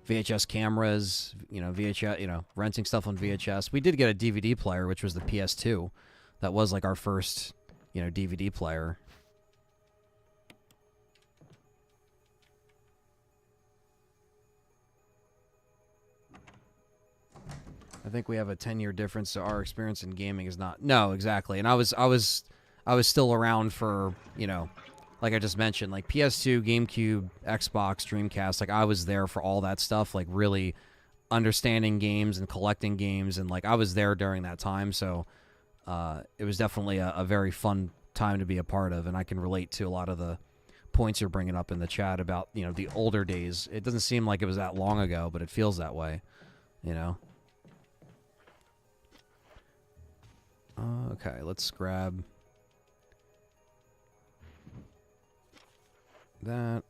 VHS cameras, VHS, renting stuff on VHS. We did get a DVD player, which was the PS2. That was like our first, DVD player. I think we have a 10-year difference, so our experience in gaming is not. No, exactly. And I was still around for, like I just mentioned, like PS2, GameCube, Xbox, Dreamcast. Like I was there for all that stuff, like really understanding games and collecting games, and like I was there during that time. So it was definitely a very fun time to be a part of, and I can relate to a lot of the points you're bringing up in the chat about the older days. It doesn't seem like it was that long ago, but it feels that way, Okay, let's grab that.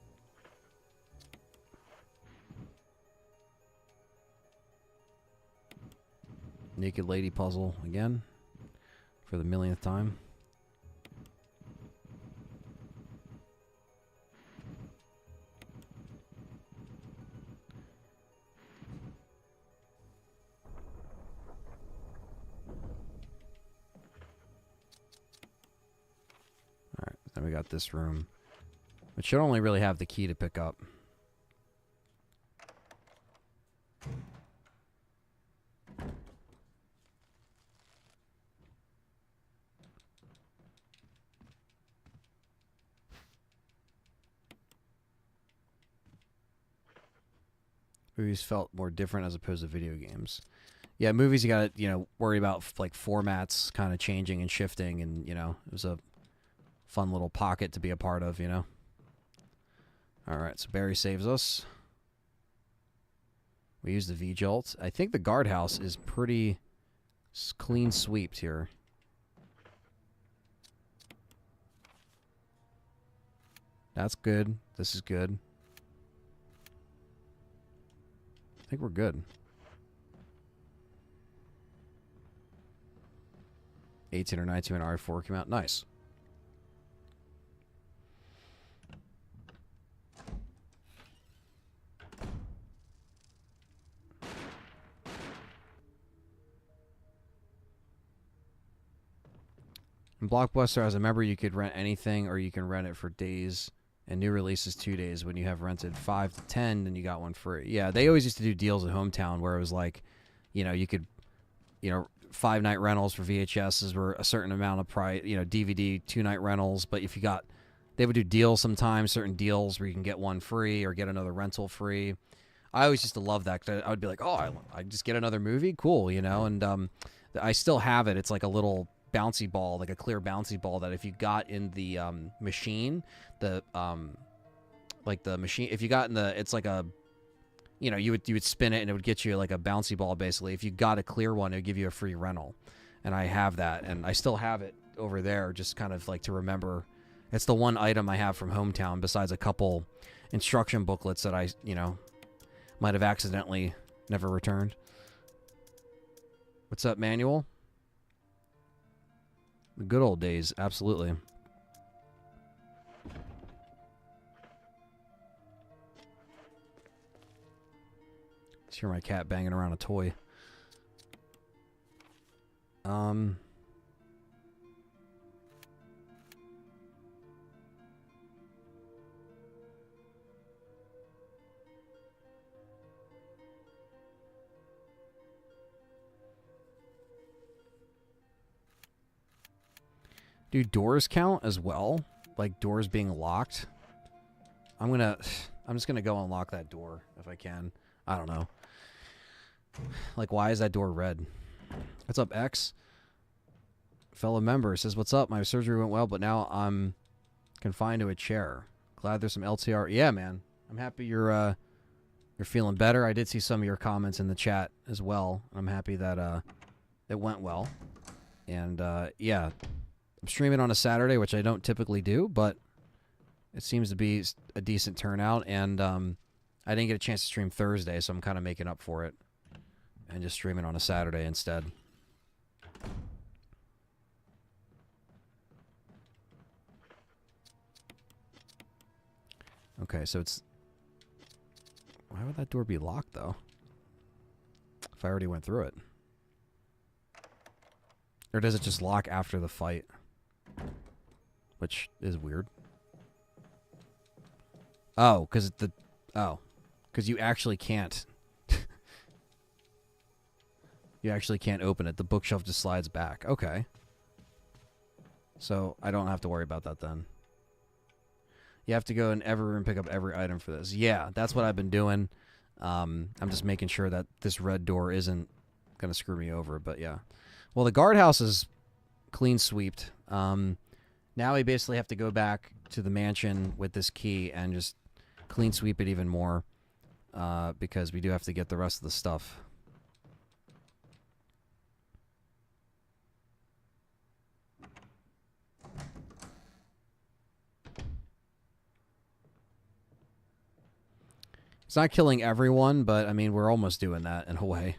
Naked lady puzzle again for the millionth time. Alright, then we got this room, which should only really have the key to pick up. Movies felt more different as opposed to video games. Yeah, movies you gotta, worry about like formats kind of changing and shifting, and it was a fun little pocket to be a part of, Alright, so Barry saves us. We use the V-Jolt. I think the guardhouse is pretty clean sweeped here. That's good. This is good. I think we're good. 18 or 19 when R4 came out. Nice. In Blockbuster, as a member, you could rent anything or you can rent it for days. And new releases 2 days. When you have rented 5 to 10, then you got one free. Yeah, they always used to do deals at Hometown where it was like, you could, 5-night rentals for VHSs were a certain amount of price, DVD 2-night rentals. But if you got, they would do deals sometimes, certain deals where you can get one free or get another rental free. I always used to love that because I would be like, oh, I just get another movie? Cool, and I still have it. It's like a little bouncy ball, like a clear bouncy ball that if you got in the machine, if you got in the, it's like a, you would spin it and it would get you like a bouncy ball basically. If you got a clear one, it would give you a free rental. And I have that, and I still have it over there, just kind of like to remember. It's the one item I have from Hometown besides a couple instruction booklets that I, might have accidentally never returned. What's up, Manual? The good old days, absolutely. Just hear my cat banging around a toy. Do doors count as well? Like doors being locked? I'm just gonna go unlock that door if I can. I don't know. Like, why is that door red? What's up, X? Fellow member says, what's up? My surgery went well, but now I'm confined to a chair. Glad there's some LTR. Yeah, man. I'm happy you're feeling better. I did see some of your comments in the chat as well. I'm happy that it went well. And yeah. I'm streaming on a Saturday, which I don't typically do, but it seems to be a decent turnout, and I didn't get a chance to stream Thursday, so I'm kind of making up for it and just streaming on a Saturday instead. Okay, so it's... Why would that door be locked, though? If I already went through it. Or does it just lock after the fight? Which is weird. Oh, because the... Oh. Because you actually can't... you actually can't open it. The bookshelf just slides back. Okay. So, I don't have to worry about that then. You have to go in every room and pick up every item for this. Yeah, that's what I've been doing. I'm just making sure that this red door isn't going to screw me over, but yeah. Well, the guardhouse is clean sweeped. Now we basically have to go back to the mansion with this key and just clean sweep it even more, because we do have to get the rest of the stuff. It's not killing everyone, but, I mean, we're almost doing that in a way.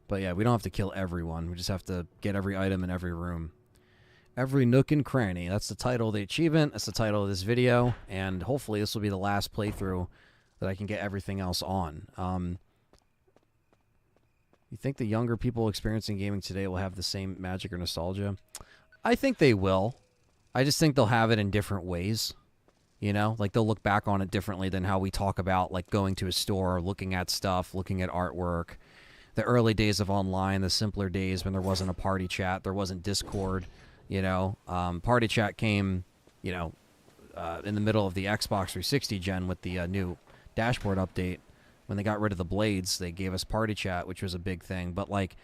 But, yeah, we don't have to kill everyone. We just have to get every item in every room. Every nook and cranny. That's the title of the achievement. That's the title of this video. And hopefully this will be the last playthrough that I can get everything else on. You think the younger people experiencing gaming today will have the same magic or nostalgia? I think they will. I just think they'll have it in different ways. You know, like they'll look back on it differently than how we talk about like going to a store, looking at stuff, looking at artwork. The early days of online, the simpler days when there wasn't a party chat, there wasn't Discord, you know. Party chat came, you know, in the middle of the Xbox 360 gen with the new dashboard update. When they got rid of the blades, they gave us party chat, which was a big thing. But like,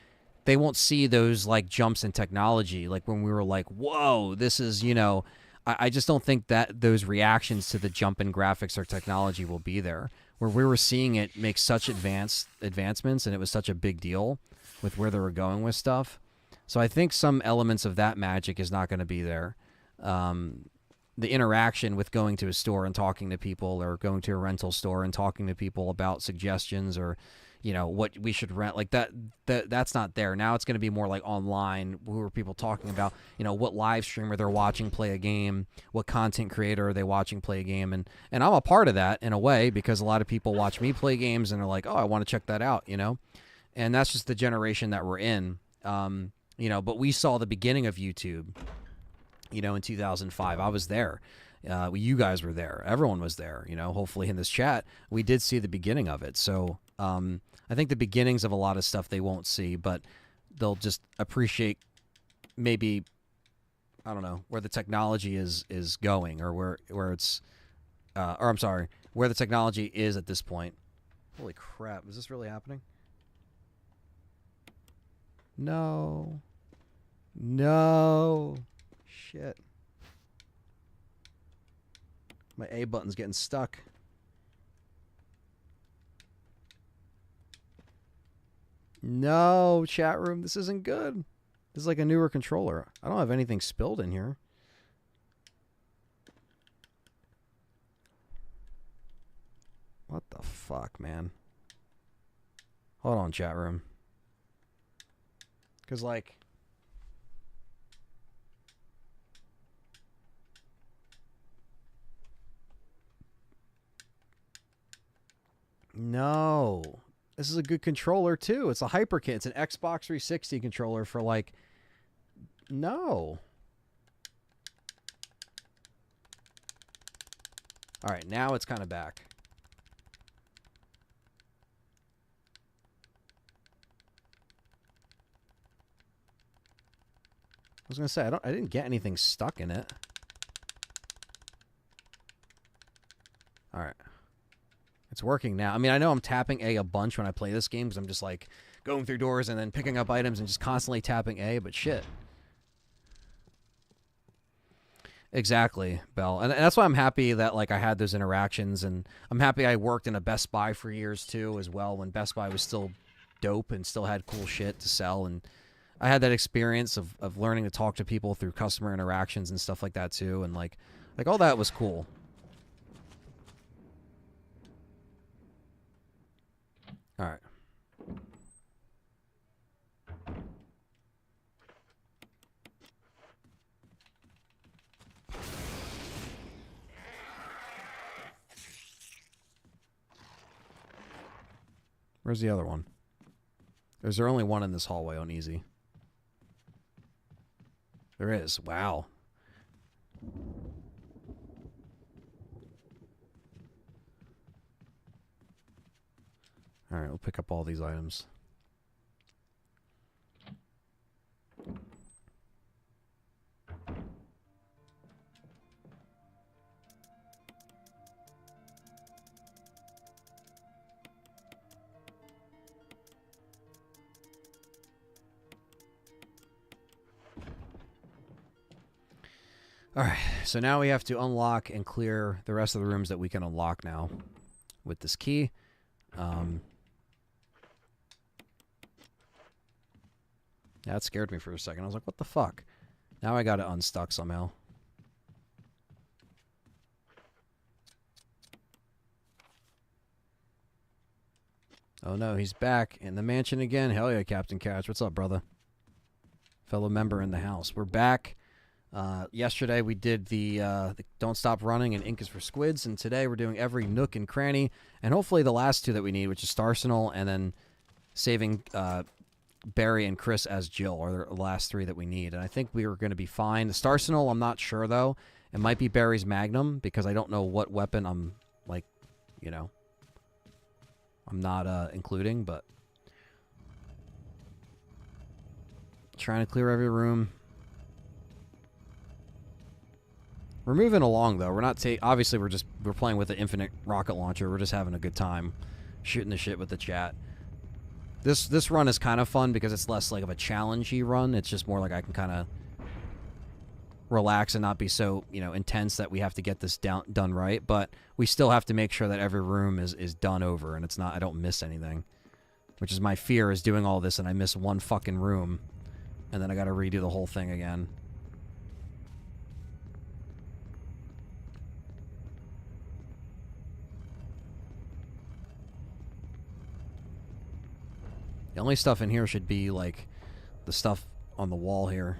they won't see those like jumps in technology, like when we were like, whoa, this is, you know. I just don't think that those reactions to the jump in graphics or technology will be there. Where we were seeing it make such advancements, and it was such a big deal with where they were going with stuff. So I think some elements of that magic is not going to be there. The interaction with going to a store and talking to people, or going to a rental store and talking to people about suggestions, or, you know, what we should rent, like that's not there. Now it's going to be more like online, who are people talking about, you know, what live streamer they're watching play a game, what content creator are they watching play a game, and I'm a part of that in a way, because a lot of people watch me play games and are like, oh, I want to check that out, you know, and that's just the generation that we're in, you know. But we saw the beginning of YouTube, you know, in 2005. I was there. You guys were there. Everyone was there, you know. Hopefully in this chat, we did see the beginning of it. So, I think the beginnings of a lot of stuff they won't see, but they'll just appreciate maybe, I don't know, where the technology is going, or where it's, or I'm sorry, where the technology is at this point. Holy crap, is this really happening? No. No. Shit. My A button's getting stuck. No, chat room, this isn't good. This is like a newer controller. I don't have anything spilled in here. What the fuck, man? Hold on, chat room. Because, like... No. This is a good controller, too. It's a HyperKit. It's an Xbox 360 controller for, like... No. Alright, now it's kind of back. I was going to say, I didn't get anything stuck in it. Alright. It's working now. I mean, I know I'm tapping A a bunch when I play this game, because I'm just like going through doors and then picking up items and just constantly tapping A, but shit. Exactly, Belle. And that's why I'm happy that like I had those interactions, and I'm happy I worked in a Best Buy for years too as well, when Best Buy was still dope and still had cool shit to sell, and I had that experience of learning to talk to people through customer interactions and stuff like that too, and like all that was cool. All right. Where's the other one? Is there only one in this hallway on easy? There is. Wow. Alright, we'll pick up all these items. Alright, so now we have to unlock and clear the rest of the rooms that we can unlock now with this key. That scared me for a second. I was like, what the fuck? Now I got it unstuck somehow. Oh no, he's back in the mansion again. Hell yeah, Captain Catch. What's up, brother? Fellow member in the house. We're back. Yesterday we did the Don't Stop Running and Ink is for Squids, and today we're doing every Nook and Cranny, and hopefully the last two that we need, which is Starsenal and then saving Barry and Chris as Jill, are the last three that we need. And I think we are going to be fine. The Starsenal, I'm not sure though. It might be Barry's Magnum because I don't know what weapon I'm like, you know, I'm not including, but trying to clear every room. We're moving along though. We're not obviously we're playing with the infinite rocket launcher. We're just having a good time shooting the shit with the chat. This run is kind of fun because it's less like of a challengey run. It's just more like I can kind of relax and not be so, you know, intense that we have to get this done right, but we still have to make sure that every room is done over and it's not, I don't miss anything. Which is my fear, is doing all this and I miss one fucking room and then I got to redo the whole thing again. The only stuff in here should be, like, the stuff on the wall here.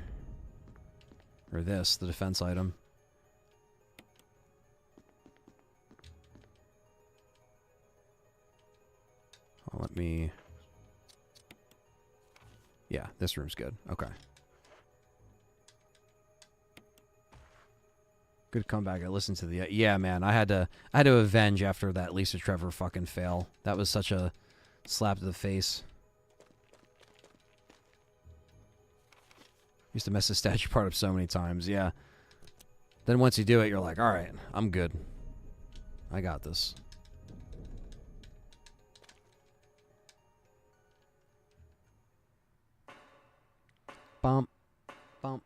Or this, the defense item. Oh, let me... Yeah, this room's good. Okay. Good comeback. I listened to the... Yeah, man, I had to avenge after that Lisa Trevor fucking fail. That was such a slap to the face. Used to mess the statue part up so many times, yeah. Then once you do it, you're like, alright, I'm good. I got this. Bump. Bump.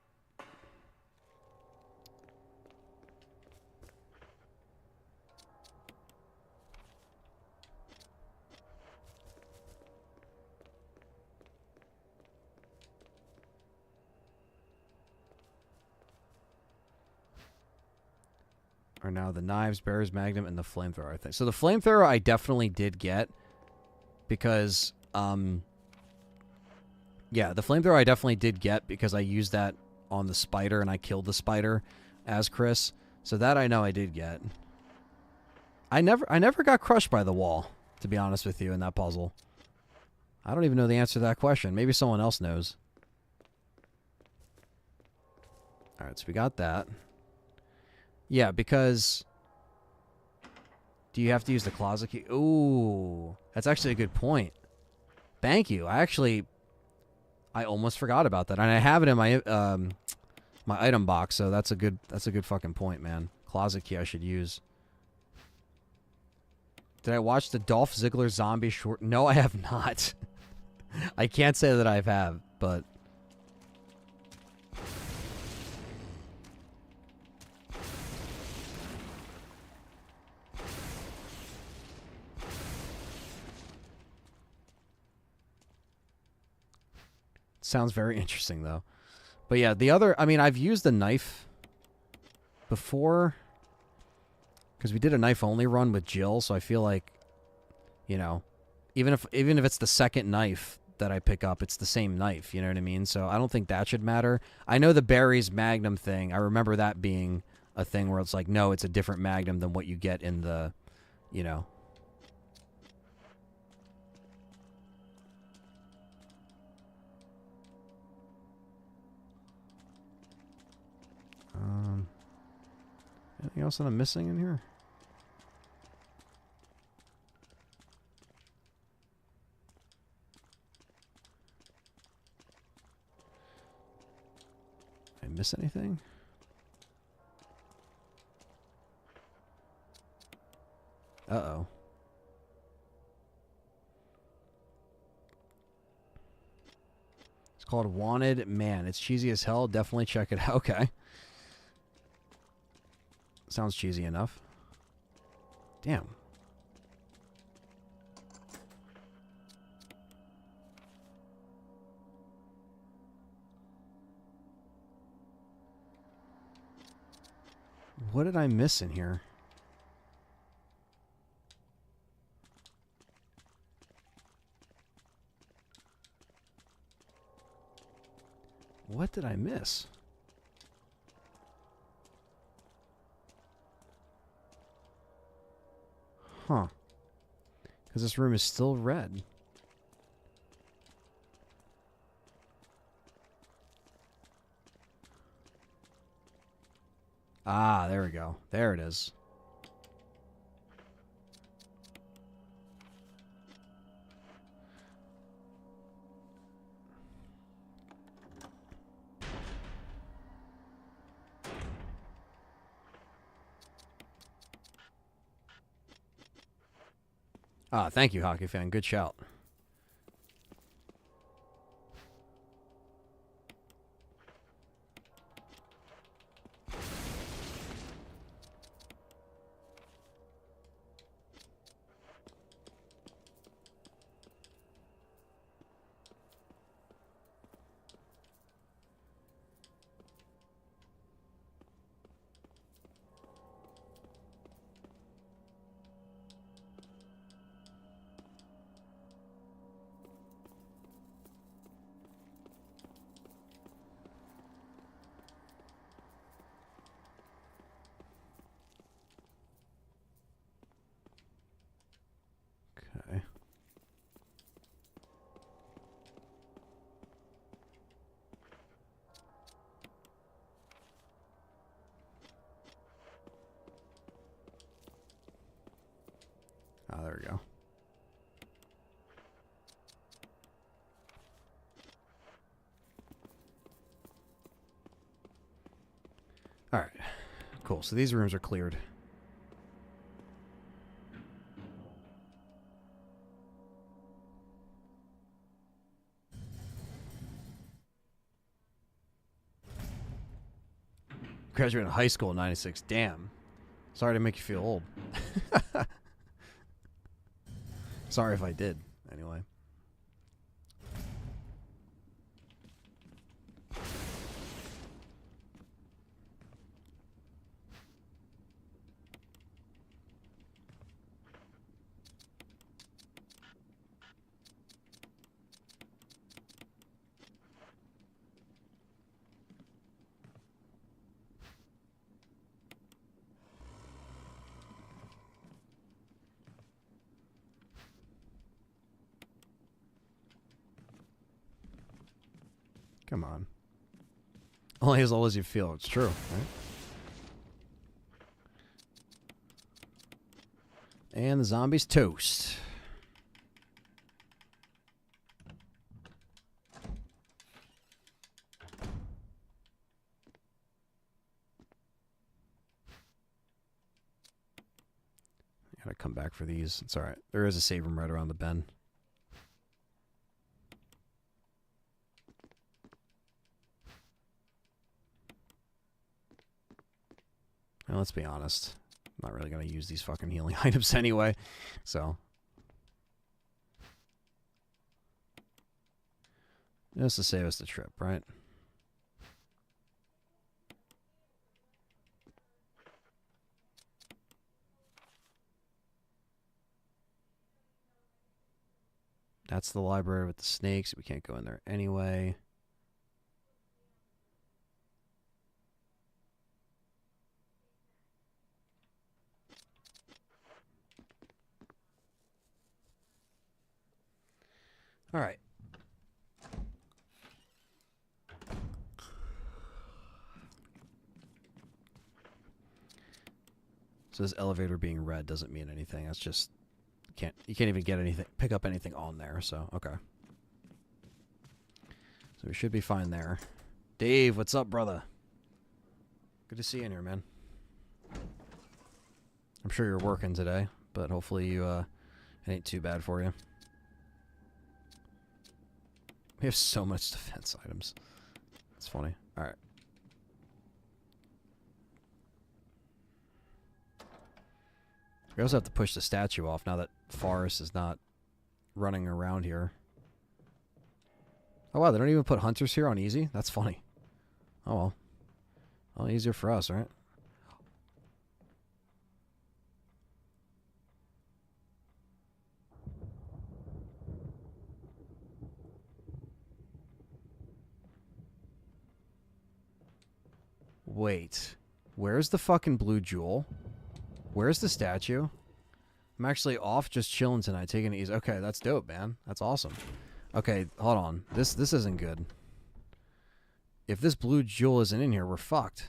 Are now the knives, Bear's Magnum, and the flamethrower, I think. So the flamethrower I definitely did get because, yeah, the flamethrower I definitely did get because I used that on the spider and I killed the spider as Chris. So that I know I did get. I never got crushed by the wall, to be honest with you, in that puzzle. I don't even know the answer to that question. Maybe someone else knows. Alright, so we got that. Yeah, because... Do you have to use the closet key? Ooh, that's actually a good point. Thank you. I almost forgot about that. And I have it in my my item box, so that's a good fucking point, man. Closet key I should use. Did I watch the Dolph Ziggler zombie short? No, I have not. I can't say that I have, but... Sounds very interesting, though. But yeah, the other... I mean, I've used the knife before. Because we did a knife-only run with Jill, so I feel like, you know, even if it's the second knife that I pick up, it's the same knife, you know what I mean? So I don't think that should matter. I know the Barry's Magnum thing. I remember that being a thing where it's like, no, it's a different Magnum than what you get in the, you know... Anything else that I'm missing in here? Did I miss anything? Uh-oh. It's called Wanted Man. It's cheesy as hell. Definitely check it out. Okay. Sounds cheesy enough. Damn. What did I miss in here? What did I miss? Huh. Because this room is still red. Ah, there we go. There it is. Ah, thank you, hockey fan. Good shout. Okay. Ah, there we go. All right. Cool. So these rooms are cleared. Graduated high school in '96. Damn. Sorry to make you feel old. Sorry if I did. Anyway. Come on. Only as old as you feel. It's true, right? And the zombies toast. Gotta come back for these. It's alright. There is a save room right around the bend. And let's be honest. I'm not really going to use these fucking healing items anyway. So. Just to save us the trip, right? That's the library with the snakes. We can't go in there anyway. All right. So this elevator being red doesn't mean anything. That's just you can't even get anything, pick up anything on there. So okay. So we should be fine there. Dave, what's up, brother? Good to see you in here, man. I'm sure you're working today, but hopefully you it ain't too bad for you. We have so much defense items. It's funny. All right. We also have to push the statue off now that Forrest is not running around here. Oh wow, they don't even put hunters here on easy? That's funny. Oh well. Well, easier for us, right? Wait. Where's the fucking blue jewel? Where's the statue? I'm actually off just chilling tonight, taking it easy. Okay, that's dope, man. That's awesome. Okay, hold on. This isn't good. If this blue jewel isn't in here, we're fucked.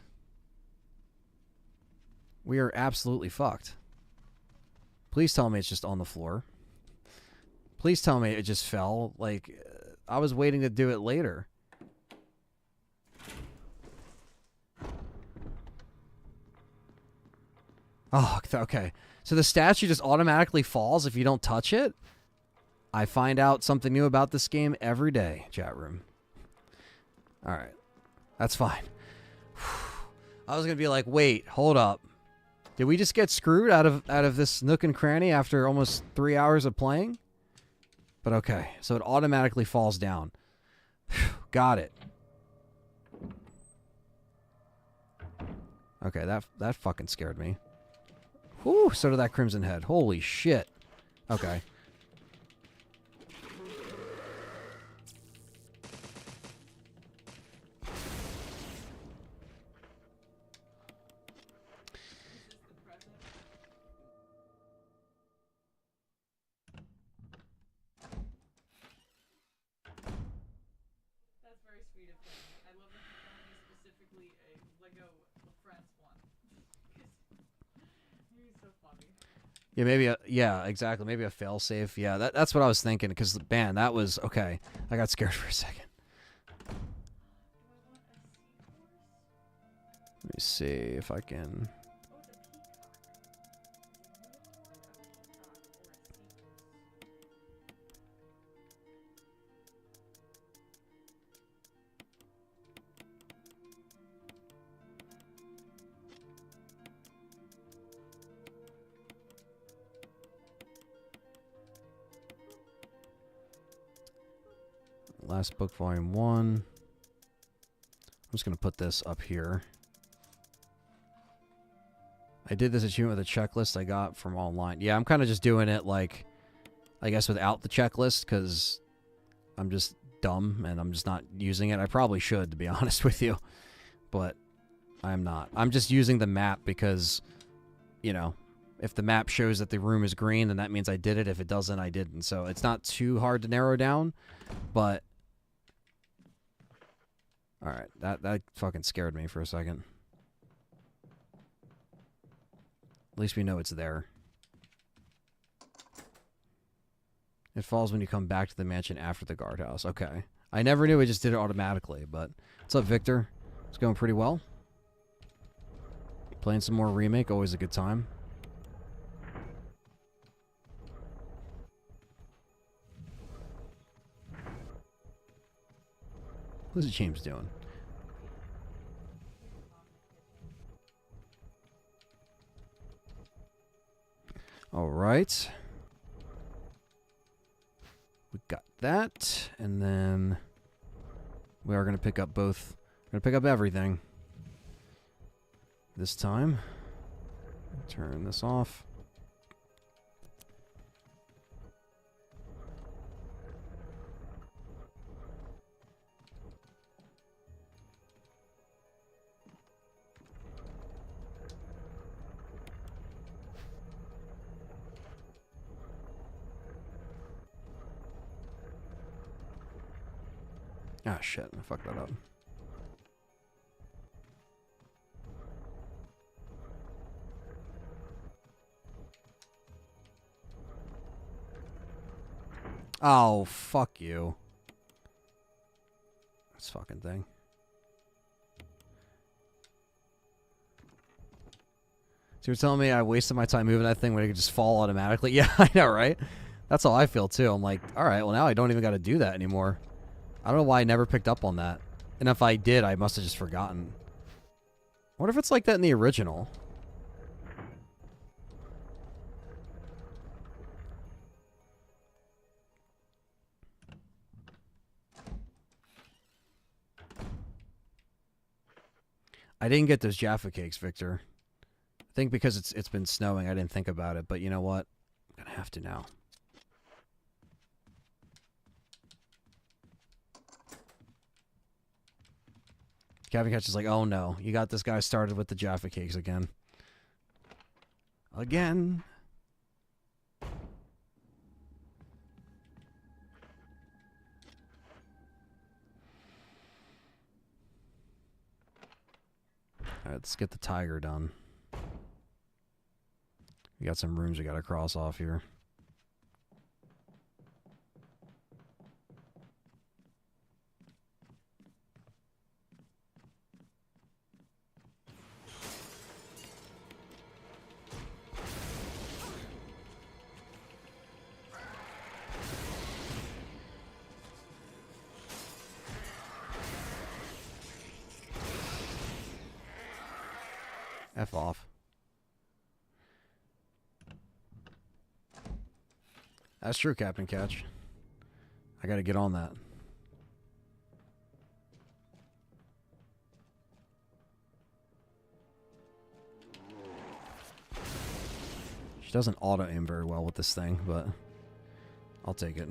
We are absolutely fucked. Please tell me it's just on the floor. Please tell me it just fell. Like, I was waiting to do it later. Oh, okay. So the statue just automatically falls if you don't touch it? I find out something new about this game every day, chat room. Alright. That's fine. I was going to be like, wait, hold up. Did we just get screwed out of this Nook and Cranny after almost 3 hours of playing? But okay. So it automatically falls down. Got it. Okay, that fucking scared me. Whew, so did that Crimson Head. Holy shit. Okay. That's very sweet of him. I love that he found me specifically a Lego Friends one. He's so funny. Yeah, maybe yeah, exactly. Maybe a failsafe. Yeah, that's what I was thinking. Because man, that was okay. I got scared for a second. Let me see if I can. Last book, volume 1. I'm just going to put this up here. I did this achievement with a checklist I got from online. Yeah, I'm kind of just doing it, like, I guess without the checklist, because I'm just dumb and I'm just not using it. I probably should, to be honest with you, but I'm not. I'm just using the map because, you know, if the map shows that the room is green, then that means I did it. If it doesn't, I didn't. So it's not too hard to narrow down, but... Alright, that fucking scared me for a second. At least we know it's there. It falls when you come back to the mansion after the guardhouse. Okay. I never knew it just did it automatically, but... What's up, Victor? It's going pretty well. Playing some more Remake, always a good time. What's James doing? All right. We got that, and then we are going to pick up both. We're going to pick up everything this time. Turn this off. Ah, shit. I fucked that up. Oh, fuck you. This fucking thing. So you're telling me I wasted my time moving that thing when it could just fall automatically? Yeah, I know, right? That's how I feel, too. I'm like, alright, well, now I don't even got to do that anymore. I don't know why I never picked up on that. And if I did, I must have just forgotten. I wonder if it's like that in the original. I didn't get those Jaffa cakes, Victor. I think because it's been snowing, I didn't think about it. But you know what? I'm gonna have to now. Captain Catch is like, oh no, you got this guy started with the Jaffa cakes again. Again. Alright, let's get the tiger done. We got some rooms we gotta cross off here. F off. That's true, Captain Catch. I gotta get on that. She doesn't auto-aim very well with this thing, but I'll take it.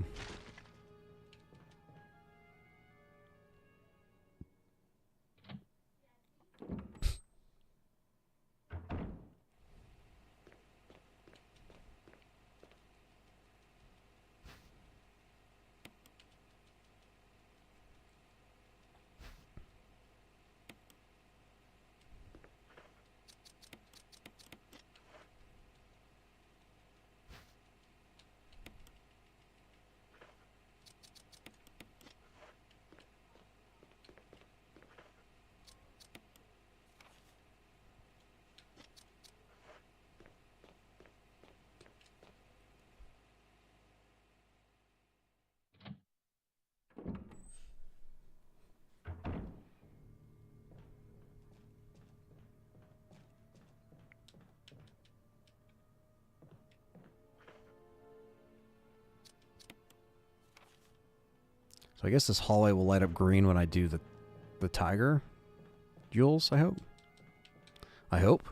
So I guess this hallway will light up green when I do the tiger jewels, I hope. I hope.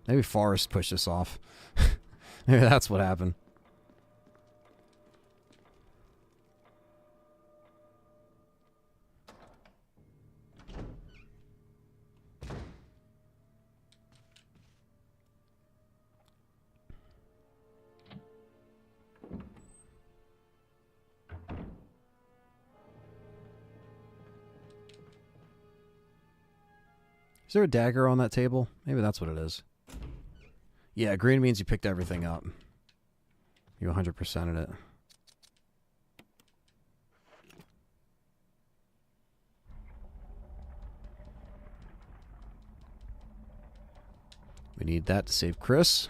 Maybe Forrest pushed this off. Maybe that's what happened. Is there a dagger on that table? Maybe that's what it is. Yeah, green means you picked everything up. You 100%ed it. We need that to save Chris.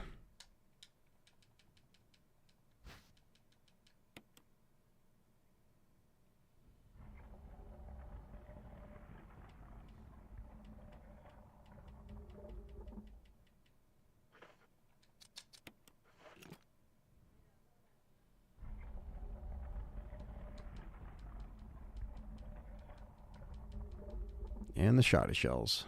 And the shotty shells.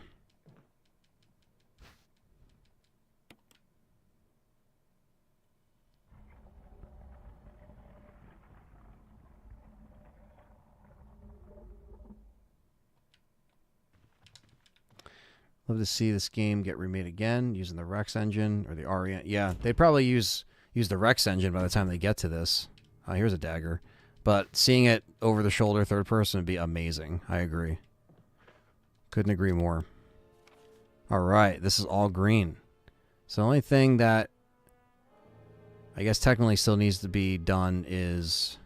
Love to see this game get remade again using the Rex engine or the RE. Yeah, they'd probably use the Rex engine by the time they get to this. Here's a dagger. But seeing it over the shoulder, third person would be amazing. I agree. Couldn't agree more. All right, this is all green. So the only thing that I guess technically still needs to be done is...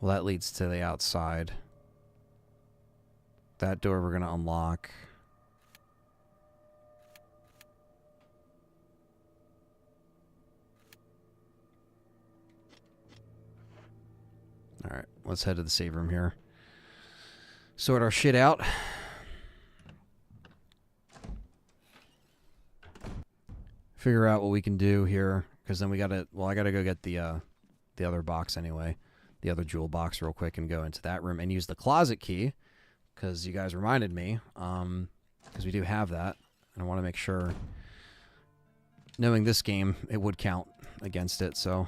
Well, that leads to the outside. That door we're going to unlock. All right, let's head to the save room here. Sort our shit out. Figure out what we can do here, because then we gotta. Well, I gotta go get the other box anyway, the other jewel box real quick, and go into that room and use the closet key, because you guys reminded me. Because we do have that, and I want to make sure. Knowing this game, it would count against it, so.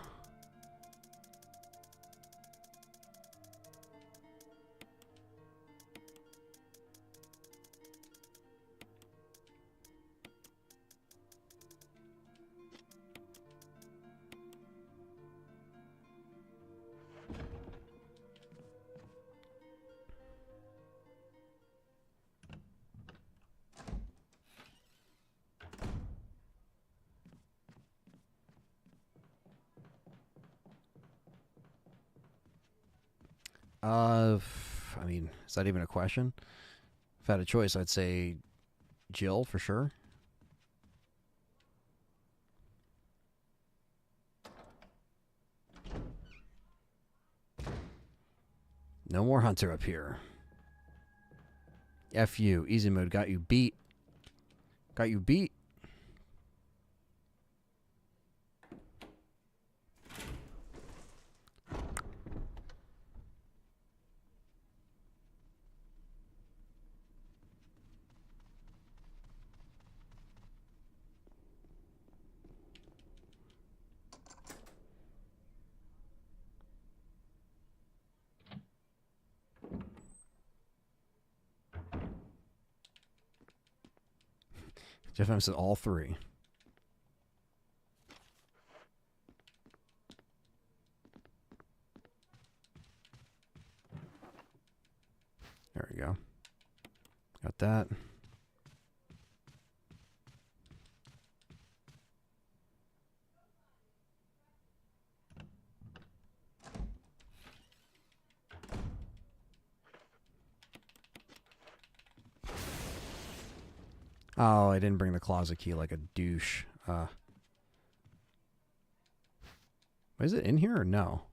I mean, is that even a question? If I had a choice, I'd say Jill for sure. No more Hunter up here. F you. Easy mode got you beat. Got you beat. Jeff M said all three. There we go. Got that. Oh, I didn't bring the closet key like a douche. Is it in here or no?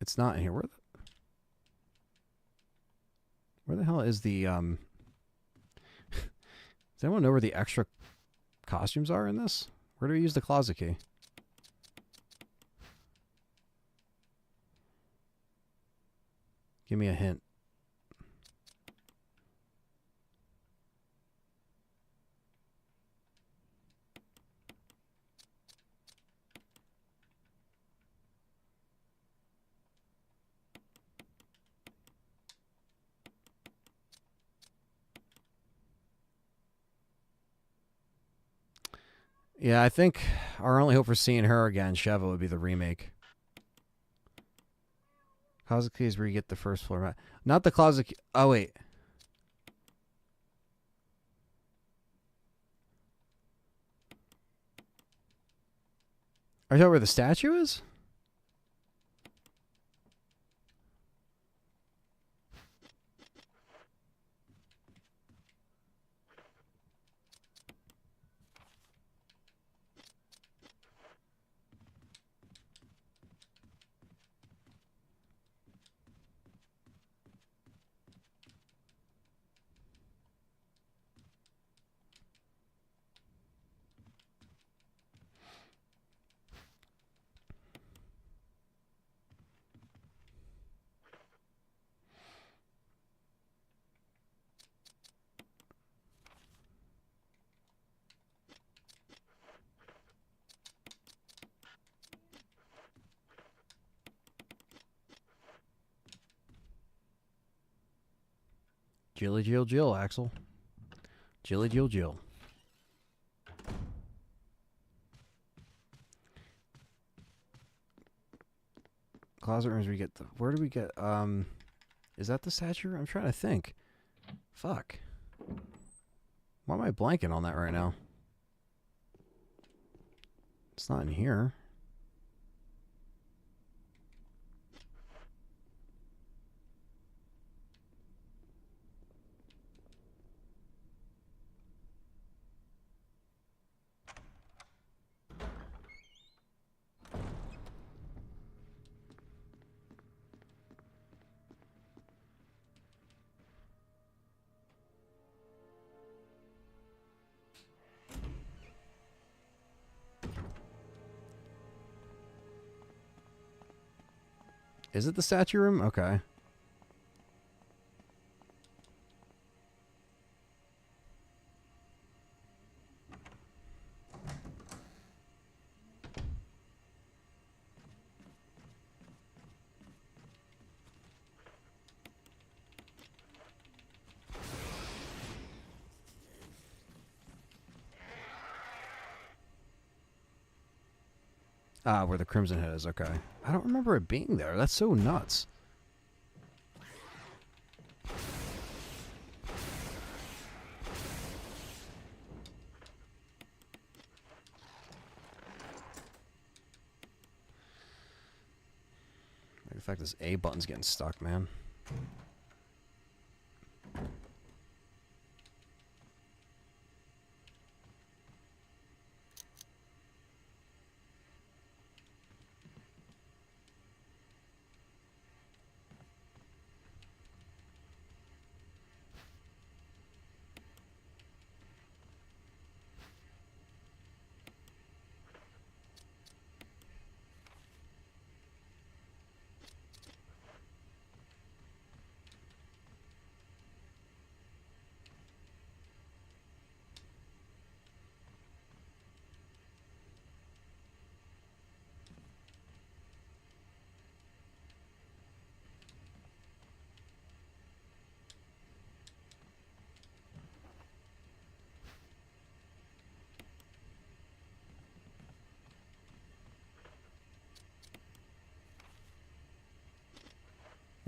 It's not in here. Where the hell is the Does anyone know where the extra costumes are in this? Where do we use the closet key? Give me a hint. Yeah, I think our only hope for seeing her again, Sheva, would be the remake. Closet key is where you get the first floor map. Not the closet key. Oh, wait. Are you talking where the statue is? Jilly Jill Jill, Axel. Jilly Jill Jill. Closet rooms we get the... Where do we get... Is that the statue? I'm trying to think. Fuck. Why am I blanking on that right now? It's not in here. Is it the statue room? Okay. Ah, where the Crimson Head is. Okay. I don't remember it being there. That's so nuts. The fact this A button's getting stuck, man.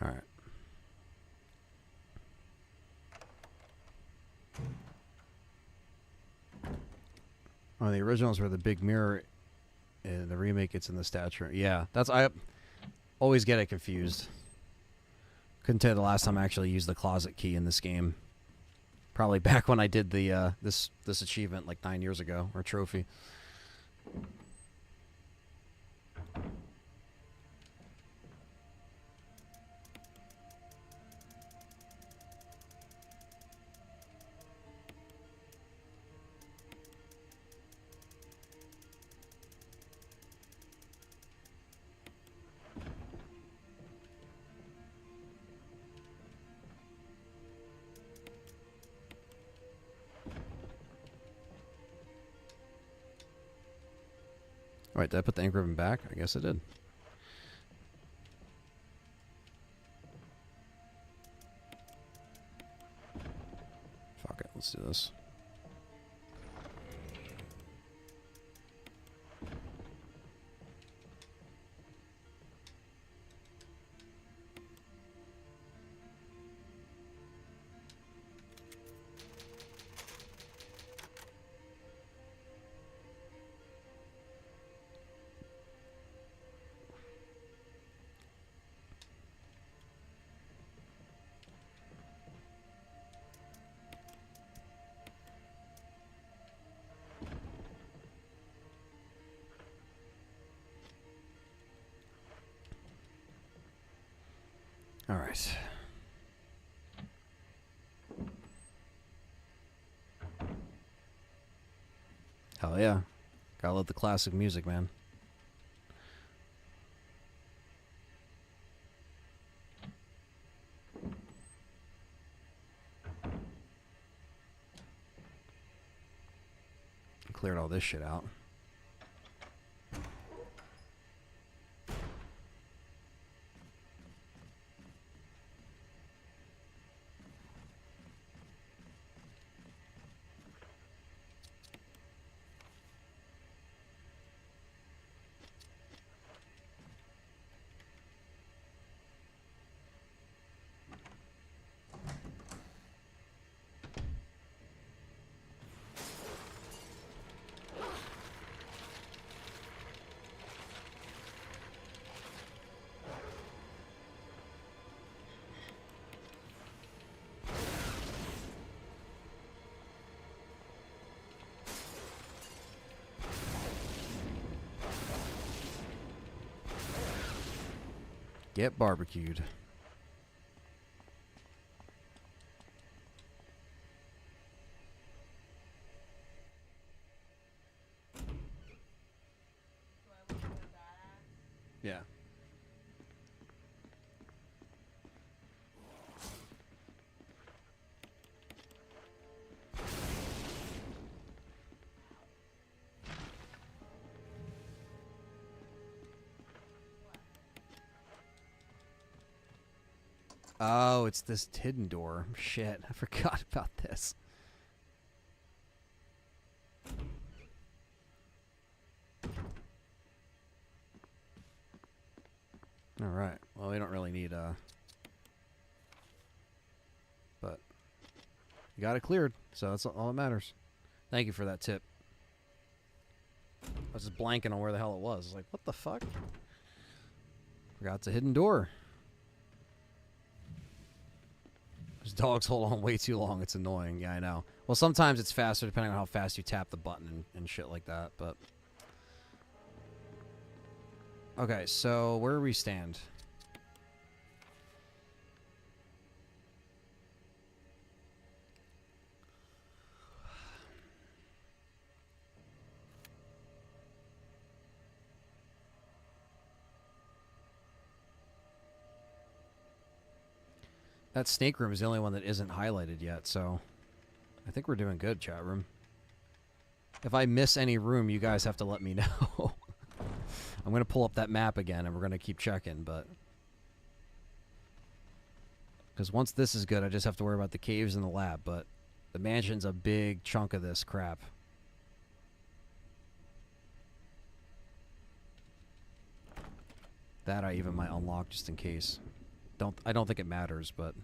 All right. Oh, the originals were the big mirror. In the remake, it's in the statue. Yeah, that's I always get it confused. Couldn't tell you the last time I actually used the closet key in this game. Probably back when I did the this achievement like 9 years ago, or trophy. Alright, did I put the ink ribbon back? I guess I did. Fuck it, let's do this. All right. Hell yeah. Gotta love the classic music, man. Cleared all this shit out. Get barbecued. Do I look like a badass? Yeah. Oh, it's this hidden door. Shit, I forgot about this. Alright, well, we don't really need, but you got it cleared, so that's all that matters. Thank you for that tip. I was just blanking on where the hell it was. I was like, what the fuck? Forgot it's a hidden door. Those dogs hold on way too long. It's annoying. Yeah, I know. Well, sometimes it's faster depending on how fast you tap the button and shit like that, but... Okay, so where do we stand? That snake room is the only one that isn't highlighted yet, so I think we're doing good, chat room. If I miss any room, you guys have to let me know. I'm going to pull up that map again, and we're going to keep checking, but... Because once this is good, I just have to worry about the caves and the lab, but the mansion's a big chunk of this crap. That I even might unlock just in case. I don't think it matters, but...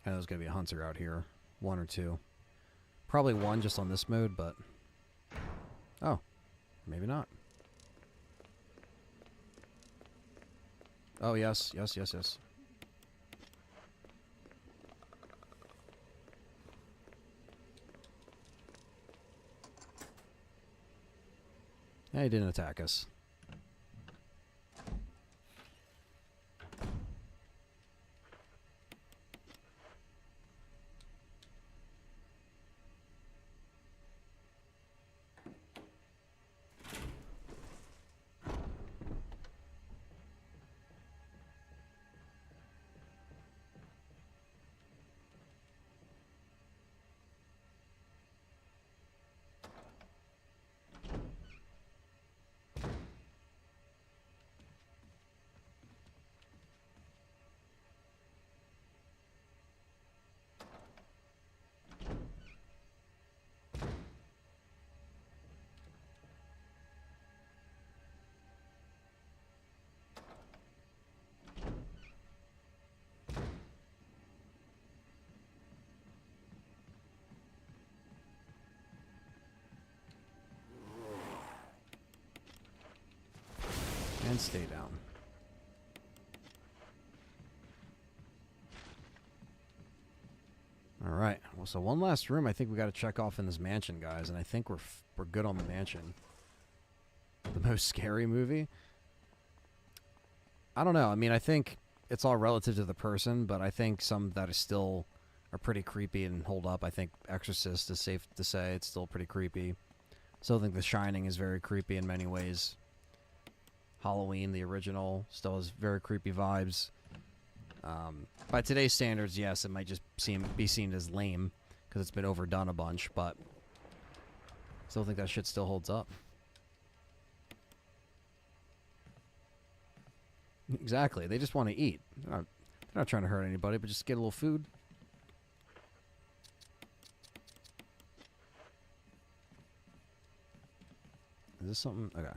I know there's going to be a hunter out here. One or two. Probably one just on this mode, but... Oh. Maybe not. Oh, yes. Yes, yes, yes. Yeah, he didn't attack us. And stay down. All right. Well, so one last room I think we got to check off in this mansion, guys, and I think we're good on the mansion. The most scary movie? I don't know. I mean, I think it's all relative to the person, but I think some that are pretty creepy and hold up. I think Exorcist is safe to say it's still pretty creepy. Still think The Shining is very creepy in many ways. Halloween, the original, still has very creepy vibes. By today's standards, yes, it might just be seen as lame because it's been overdone a bunch, but still think that shit still holds up. Exactly. They just want to eat. They're not trying to hurt anybody, but just get a little food. Is this something? Okay.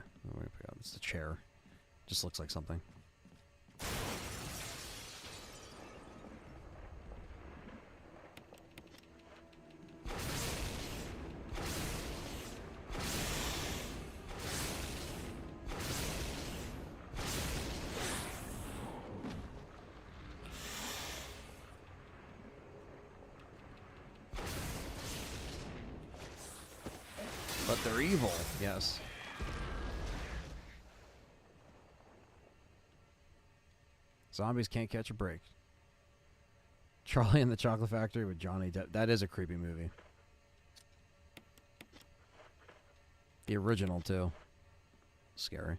It's the chair. Just looks like something. But they're evil. Yes. Zombies can't catch a break. Charlie and the Chocolate Factory with Johnny Depp. That is a creepy movie. The original, too. Scary.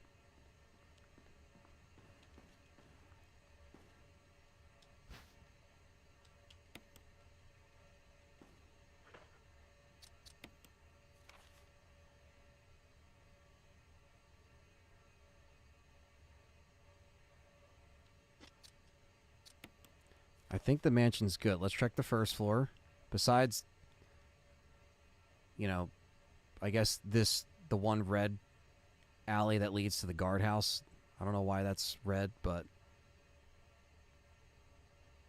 I think the mansion's good. Let's check the first floor. Besides, you know, I guess the one red alley that leads to the guardhouse. I don't know why that's red, but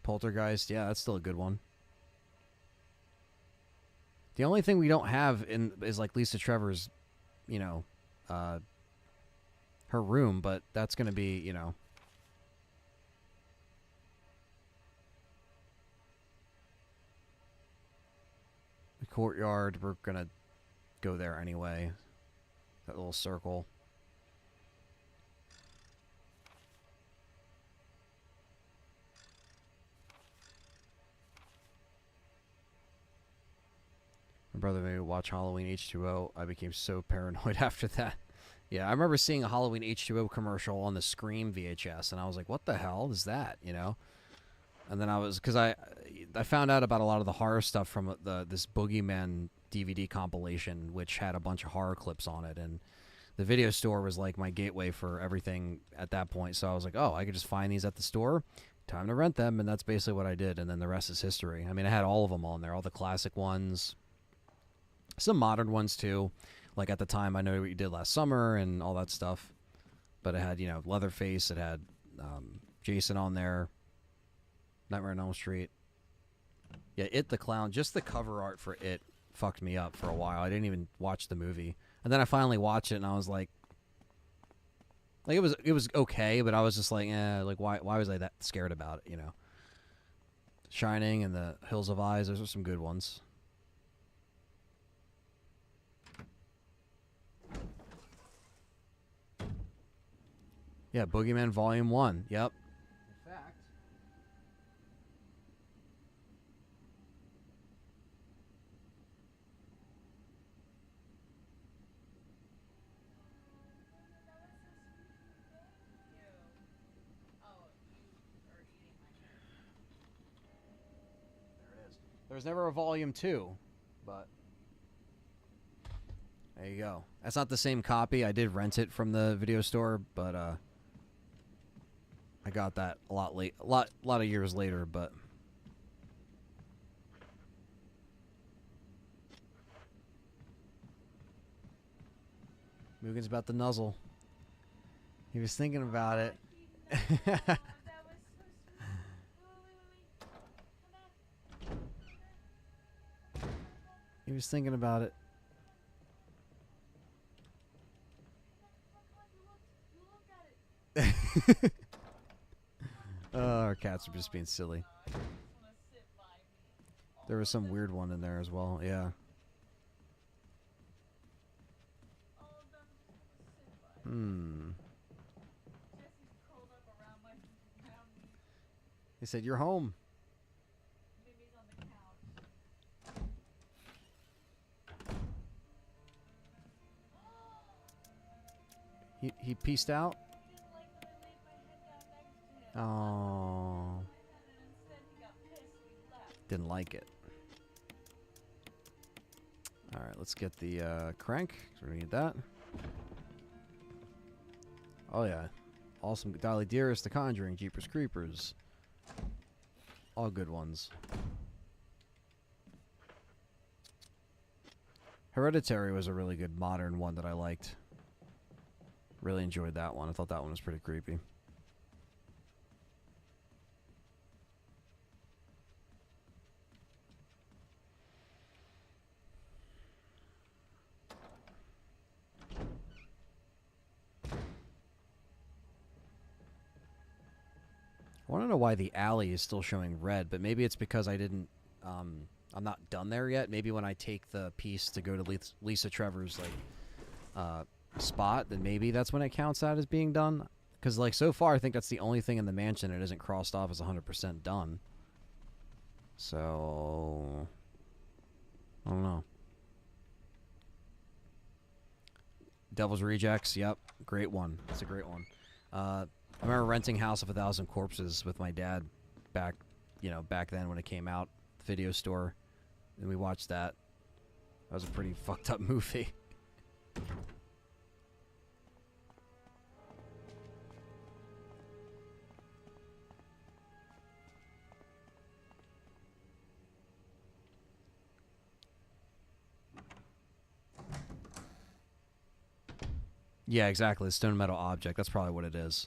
Poltergeist, yeah, that's still a good one. The only thing we don't have is like Lisa Trevor's, you know, her room, but that's going to be, you know, the courtyard. We're going to go there anyway. That little circle. My brother made me watch Halloween H2O. I became so paranoid after that. Yeah, I remember seeing a Halloween H2O commercial on the Scream VHS, and I was like, what the hell is that, you know? And then because I found out about a lot of the horror stuff from this Boogeyman DVD compilation, which had a bunch of horror clips on it, and the video store was like my gateway for everything at that point. So I was like, oh, I could just find these at the store. Time to rent them, and that's basically what I did, and then the rest is history. I mean, I had all of them on there, all the classic ones. Some modern ones, too. Like, at the time, I Know What You Did Last Summer and all that stuff. But it had, you know, Leatherface. It had Jason on there. Nightmare on Elm Street. Yeah, It the Clown. Just the cover art for It fucked me up for a while. I didn't even watch the movie. And then I finally watched it, and I was like... Like, it was okay, but I was just like, like, why was I that scared about it, you know? Shining and The Hills of Eyes. Those are some good ones. Yeah, Boogeyman Volume 1. Yep. In fact... There it is. There was never a Volume 2, but... There you go. That's not the same copy. I did rent it from the video store, but I got that a lot of years later, but Mugen's about to nuzzle. He was thinking about it. He was thinking about it. Our cats are just being silly. There was some weird one in there as well, yeah. He said, "You're home." He peaced out. Oh. Didn't like it. Alright, let's get the crank. So we need that. Oh yeah. Awesome. Dolly Dearest, The Conjuring, Jeepers Creepers. All good ones. Hereditary was a really good modern one that I liked. Really enjoyed that one. I thought that one was pretty creepy. I want to know why the alley is still showing red, but maybe it's because I didn't I'm not done there yet. Maybe when I take the piece to go to Lisa Trevor's like spot, then maybe that's when it counts out as being done. Because like so far, I think that's the only thing in the mansion that isn't crossed off as 100% done. So I don't know. Devil's Rejects, yep, great one. That's a great one. I remember renting House of a Thousand Corpses with my dad back then when it came out, video store, and we watched that. That was a pretty fucked up movie. Yeah, exactly. The stone metal object. That's probably what it is.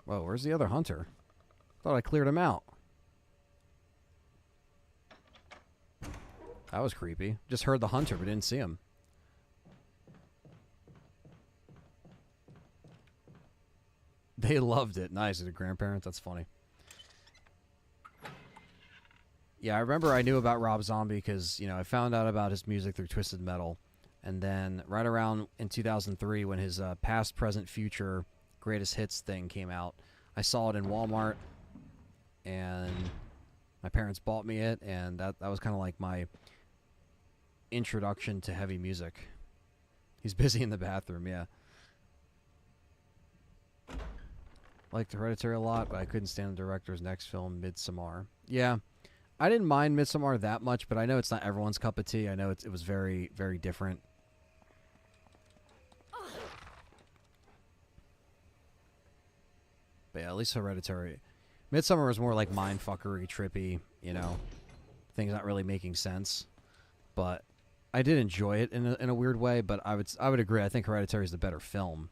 Whoa, where's the other hunter? Thought I cleared him out. That was creepy. Just heard the hunter, but didn't see him. They loved it. Nice. The grandparents. That's funny. Yeah, I remember I knew about Rob Zombie because, I found out about his music through Twisted Metal. And then right around in 2003 when his Past, Present, Future Greatest Hits thing came out, I saw it in Walmart. And my parents bought me it. And that was kind of like my introduction to heavy music. He's busy in the bathroom, yeah. Liked Hereditary a lot, but I couldn't stand the director's next film, Midsommar. Yeah. I didn't mind Midsommar that much, but I know it's not everyone's cup of tea. I know it was very, very different. But yeah, at least Hereditary. Midsommar was more like mindfuckery, trippy, things not really making sense. But I did enjoy it in a weird way, but I would agree. I think Hereditary is the better film.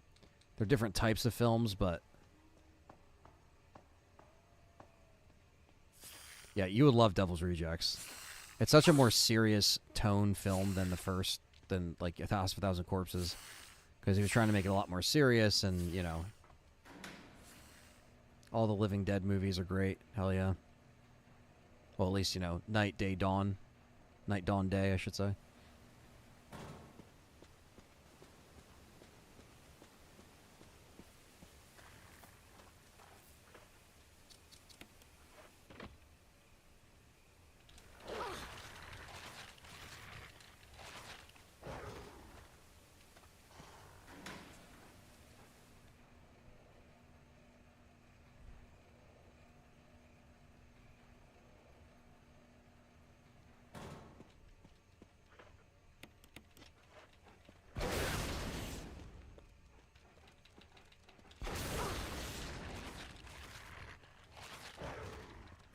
They're different types of films, but yeah, you would love Devil's Rejects. It's such a more serious tone film than like A House of a Thousand Corpses, because he was trying to make it a lot more serious, and all the Living Dead movies are great. Hell yeah. Well, at least Night, Day, Dawn, Night, Dawn, Day, I should say.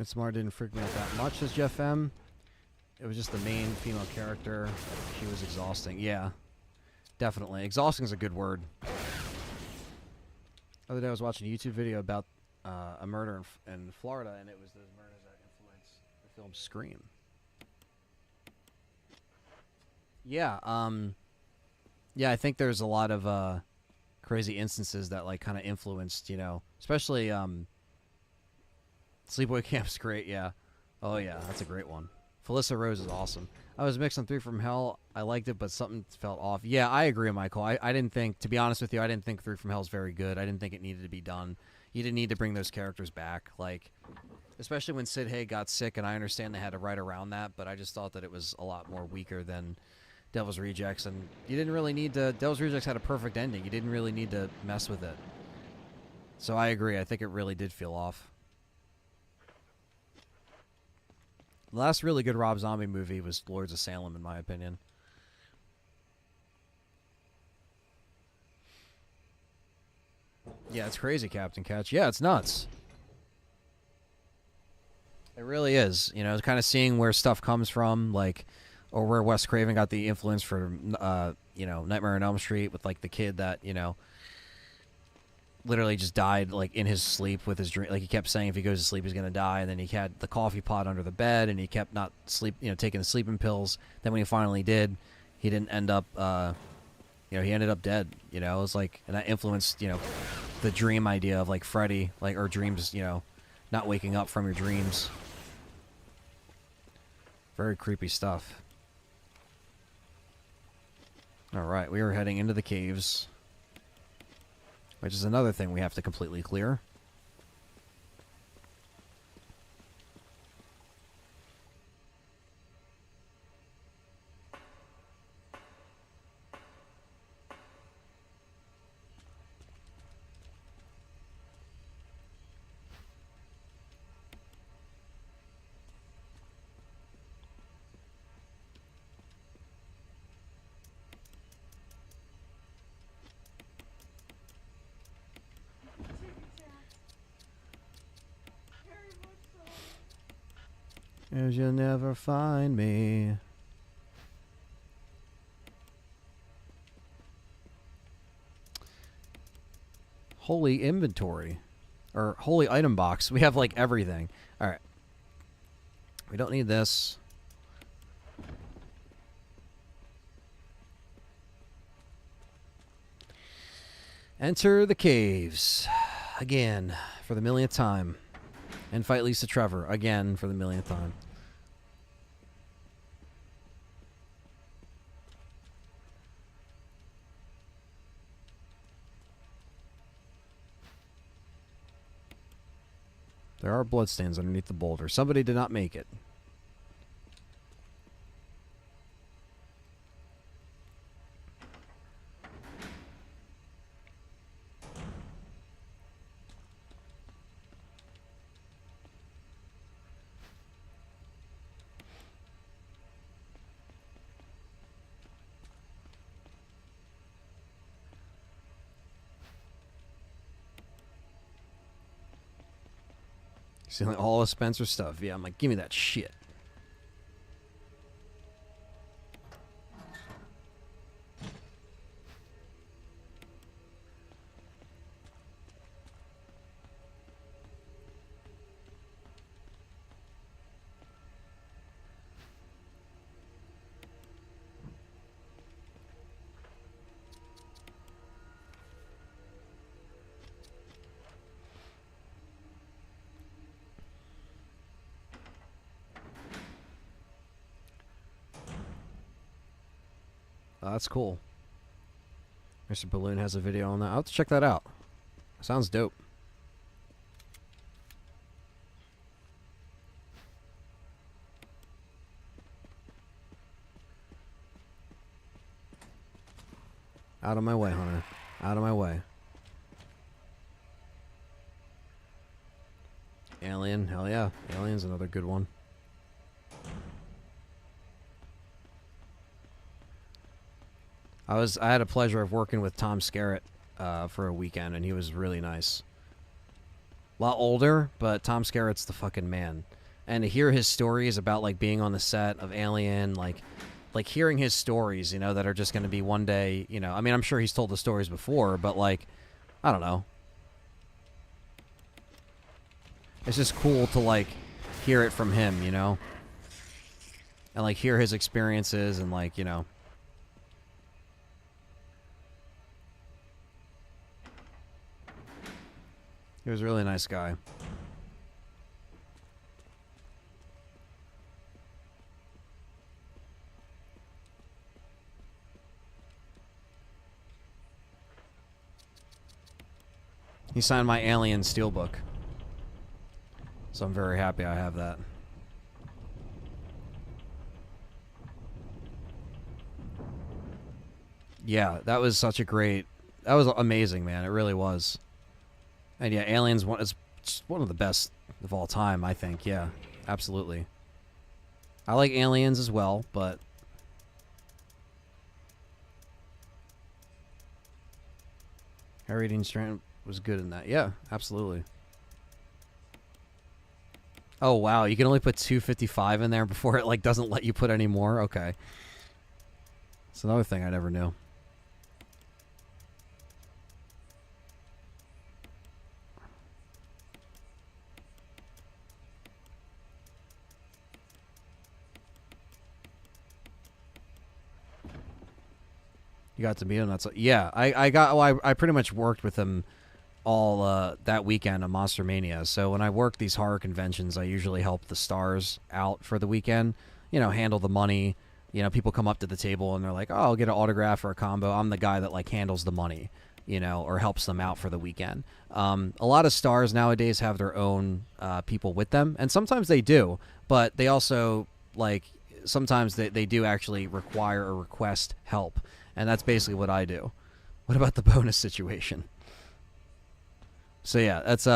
Midsommar didn't freak me out that much, says Jeff M. It was just the main female character. She was exhausting. Yeah, definitely. Exhausting is a good word. The other day I was watching a YouTube video about a murder in Florida, and it was those murders that influenced the film Scream. Yeah, yeah, I think there's a lot of crazy instances that like kind of influenced, especially Sleepaway Camp's great, yeah. Oh yeah, that's a great one. Felissa Rose is awesome. I was mixed on 3 from Hell. I liked it, but something felt off. Yeah, I agree, Michael. I didn't think, to be honest with you, I didn't think 3 from Hell is very good. I didn't think it needed to be done. You didn't need to bring those characters back, like, especially when Sid Haig got sick, and I understand they had to write around that, but I just thought that it was a lot more weaker than Devil's Rejects, and you didn't really need to. Devil's Rejects had a perfect ending. You didn't really need to mess with it. So I agree. I think it really did feel off. The last really good Rob Zombie movie was Lords of Salem, in my opinion. Yeah, it's crazy, Captain Catch. Yeah, it's nuts. It really is. It's kind of seeing where stuff comes from, like, or where Wes Craven got the influence for, Nightmare on Elm Street with, like, the kid that, literally just died like in his sleep with his dream. Like he kept saying if he goes to sleep he's gonna die, and then he had the coffee pot under the bed, and he kept not taking the sleeping pills. Then when he finally did, he didn't end up he ended up dead. It was like, and that influenced the dream idea of like Freddy, like, or dreams not waking up from your dreams. Very creepy stuff. Alright, we are heading into the caves. Which is another thing we have to completely clear. Cause you'll never find me. Holy inventory. Or holy item box. We have like everything. Alright. We don't need this. Enter the caves. Again. For the millionth time. And fight Lisa Trevor. Again for the millionth time. There are bloodstains underneath the boulder. Somebody did not make it. Stealing all of Spencer's stuff. Yeah, I'm like, give me that shit. Oh, that's cool. Mr. Balloon has a video on that. I'll have to check that out. Sounds dope. Out of my way, Hunter. Out of my way. Alien. Hell yeah. Alien's another good one. I had a pleasure of working with Tom Skerritt for a weekend, and he was really nice. A lot older, but Tom Skerritt's the fucking man. And to hear his stories about like being on the set of Alien, like hearing his stories, you know, that are just going to be one day, you know. I mean, I'm sure he's told the stories before, but like, I don't know. It's just cool to like hear it from him, you know, and like hear his experiences and like, you know. He was a really nice guy. He signed my Alien Steelbook. So I'm very happy I have that. Yeah, that was such a great... That was amazing, man. It really was. And yeah, Alien's is one of the best of all time, I think. Yeah, absolutely. I like Aliens as well, but... Harry Dean Stanton was good in that. Yeah, absolutely. Oh, wow. You can only put 255 in there before it like doesn't let you put any more? Okay. It's another thing I never knew. You got to meet him. That's yeah. I pretty much worked with him all that weekend on Monster Mania. So when I work these horror conventions, I usually help the stars out for the weekend. You know, handle the money. You know, people come up to the table and they're like, "Oh, I'll get an autograph or a combo." I'm the guy that like handles the money, you know, or helps them out for the weekend. A lot of stars nowadays have their own people with them, and sometimes they do, but they also like sometimes they do actually require or request help, and that's basically what I do. What about the bonus situation? So yeah, that's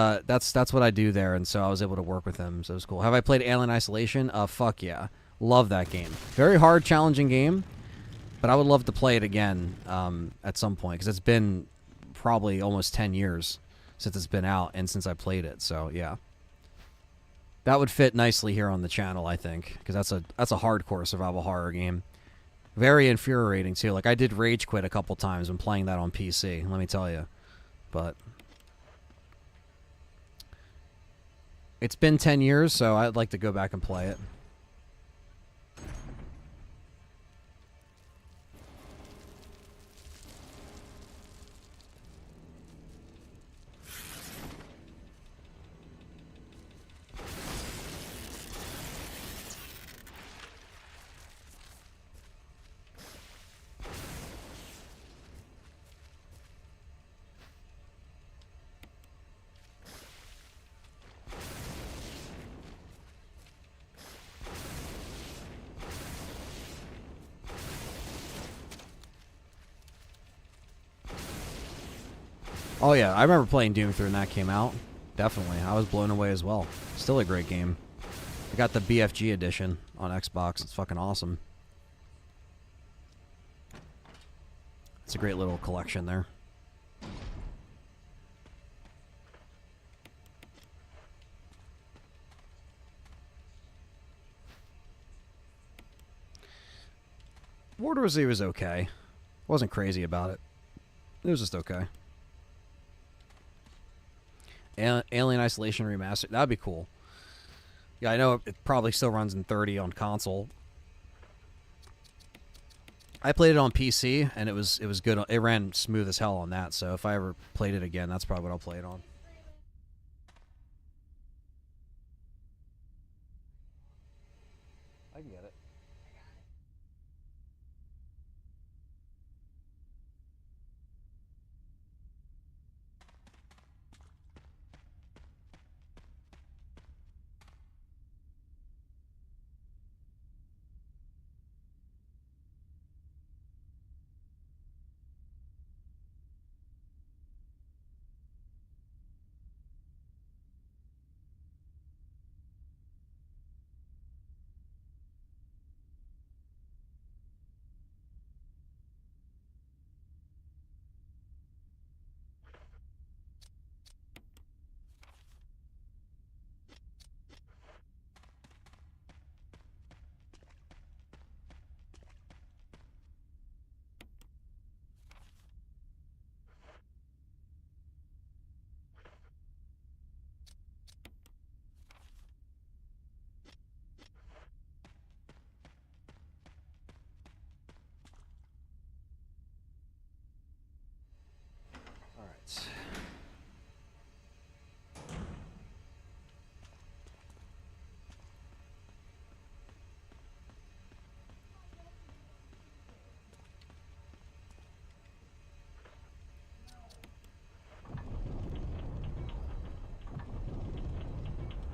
what I do there, and so I was able to work with him, so it was cool. Have I played Alien Isolation? Fuck yeah, love that game. Very hard, challenging game, but I would love to play it again at some point because it's been probably almost 10 years since it's been out and since I played it. So yeah, that would fit nicely here on the channel, I think, because that's a hardcore survival horror game. Very infuriating too. Like I did rage quit a couple times when playing that on PC. Let me tell you, but it's been 10 years, so I'd like to go back and play it. Oh yeah, I remember playing Doom 3 when that came out. Definitely. I was blown away as well. Still a great game. I got the BFG edition on Xbox. It's fucking awesome. It's a great little collection there. War Z was okay. Wasn't crazy about it. It was just okay. Alien Isolation Remastered. That'd be cool. Yeah, I know it probably still runs in 30 on console. I played it on PC, and it was good. It ran smooth as hell on that, so if I ever played it again, that's probably what I'll play it on. I can get it. All right.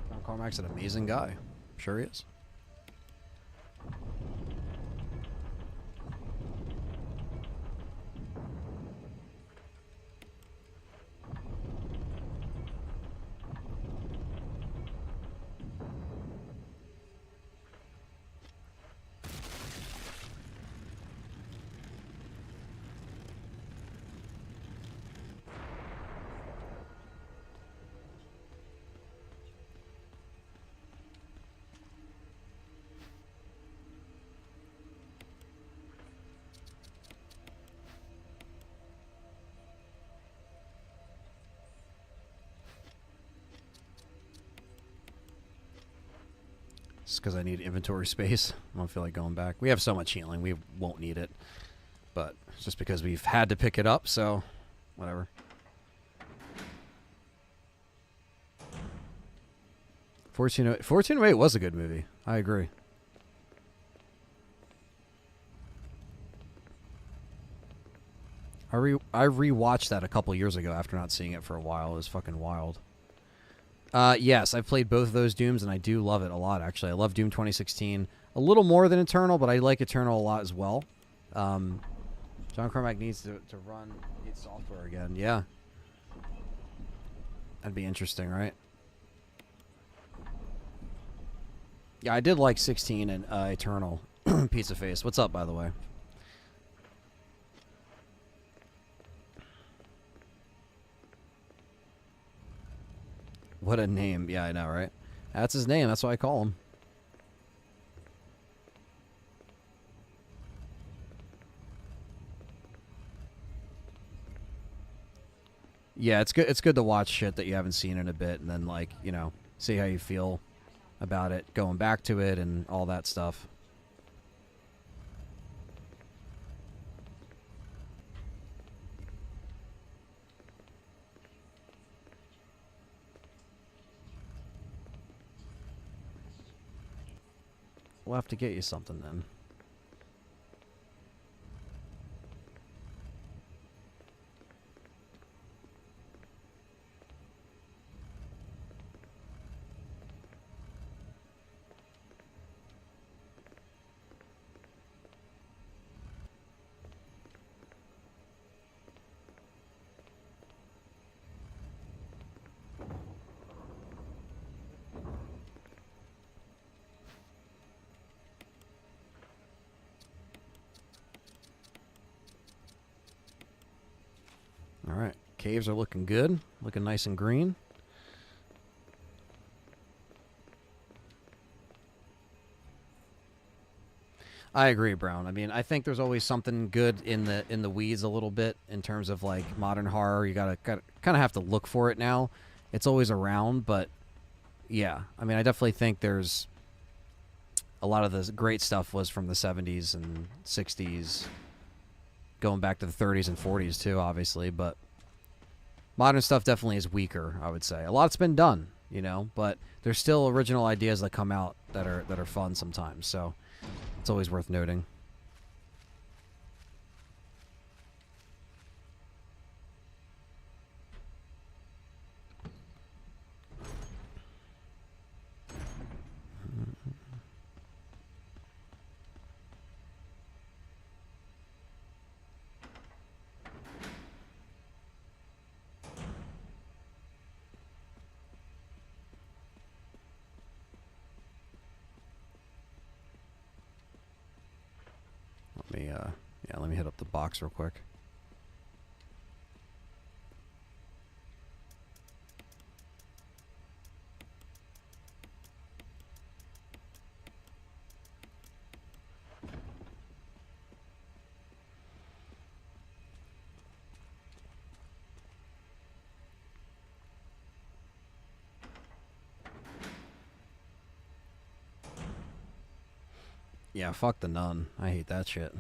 John Carmack's an amazing guy. Sure he is. Just because I need inventory space. I don't feel like going back. We have so much healing, we won't need it. But it's just because we've had to pick it up, so whatever. 1408 was a good movie. I agree. I rewatched that a couple years ago after not seeing it for a while. It was fucking wild. Yes, I've played both of those Dooms, and I do love it a lot, actually. I love Doom 2016 a little more than Eternal, but I like Eternal a lot as well. John Carmack needs to run id Software again. Yeah. That'd be interesting, right? Yeah, I did like 16 and Eternal. Pizza Face. What's up, by the way? What a name. Yeah, I know, right? That's his name. That's what I call him. Yeah, it's good. It's good to watch shit that you haven't seen in a bit, and then, like, you know, see how you feel about it, going back to it, and all that stuff. We'll have to get you something then. All right, caves are looking good, looking nice and green. I agree, Brown. I mean, I think there's always something good in the weeds a little bit in terms of like modern horror. You gotta kind of have to look for it now. It's always around, but yeah, I mean, I definitely think there's a lot of the great stuff was from the 70s and 60s, going back to the 30s and 40s too, obviously, but modern stuff definitely is weaker, I would say. A lot's been done, you know, but there's still original ideas that come out that are fun sometimes, so it's always worth noting. Let me hit up the box real quick. Yeah, fuck the Nun. I hate that shit.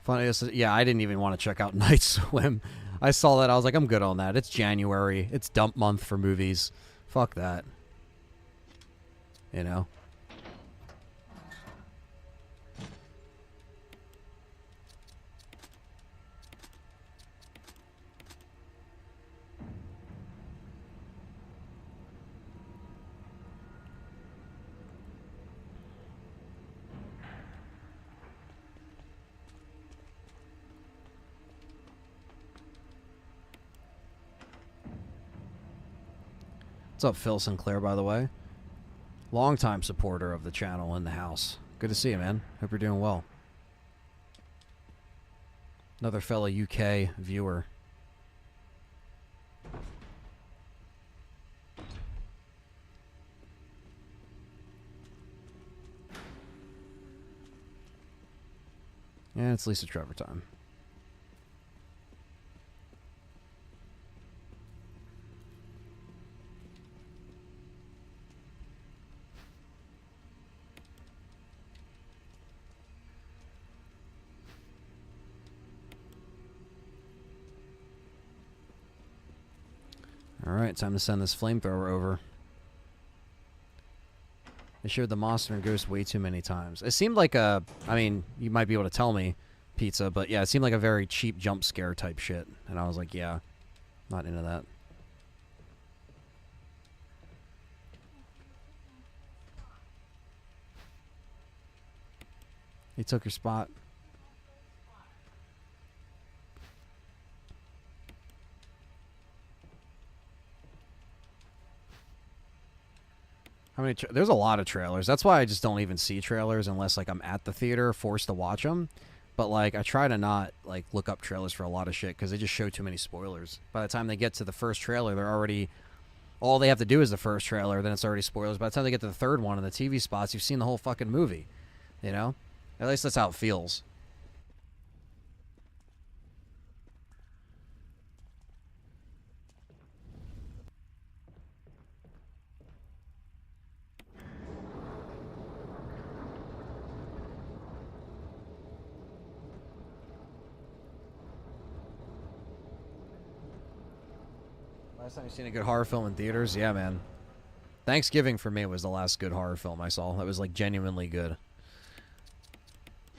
Funny, yeah, I didn't even want to check out Night Swim. I saw that, I was like, I'm good on that. It's January. It's dump month for movies. Fuck that. You know? What's up, Phil Sinclair, by the way? Longtime supporter of the channel in the house. Good to see you, man. Hope you're doing well. Another fellow UK viewer. Yeah, it's Lisa Trevor time. Alright, time to send this flamethrower over. They showed the monster and ghost way too many times. It seemed like a... I mean, you might be able to tell me, Pizza, but yeah, it seemed like a very cheap jump scare type shit. And I was like, yeah, not into that. He took your spot. How many? There's a lot of trailers. That's why I just don't even see trailers unless like I'm at the theater, forced to watch them. But like I try to not like look up trailers for a lot of shit because they just show too many spoilers. By the time they get to the first trailer, they're already... All they have to do is the first trailer, then it's already spoilers. By the time they get to the third one and the TV spots, you've seen the whole fucking movie. You know? At least that's how it feels. Last time you seen a good horror film in theaters? Yeah, man. Thanksgiving for me was the last good horror film I saw. That was like genuinely good.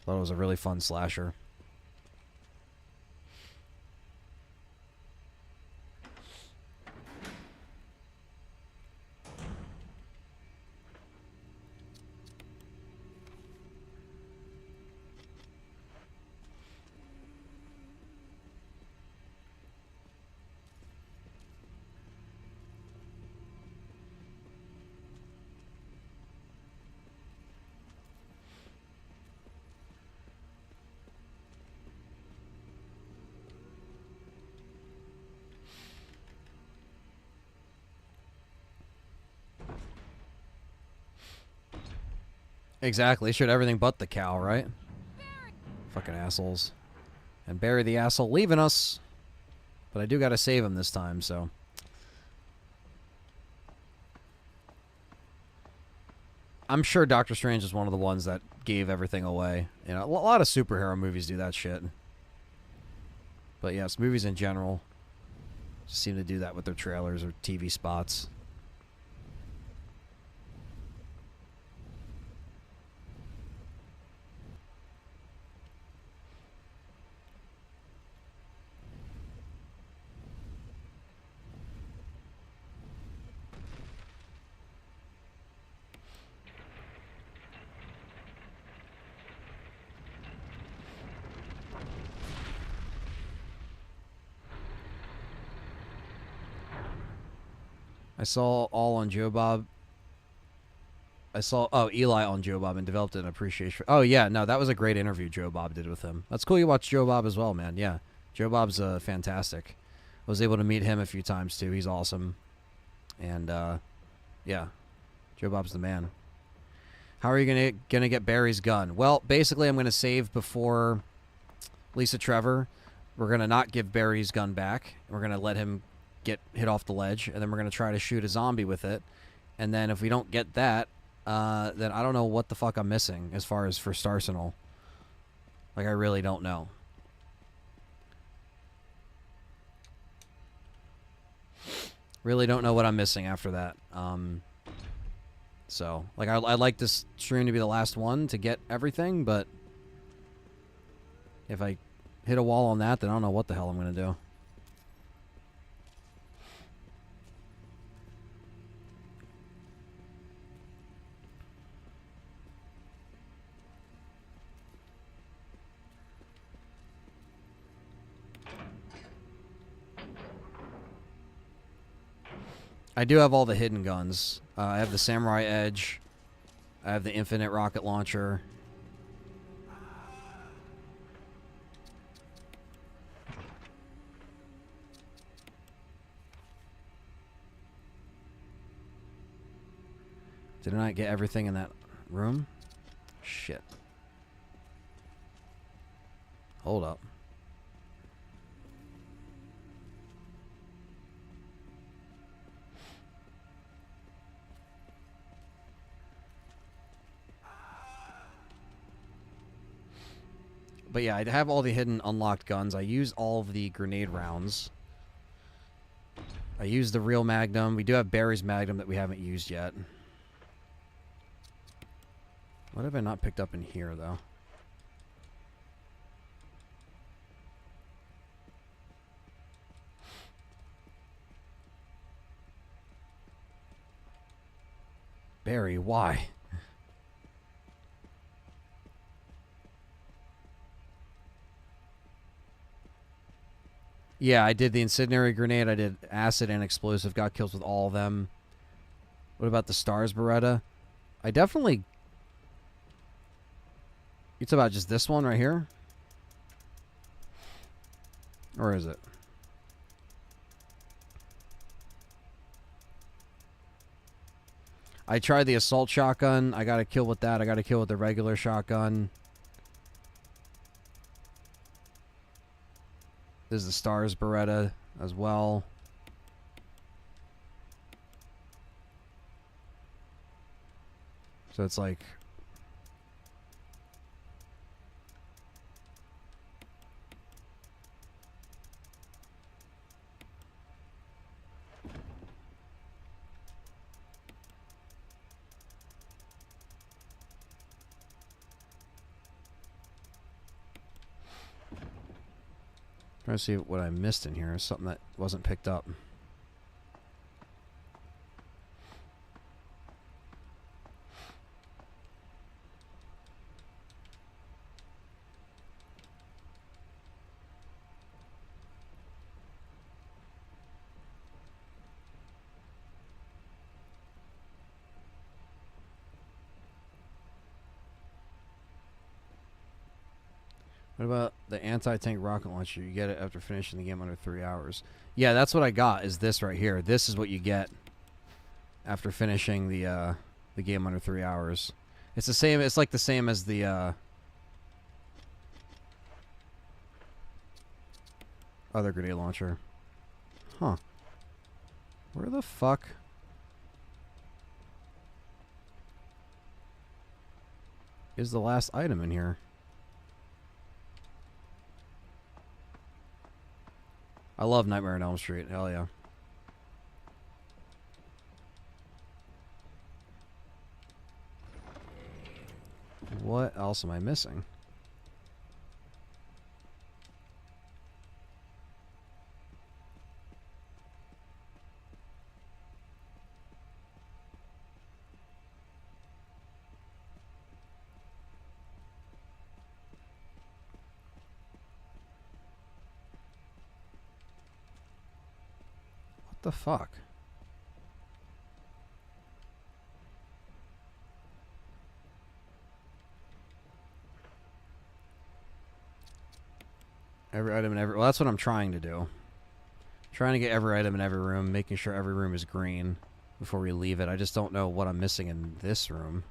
Thought it was a really fun slasher. Exactly. Should everything but the cow, right? Fucking assholes. And Barry the asshole leaving us. But I do gotta save him this time, so... I'm sure Doctor Strange is one of the ones that gave everything away. You know, a lot of superhero movies do that shit. But yes, movies in general just seem to do that with their trailers or TV spots. I saw all on Joe Bob. I saw, Eli on Joe Bob and developed an appreciation. Oh, yeah, no, that was a great interview Joe Bob did with him. That's cool you watched Joe Bob as well, man. Yeah, Joe Bob's fantastic. I was able to meet him a few times, too. He's awesome. And, yeah, Joe Bob's the man. How are you gonna get Barry's gun? Well, basically, I'm going to save before Lisa Trevor. We're going to not give Barry's gun back. We're going to let him get hit off the ledge, and then we're going to try to shoot a zombie with it. And then if we don't get that, then I don't know what the fuck I'm missing as far as First Arsenal. Like, I really don't know. Really don't know what I'm missing after that. So, like, I'd like this stream to be the last one to get everything, but if I hit a wall on that, then I don't know what the hell I'm going to do. I do have all the hidden guns. I have the Samurai Edge. I have the Infinite Rocket Launcher. Didn't I get everything in that room? Shit. Hold up. But yeah, I have all the hidden unlocked guns. I used all of the grenade rounds. I used the real Magnum. We do have Barry's Magnum that we haven't used yet. What have I not picked up in here, though? Barry, why? Yeah, I did the incendiary grenade. I did acid and explosive. Got kills with all of them. What about the S.T.A.R.S Beretta? I definitely... It's about just this one right here? Or is it? I tried the assault shotgun. I got a kill with that. I got a kill with the regular shotgun. This is the S.T.A.R.S Beretta as well. So it's like... Trying to see what I missed in here. Something that wasn't picked up. What about the anti-tank rocket launcher? You get it after finishing the game under 3 hours. Yeah, that's what I got, is this right here. This is what you get after finishing the game under 3 hours. It's the same, it's like the same as the other grenade launcher. Huh. Where the fuck is the last item in here? I love Nightmare on Elm Street. Hell yeah. What else am I missing? What the fuck? Every item in every... Well, that's what I'm trying to do. Trying to get every item in every room, making sure every room is green before we leave it. I just don't know what I'm missing in this room.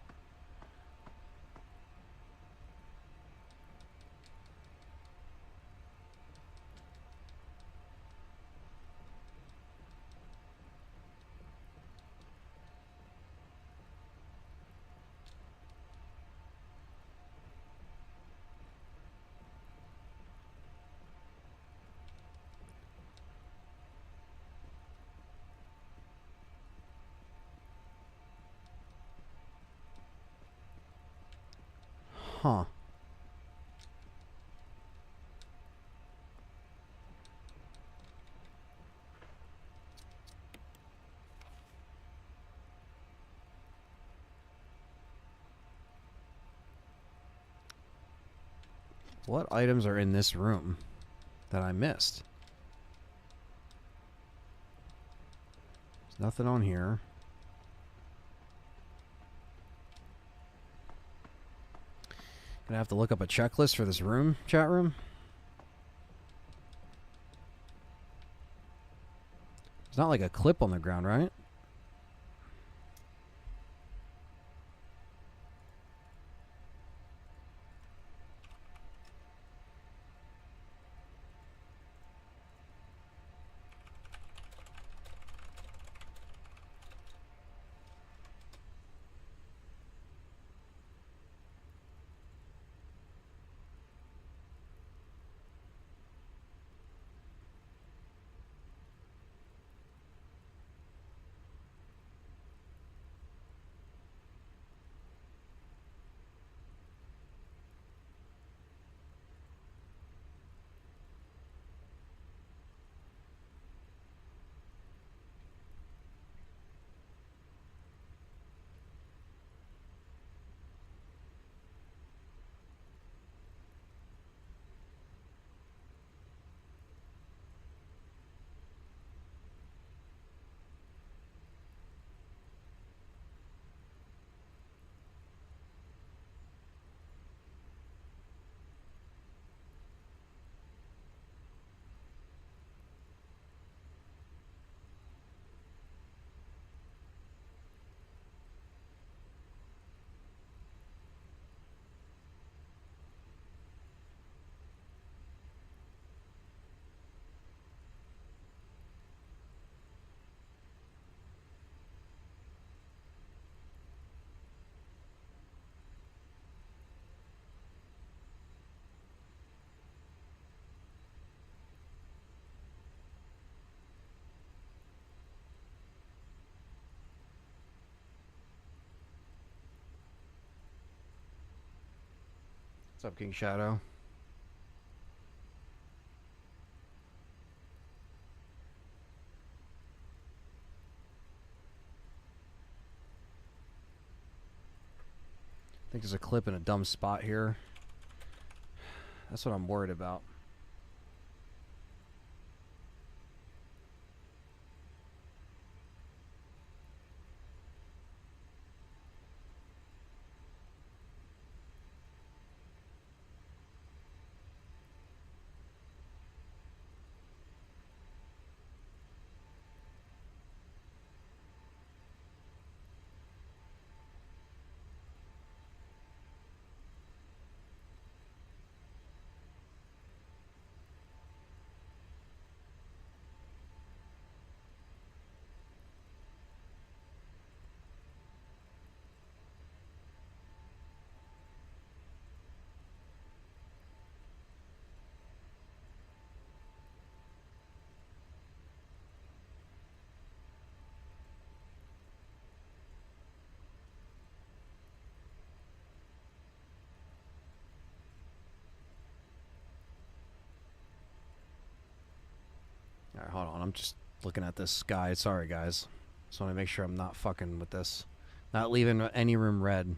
Huh. What items are in this room that I missed? There's nothing on here. Gonna have to look up a checklist for this room, chat room. It's not like a clip on the ground, right? What's up, King Shadow? I think there's a clip in a dumb spot here. That's what I'm worried about. Alright, hold on. I'm just looking at this guy. Sorry, guys. Just want to make sure I'm not fucking with this. Not leaving any room red.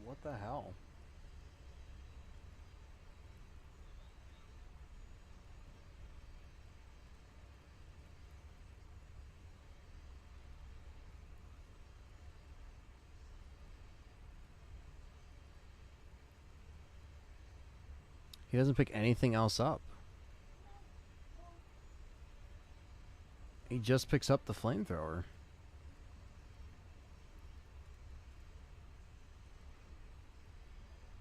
What the hell? He doesn't pick anything else up. He just picks up the flamethrower.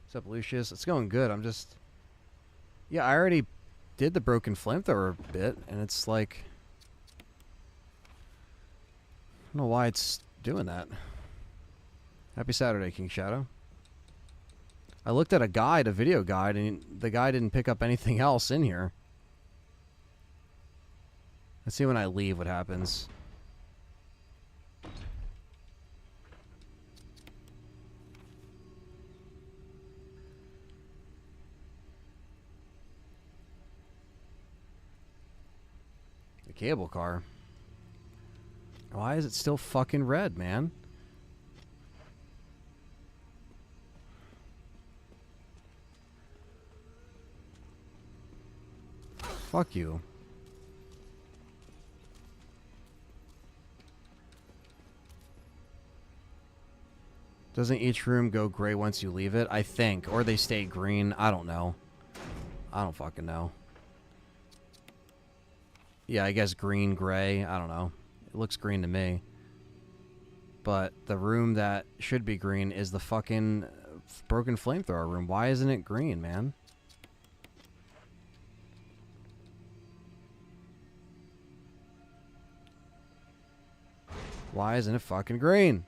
What's up, Lucius? It's going good. I'm just... Yeah, I already did the broken flamethrower bit, and it's like... I don't know why it's doing that. Happy Saturday, King Shadow. I looked at a guide, a video guide, and the guy didn't pick up anything else in here. Let's see when I leave what happens. The cable car. Why is it still fucking red, man? Fuck you. Doesn't each room go gray once you leave it? I think. Or they stay green. I don't know. I don't fucking know. Yeah, I guess green, gray. I don't know. It looks green to me. but the room that should be green is the fucking broken flamethrower room. Why isn't it green, man? Why isn't it fucking green?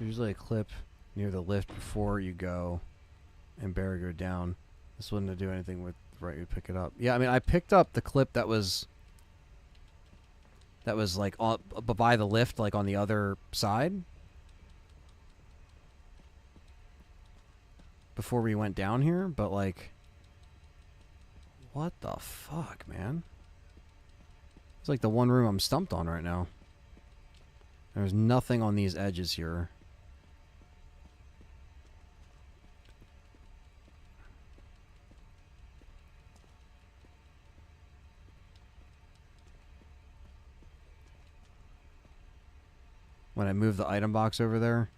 Usually a clip near the lift before you go and Barry go down. This wouldn't do anything with right you pick it up. Yeah, I mean I picked up the clip that was like by the lift, like on the other side before we went down here, but like what the fuck, man? It's like the one room I'm stumped on right now. There's nothing on these edges here. When I move the item box over there?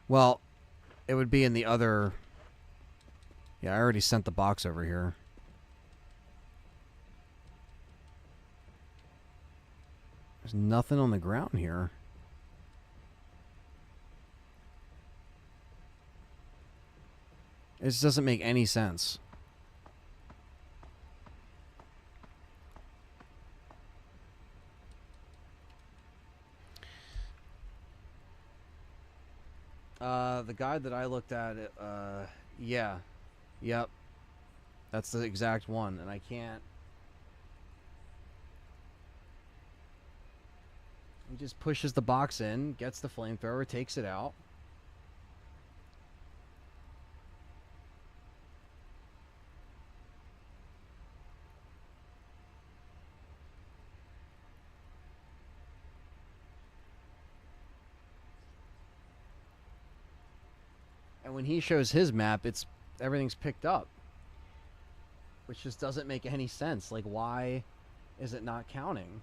Well, it would be in the other... Yeah, I already sent the box over here. There's nothing on the ground here. It just doesn't make any sense. The guide that I looked at, yeah. Yep. That's the exact one, and I can't... He just pushes the box in, gets the flamethrower, takes it out. And when he shows his map, everything's picked up. Which just doesn't make any sense. Like, why is it not counting?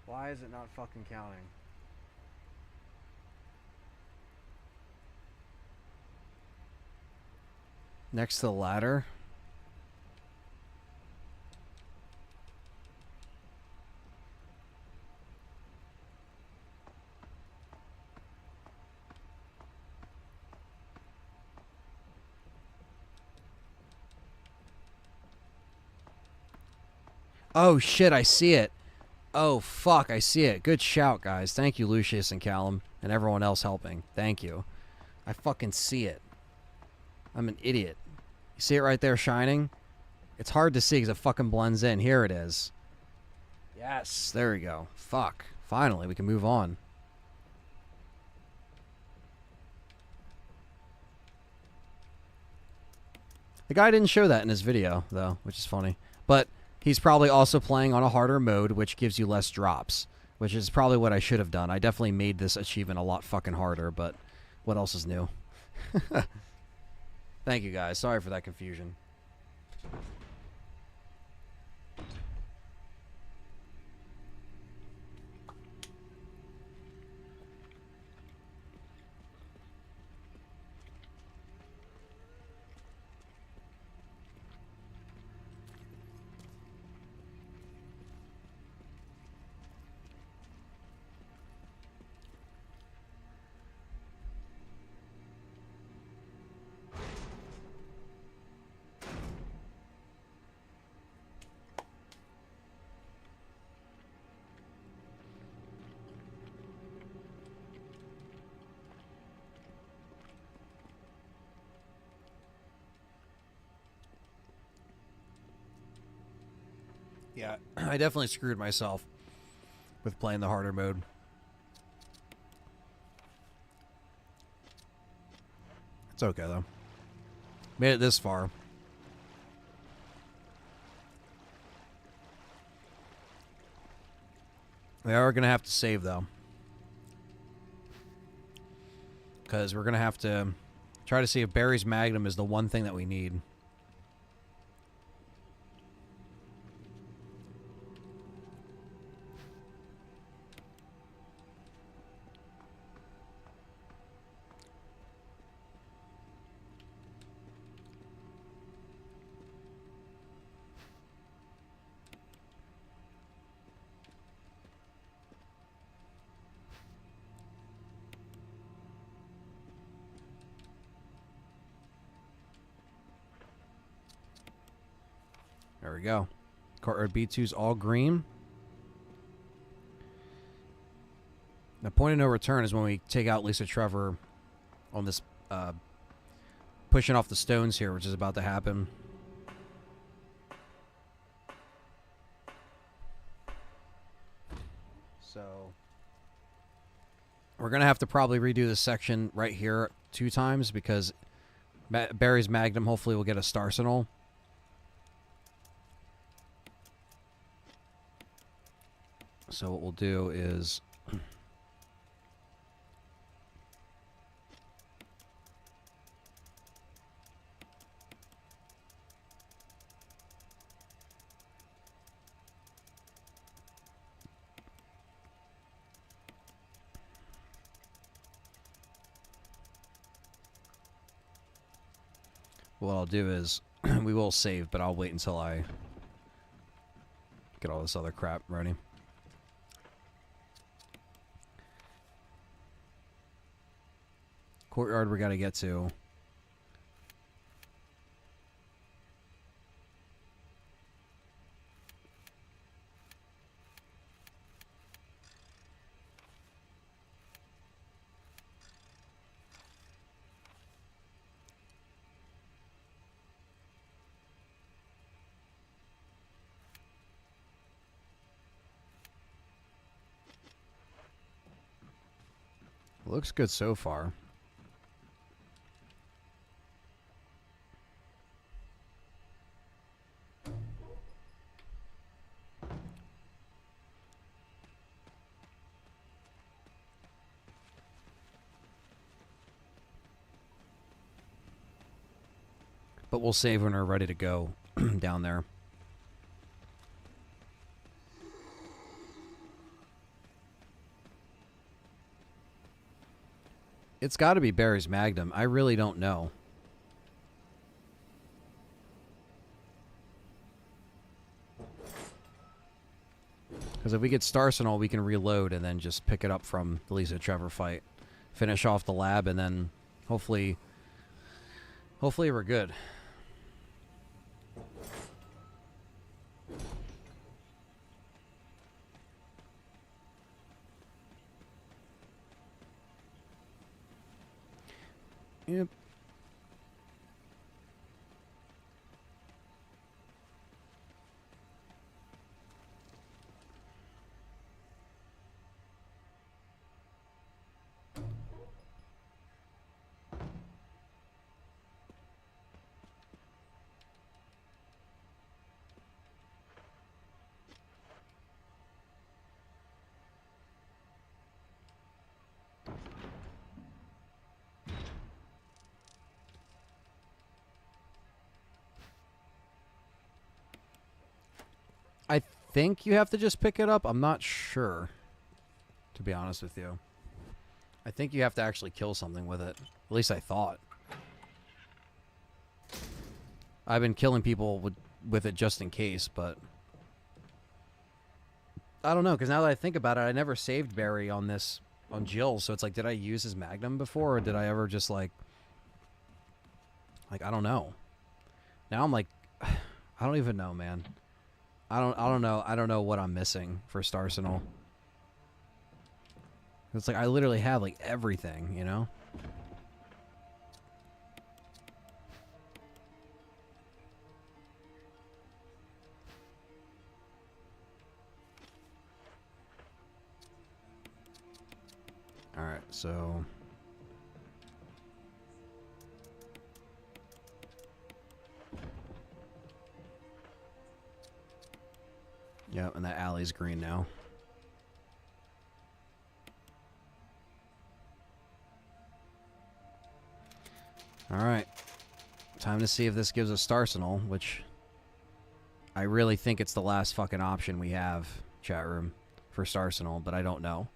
Why is it not fucking counting? Next to the ladder. Oh shit, I see it. Oh fuck, I see it. Good shout, guys. Thank you, Lucius and Callum, and everyone else helping. Thank you. I fucking see it. I'm an idiot. You see it right there shining? It's hard to see because it fucking blends in. Here it is. Yes, there we go. Fuck. Finally, we can move on. The guy didn't show that in his video, though, which is funny. But he's probably also playing on a harder mode, which gives you less drops, which is probably what I should have done. I definitely made this achievement a lot fucking harder, but what else is new? Thank you, guys. Sorry for that confusion. Yeah, I definitely screwed myself with playing the harder mode. It's okay, though. Made it this far. We are going to have to save, though. Because we're going to have to try to see if Barry's Magnum is the one thing that we need. There we go. Courtyard B2's all green. The point of no return is when we take out Lisa Trevor on this pushing off the stones here, which is about to happen. So we're going to have to probably redo this section right here 2 times because Barry's Magnum hopefully will get a star signal. So what we'll do is what I'll do is we will save, but I'll wait until I get all this other crap ready. Courtyard we got to get to. Looks good so far. But we'll save when we're ready to go down there. It's got to be Barry's Magnum. I really don't know. Because if we get Star Signal, we can reload and then just pick it up from the Lisa Trevor fight. Finish off the lab and then hopefully we're good. Yep. I think you have to just pick it up. I'm not sure, to be honest with you. I think you have to actually kill something with it. At least I thought. I've been killing people with it just in case, but I don't know, because now that I think about it, I never saved Barry on Jill, so it's like, did I use his Magnum before, or did I ever just like, I don't know. Now I'm like, I don't even know, man. I don't know. I don't know what I'm missing for Star Signal. It's like I literally have like everything, you know? All right, so yeah, and that alley's green now. Alright. Time to see if this gives us Starsenal, which I really think it's the last fucking option we have, chat room, for Starsenal, but I don't know.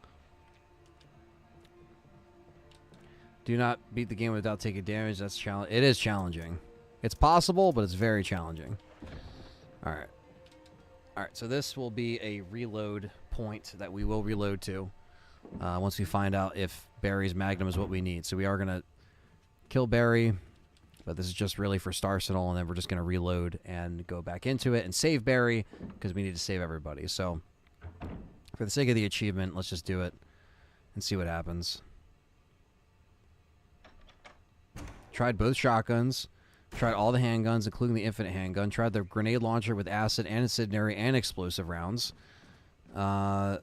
Do not beat the game without taking damage. That's challenge. It is challenging. It's possible, but it's very challenging. Alright. Alright, so this will be a reload point that we will reload to once we find out if Barry's Magnum is what we need. So we are going to kill Barry, but this is just really for Starsenal, and then we're just going to reload and go back into it and save Barry because we need to save everybody. So for the sake of the achievement, let's just do it and see what happens. Tried both shotguns. Tried all the handguns, including the infinite handgun. Tried the grenade launcher with acid and incendiary and explosive rounds. The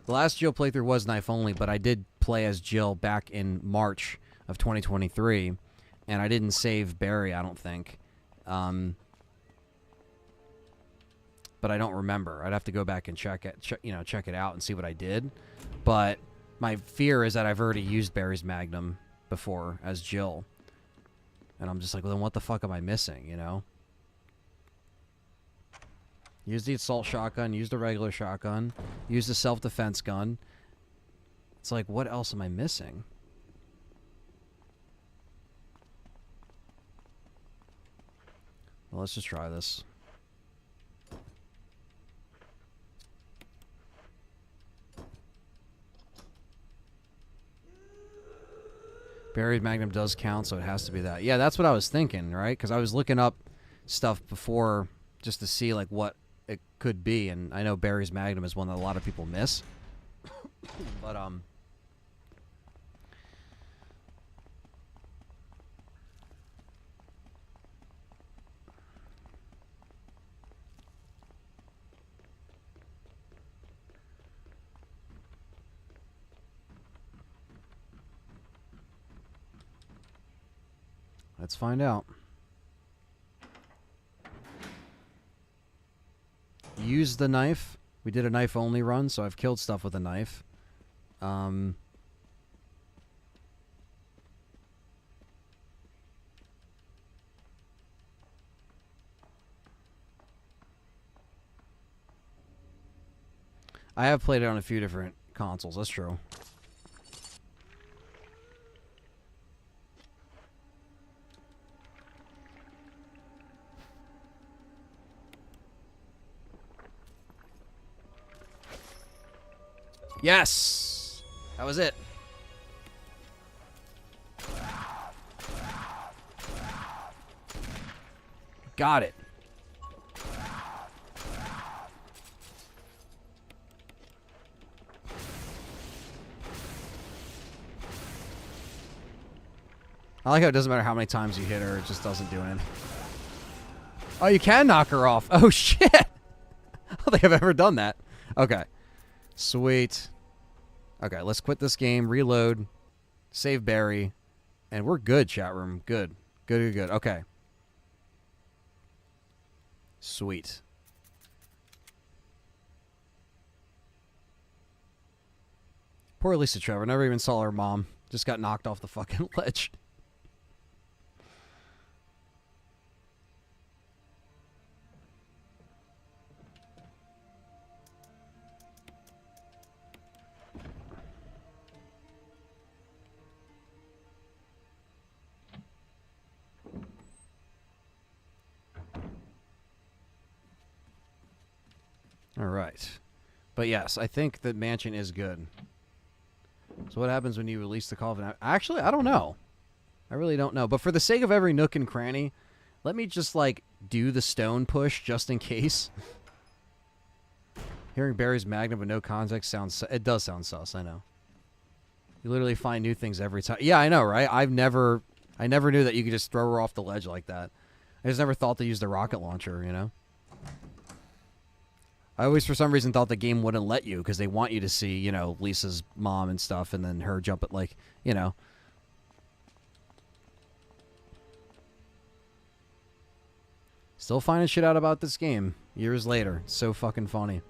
last Jill playthrough was knife only, but I did play as Jill back in March of 2023, and I didn't save Barry, I don't think. But I don't remember. I'd have to go back and check it, check it out and see what I did. But my fear is that I've already used Barry's Magnum before as Jill, and I'm just like, well, then what the fuck am I missing? You know? Use the assault shotgun. Use the regular shotgun. Use the self-defense gun. It's like, what else am I missing? Well, let's just try this. Barry's Magnum does count, so it has to be that. Yeah, that's what I was thinking, right? Because I was looking up stuff before just to see like what it could be, and I know Barry's Magnum is one that a lot of people miss. But let's find out. Use the knife. We did a knife only run, so I've killed stuff with a knife. I have played it on a few different consoles, that's true. Yes! That was it. Got it. I like how it doesn't matter how many times you hit her, it just doesn't do anything. Oh, you can knock her off. Oh, shit! I don't think I've ever done that. Okay. Sweet. Okay, let's quit this game, reload, save Barry, and we're good, chat room. Good. Good, good, good. Okay. Sweet. Poor Lisa Trevor. Never even saw her mom. Just got knocked off the fucking ledge. All right. But yes, I think the mansion is good. So what happens when you release the call of... Actually, I don't know. I really don't know. But for the sake of every nook and cranny, let me just, like, do the stone push just in case. Hearing Barry's Magnum with no context sounds... It does sound sus, I know. You literally find new things every time. Yeah, I know, right? I never knew that you could just throw her off the ledge like that. I just never thought to use the rocket launcher, you know? I always, for some reason, thought the game wouldn't let you because they want you to see, you know, Lisa's mom and stuff, and then her jump at, like, you know. Still finding shit out about this game years later. It's so fucking funny.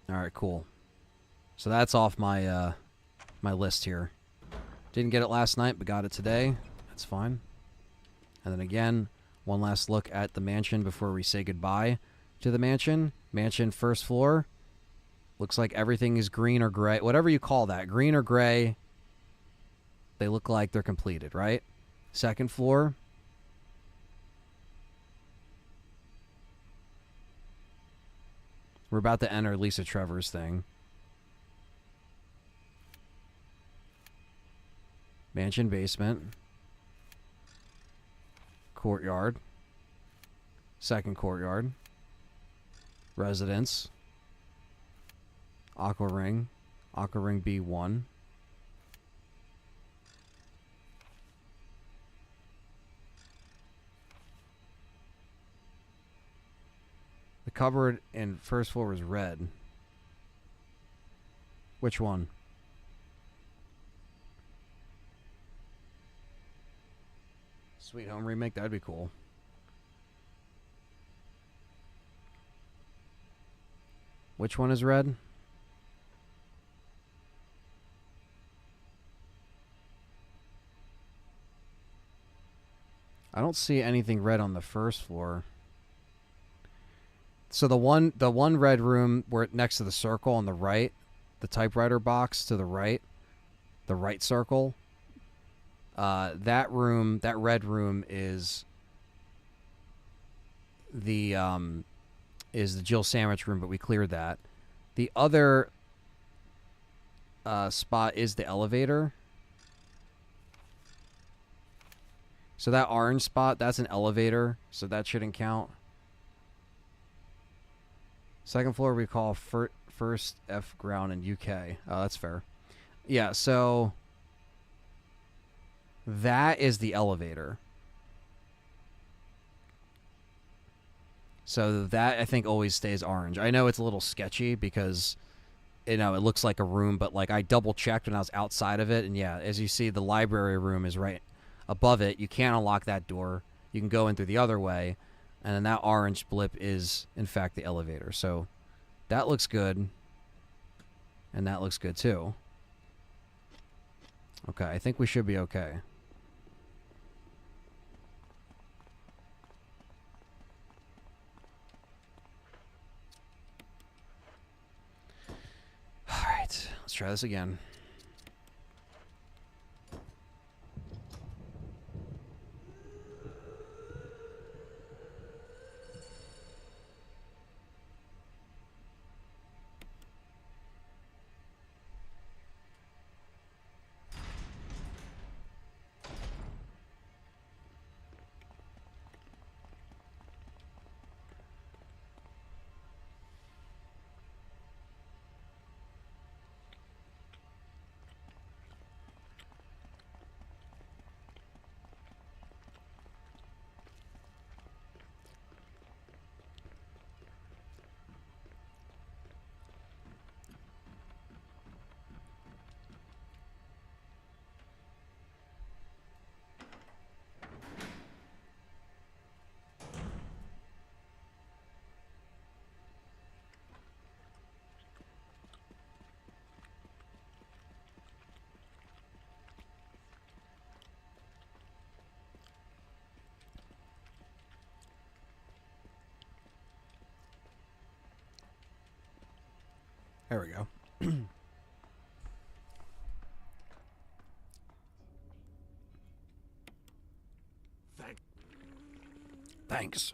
All right, cool. So that's off my my list here. Didn't get it last night, but got it today. That's fine. And then again, one last look at the mansion before we say goodbye to the mansion. Mansion first floor. Looks like everything is green or gray. Whatever you call that. Green or gray. They look like they're completed, right? Second floor. We're about to enter Lisa Trevor's thing. Mansion basement. Courtyard. Second courtyard. Residence. Aqua Ring. Aqua Ring B1. The cupboard in first floor was red. Which one? Sweet Home Remake? That'd be cool. Which one is red? I don't see anything red on the first floor. So the one red room where next to the circle on the right, the typewriter box to the right circle, that red room is the Jill sandwich room, but we cleared that. The other spot is the elevator. So that orange spot, that's an elevator, so that shouldn't count. Second floor we call first F ground in UK. Oh, that's fair. Yeah, so that is the elevator. So that, I think, always stays orange. I know it's a little sketchy because, you know, it looks like a room, but like I double checked when I was outside of it, and yeah, as you see, the library room is right above it. You can't unlock that door. You can go in through the other way, and then that orange blip is, in fact, the elevator. So that looks good, and that looks good too. Okay, I think we should be okay. All right, let's try this again. There we go. Thanks.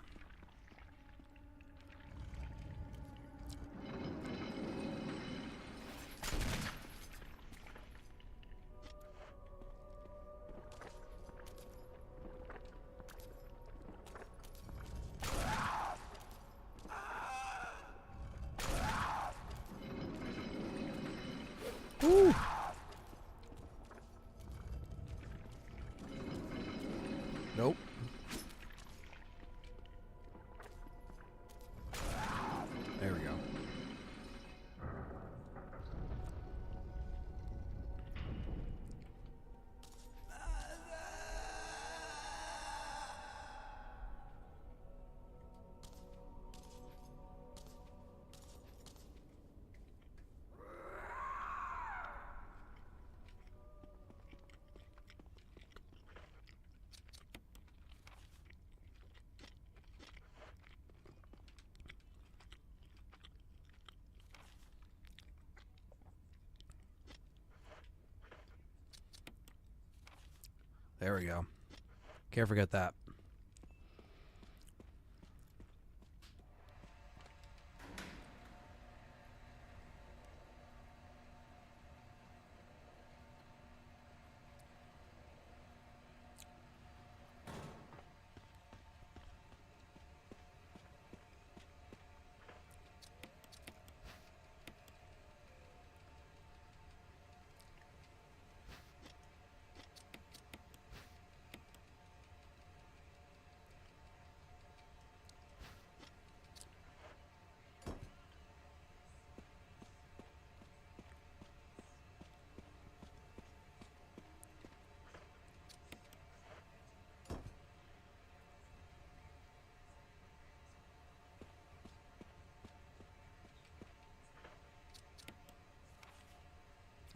Ooh. Nope. There we go. There we go. Can't forget that.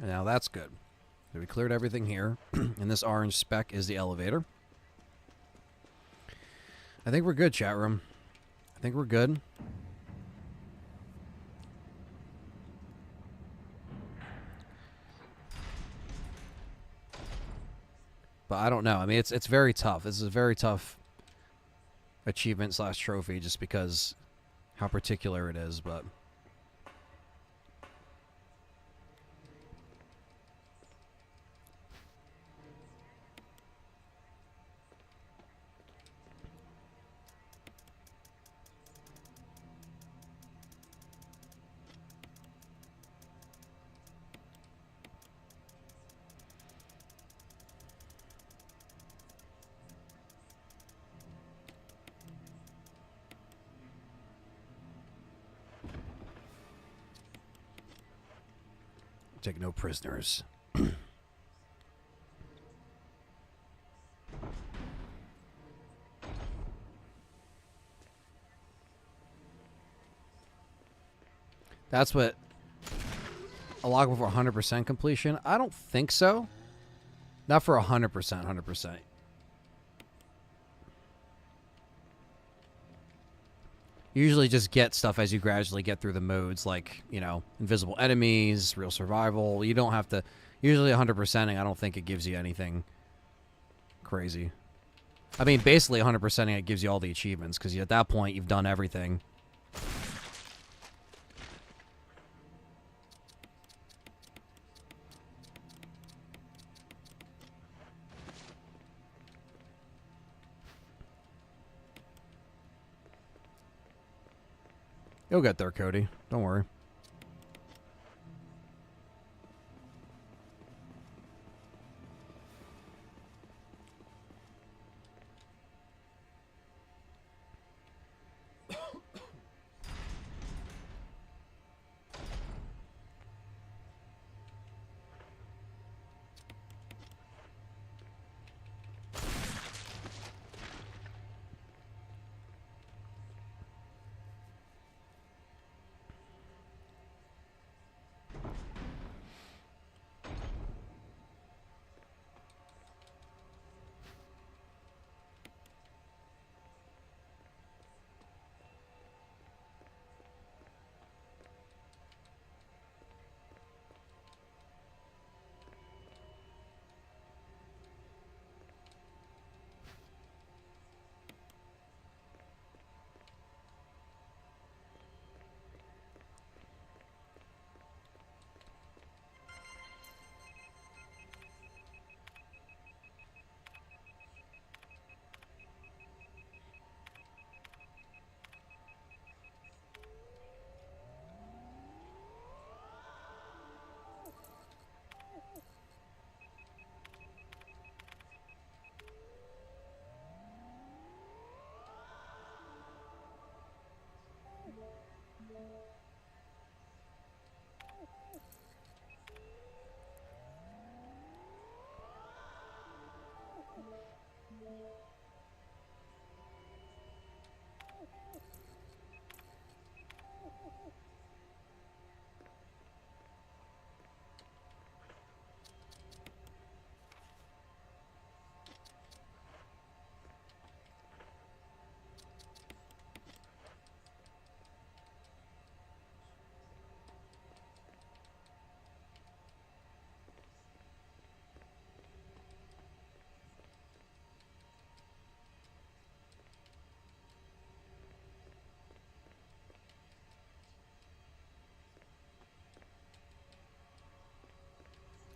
Now that's good. So we cleared everything here. And this orange speck is the elevator. I think we're good, chat room. I think we're good. But I don't know. I mean, it's very tough. This is a very tough achievement / trophy just because how particular it is, but... Take no prisoners. That's what... A log for 100% completion? I don't think so. Not for 100%, 100%. You usually just get stuff as you gradually get through the modes, like, you know, invisible enemies, real survival. You don't have to... Usually 100%ing, I don't think it gives you anything crazy. I mean, basically 100%ing, it gives you all the achievements, because at that point, you've done everything. You'll get there, Cody. Don't worry.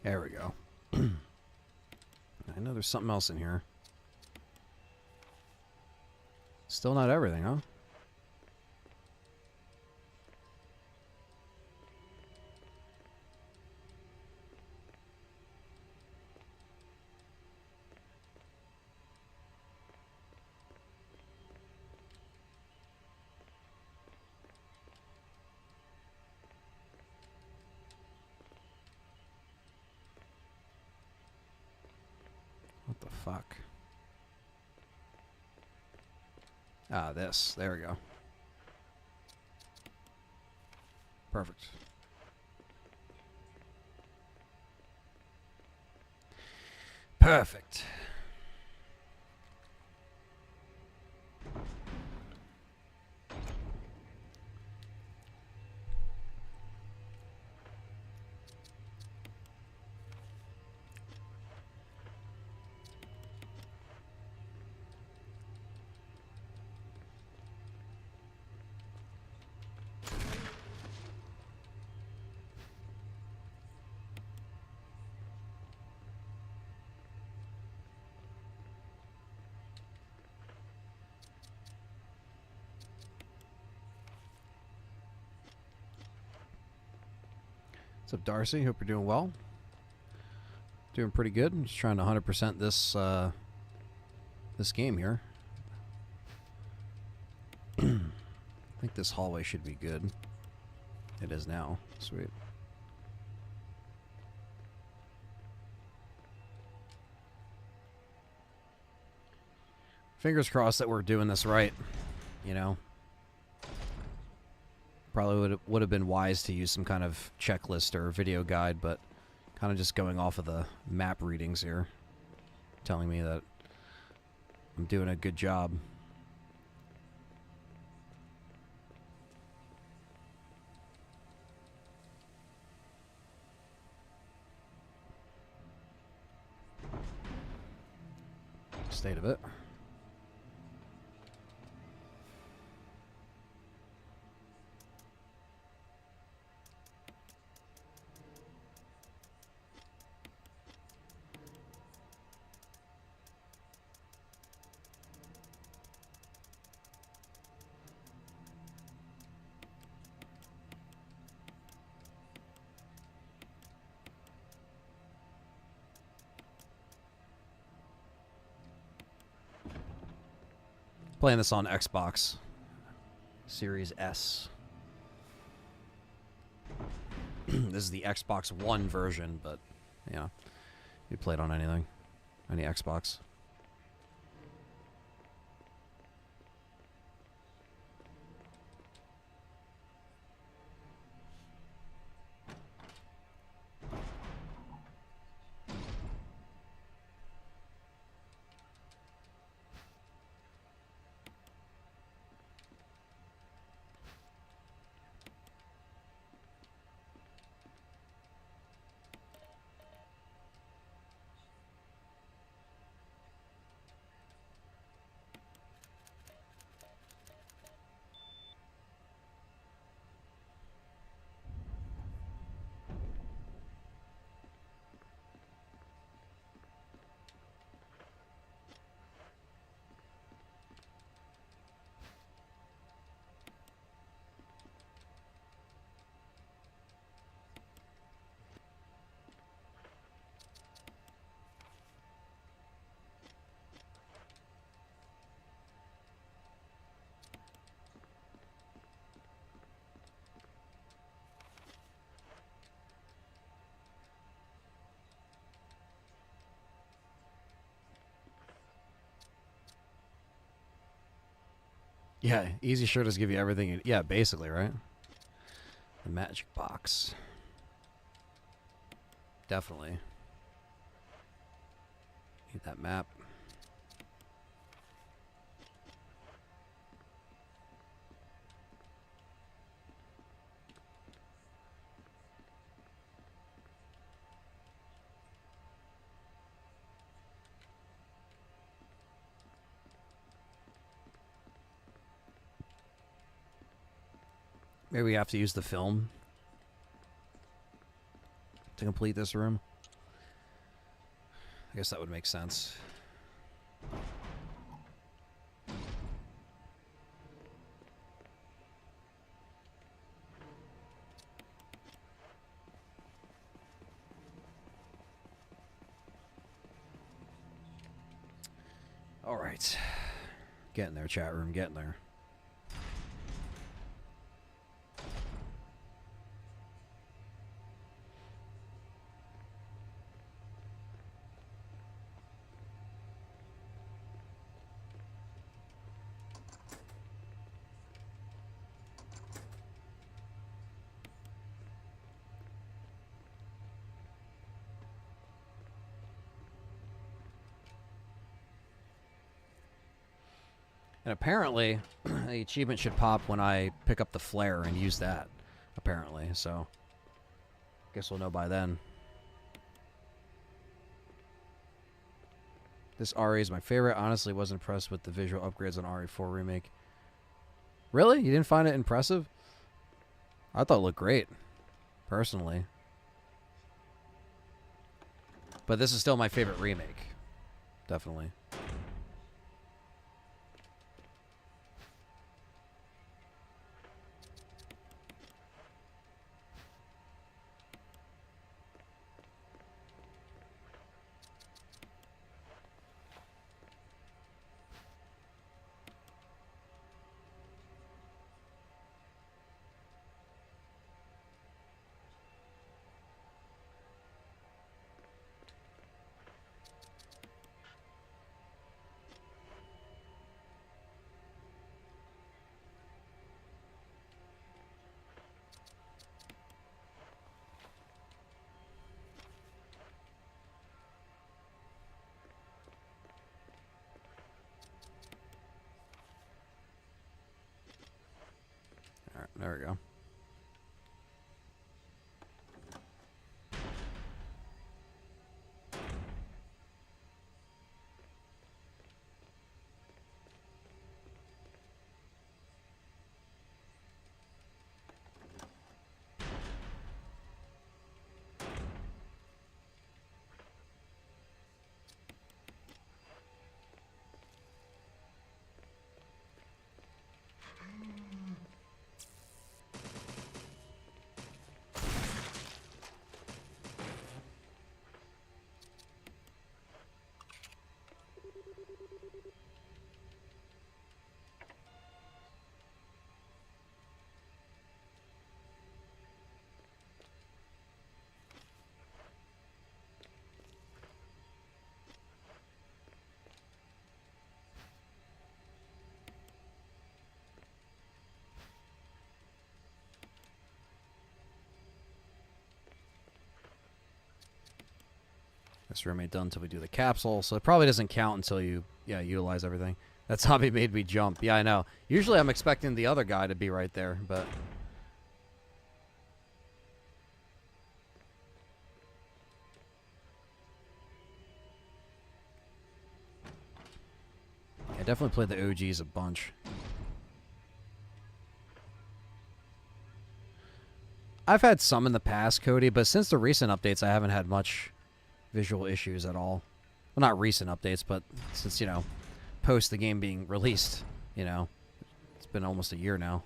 There we go. I know there's something else in here. Still not everything, huh? What the fuck? Ah, this. There we go. Perfect. Perfect. What's up, Darcy? Hope you're doing well. Doing pretty good. I'm just trying to 100% this this game here. I think this hallway should be good. It is now. Sweet. Fingers crossed that we're doing this right, you know. Probably would have been wise to use some kind of checklist or video guide, but kind of just going off of the map readings here, telling me that I'm doing a good job. State of it. Playing this on Xbox Series S. This is the Xbox One version, but yeah, you play it on anything, any Xbox. Yeah, easy sure does give you everything. Yeah, basically, right? The magic box. Definitely. Need that map. Maybe we have to use the film to complete this room. I guess that would make sense. All right. Getting there, chat room, getting there. And apparently, the achievement should pop when I pick up the flare and use that, apparently. So, guess we'll know by then. This RE is my favorite. Honestly, was impressed with the visual upgrades on RE4 Remake. Really? You didn't find it impressive? I thought it looked great, personally. But this is still my favorite remake. Definitely. Alright, there we go. This room ain't done until we do the capsule, so it probably doesn't count until you, utilize everything. That zombie made me jump. Yeah, I know. Usually I'm expecting the other guy to be right there, but... I definitely played the OGs a bunch. I've had some in the past, Cody, but since the recent updates, I haven't had much visual issues at all. Well, not recent updates, but since, post the game being released, it's been almost a year now.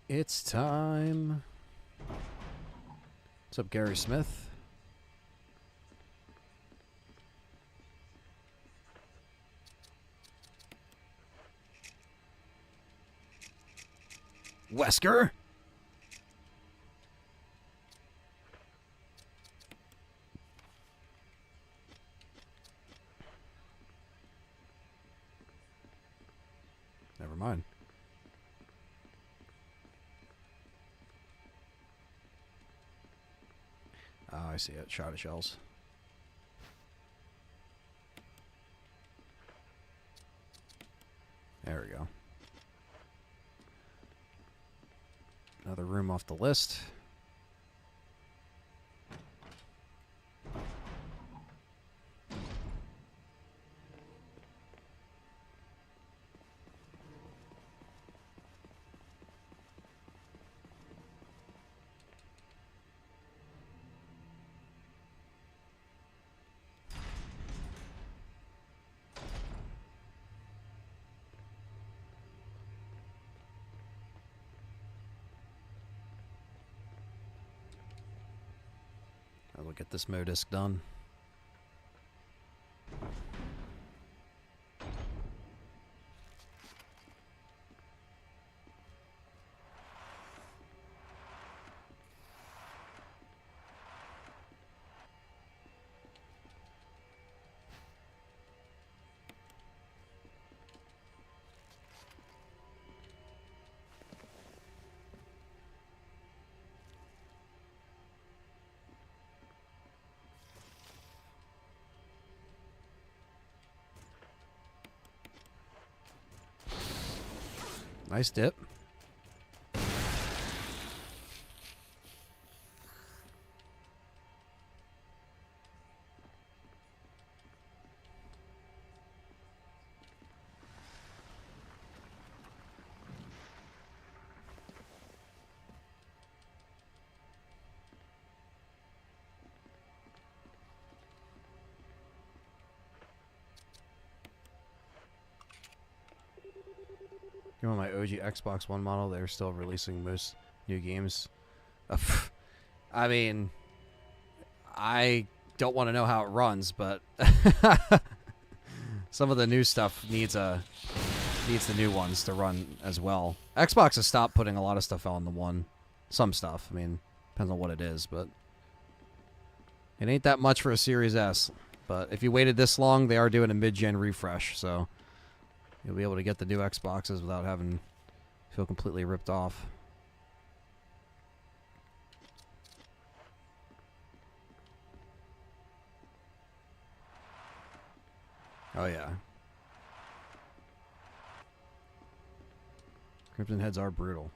It's time. What's up, Gary Smith? Wesker? Never mind. Oh, I see it. Shot of shells. There we go. Another room off the list. able to get this modisc done. Nice dip. You know, my OG Xbox One model, they're still releasing most new games. I mean, I don't want to know how it runs, but some of the new stuff needs the new ones to run as well. Xbox has stopped putting a lot of stuff on the One. Some stuff. I mean, depends on what it is, but it ain't that much for a Series S. But if you waited this long, they are doing a mid-gen refresh, so you'll be able to get the new Xboxes without having to feel completely ripped off. Oh, yeah. Crimson Heads are brutal.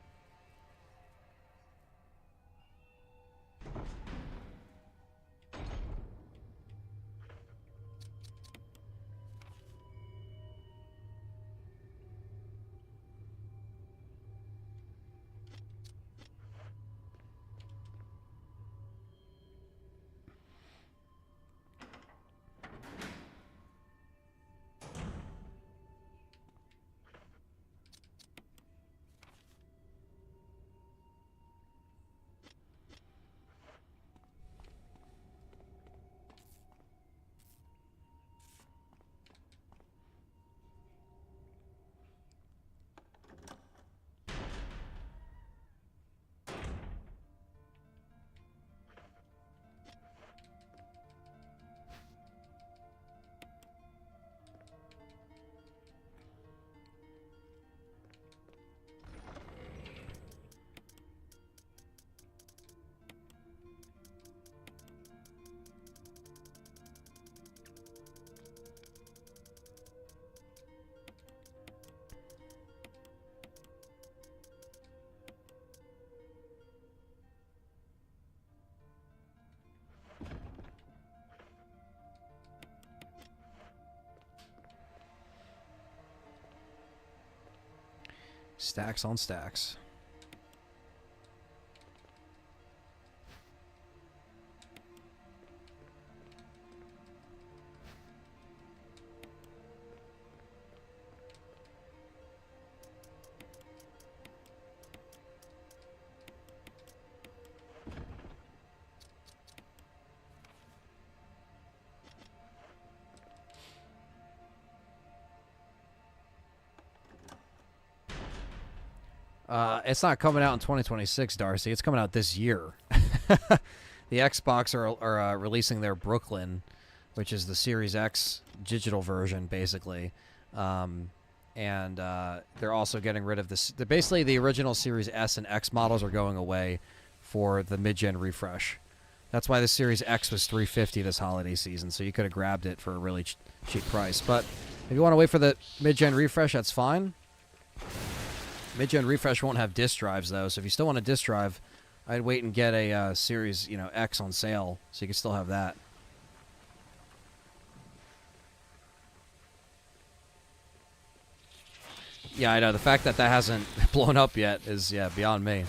Stacks on stacks. It's not coming out in 2026, Darcy. It's coming out this year. The Xbox are releasing their Brooklyn, which is the Series X digital version, basically. And they're also getting rid of this. Basically, the original Series S and X models are going away for the mid-gen refresh. That's why the Series X was $350 this holiday season, so you could have grabbed it for a really cheap price. But if you want to wait for the mid-gen refresh, that's fine. Mid-gen refresh won't have disk drives, though, so if you still want a disk drive, I'd wait and get a Series X on sale, so you can still have that. Yeah, I know. The fact that hasn't blown up yet is, beyond me.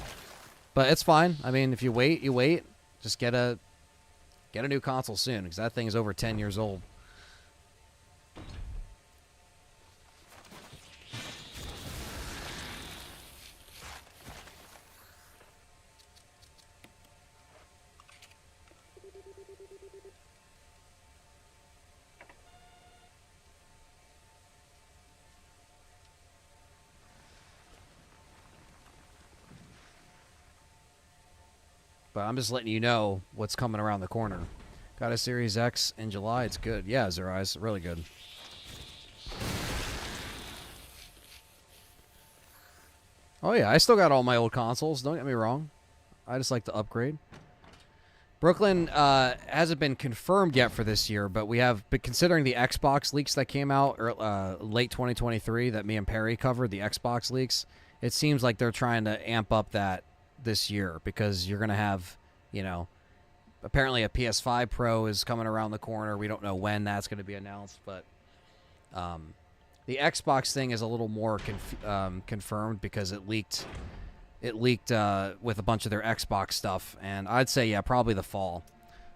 But it's fine. I mean, if you wait, you wait. Just get a new console soon, because that thing is over 10 years old. But I'm just letting you know what's coming around the corner. Got a Series X in July. It's good. Yeah, Zerais, really good. Oh yeah, I still got all my old consoles. Don't get me wrong. I just like to upgrade. Brooklyn hasn't been confirmed yet for this year, but we have. But considering the Xbox leaks that came out late 2023 that me and Perry covered, the Xbox leaks, it seems like they're trying to amp up that this year because you're gonna have, you know, apparently a PS5 Pro is coming around the corner. We don't know when that's going to be announced, but the Xbox thing is a little more confirmed because it leaked. It leaked with a bunch of their Xbox stuff, and I'd say, yeah, probably the fall.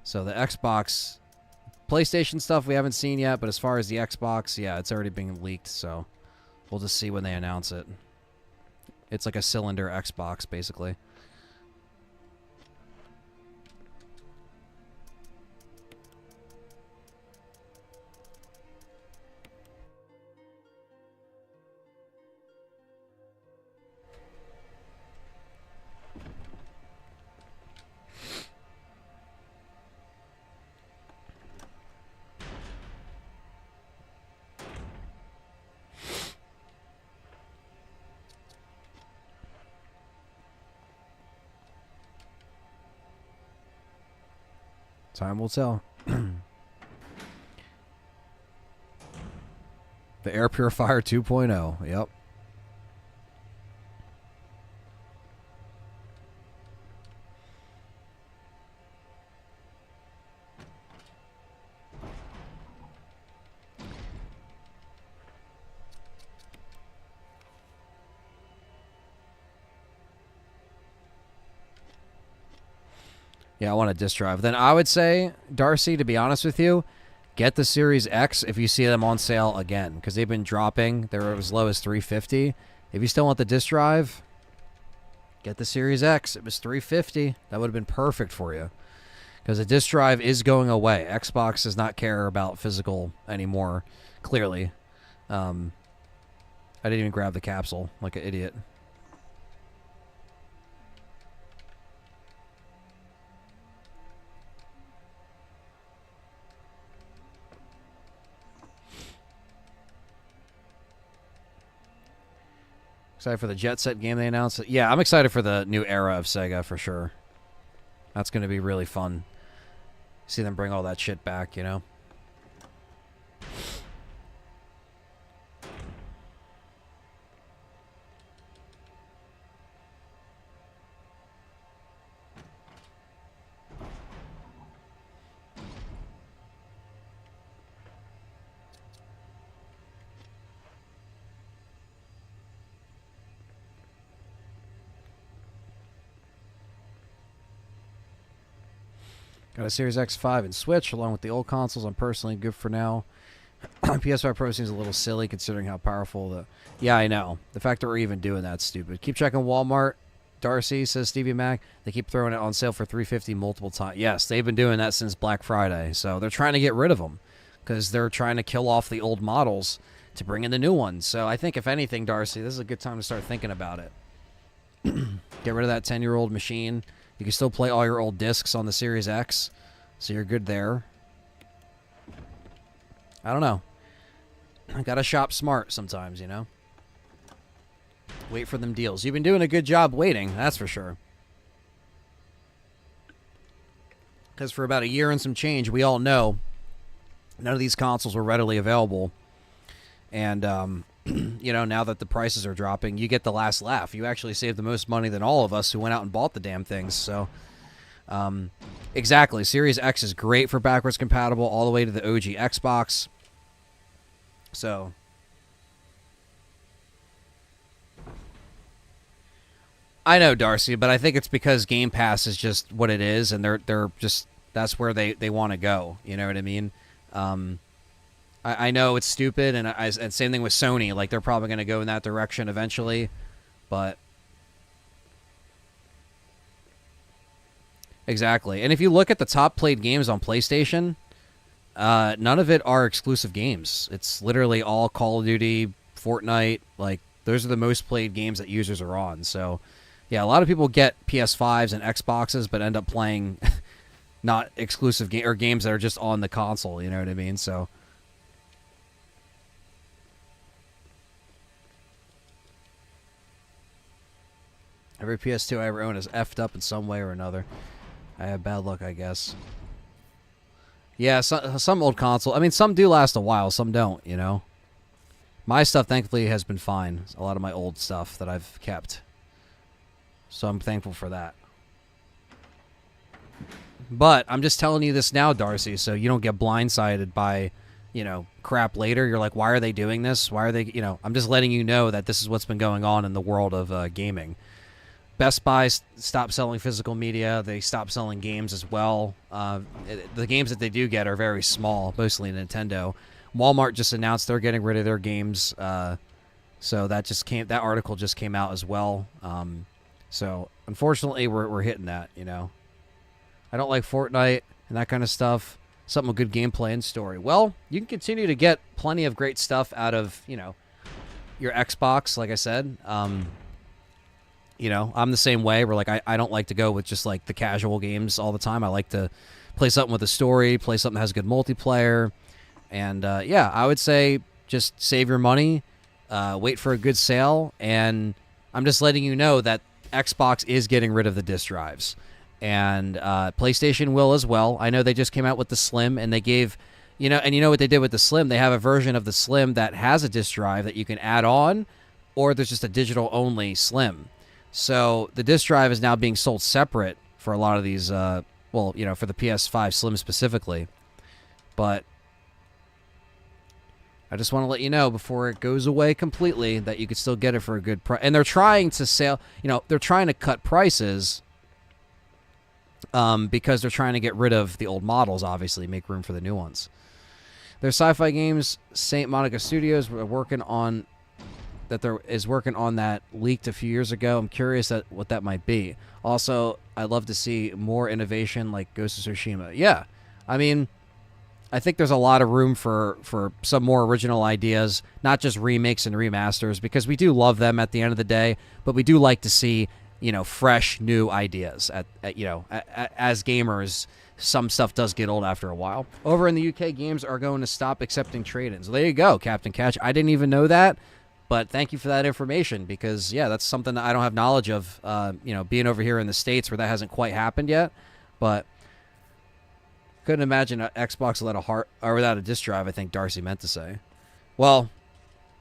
So the Xbox, PlayStation stuff we haven't seen yet, but as far as the Xbox, yeah, it's already being leaked, so we'll just see when they announce it. It's like a cylinder Xbox, basically. Time will tell. The air purifier 2.0. Yep. Yeah, I want a disk drive. Then I would say, Darcy, to be honest with you, get the Series X if you see them on sale again, because they've been dropping. They're as low as $350. If you still want the disk drive, get the Series X. It was $350. That would have been perfect for you, because the disk drive is going away. Xbox does not care about physical anymore, clearly. I didn't even grab the capsule like an idiot. Excited for the Jet Set game they announced. Yeah, I'm excited for the new era of Sega for sure. That's going to be really fun. See them bring all that shit back, you know? Got a Series X5 and Switch, along with the old consoles. I'm personally good for now. PS5 Pro seems a little silly considering how powerful the... Yeah, I know. The fact that we're even doing that's stupid. Keep checking Walmart. Darcy, says Stevie Mac. They keep throwing it on sale for $350 multiple times. Yes, they've been doing that since Black Friday. So they're trying to get rid of them because they're trying to kill off the old models to bring in the new ones. So I think, if anything, Darcy, this is a good time to start thinking about it. Get rid of that 10-year-old machine. You can still play all your old discs on the Series X, so you're good there. I don't know. I gotta shop smart sometimes, you know? Wait for them deals. You've been doing a good job waiting, that's for sure. Because for about a year and some change, we all know none of these consoles were readily available. And, you know, now that the prices are dropping, you get the last laugh. You actually save the most money than all of us who went out and bought the damn things. So, exactly. Series X is great for backwards compatible all the way to the OG Xbox. So, I know, Darcy, but I think it's because Game Pass is just what it is, and they're just, that's where they want to go. You know what I mean? I know it's stupid, and same thing with Sony. Like, they're probably going to go in that direction eventually, but exactly. And if you look at the top played games on PlayStation, none of it are exclusive games. It's literally all Call of Duty, Fortnite. Like, those are the most played games that users are on. So, Yeah, a lot of people get PS5s and Xboxes, but end up playing not exclusive or games that are just on the console. You know what I mean? So. Every PS2 I ever owned is effed up in some way or another. I have bad luck, I guess. Yeah, some old console. I mean, some do last a while, some don't, you know? My stuff, thankfully, has been fine. A lot of my old stuff that I've kept. So I'm thankful for that. But I'm just telling you this now, Darcy, so you don't get blindsided by, you know, crap later. You're like, why are they doing this? Why are they, you know, I'm just letting you know that this is what's been going on in the world of gaming. Best Buy stopped selling physical media. They stopped selling games as well. The games that they do get are very small, mostly Nintendo. Walmart just announced they're getting rid of their games. So that article just came out as well. So unfortunately, we're hitting that, you know. I don't like Fortnite and that kind of stuff. Something with good gameplay and story. Well, you can continue to get plenty of great stuff out of, you know, your Xbox, like I said. You know, I'm the same way. Where like I don't like to go with just like the casual games all the time. I like to play something with a story, play something that has good multiplayer, and yeah, I would say just save your money, wait for a good sale, and I'm just letting you know that Xbox is getting rid of the disc drives, and PlayStation will as well. I know they just came out with the Slim, and they gave, you know what they did with the Slim? They have a version of the Slim that has a disc drive that you can add on, or there's just a digital only Slim. So the disc drive is now being sold separate for a lot of these, well, you know, for the PS5 Slim specifically. But I just want to let you know before it goes away completely that you could still get it for a good price. And they're trying to sell, you know, they're trying to cut prices because they're trying to get rid of the old models, obviously, make room for the new ones. Their sci-fi games, St. Monica Studios, were working on that leaked a few years ago. I'm curious at what that might be. Also, I'd love to see more innovation like Ghost of Tsushima. Yeah, I mean, I think there's a lot of room for some more original ideas, not just remakes and remasters, because we do love them at the end of the day, but we do like to see, you know, fresh new ideas. As gamers, some stuff does get old after a while. Over in the UK, games are going to stop accepting trade-ins. There you go, Captain Catch. I didn't even know that. But thank you for that information because, yeah, that's something that I don't have knowledge of, you know, being over here in the States where that hasn't quite happened yet. But couldn't imagine an Xbox without a disc drive, I think Darcy meant to say. Well,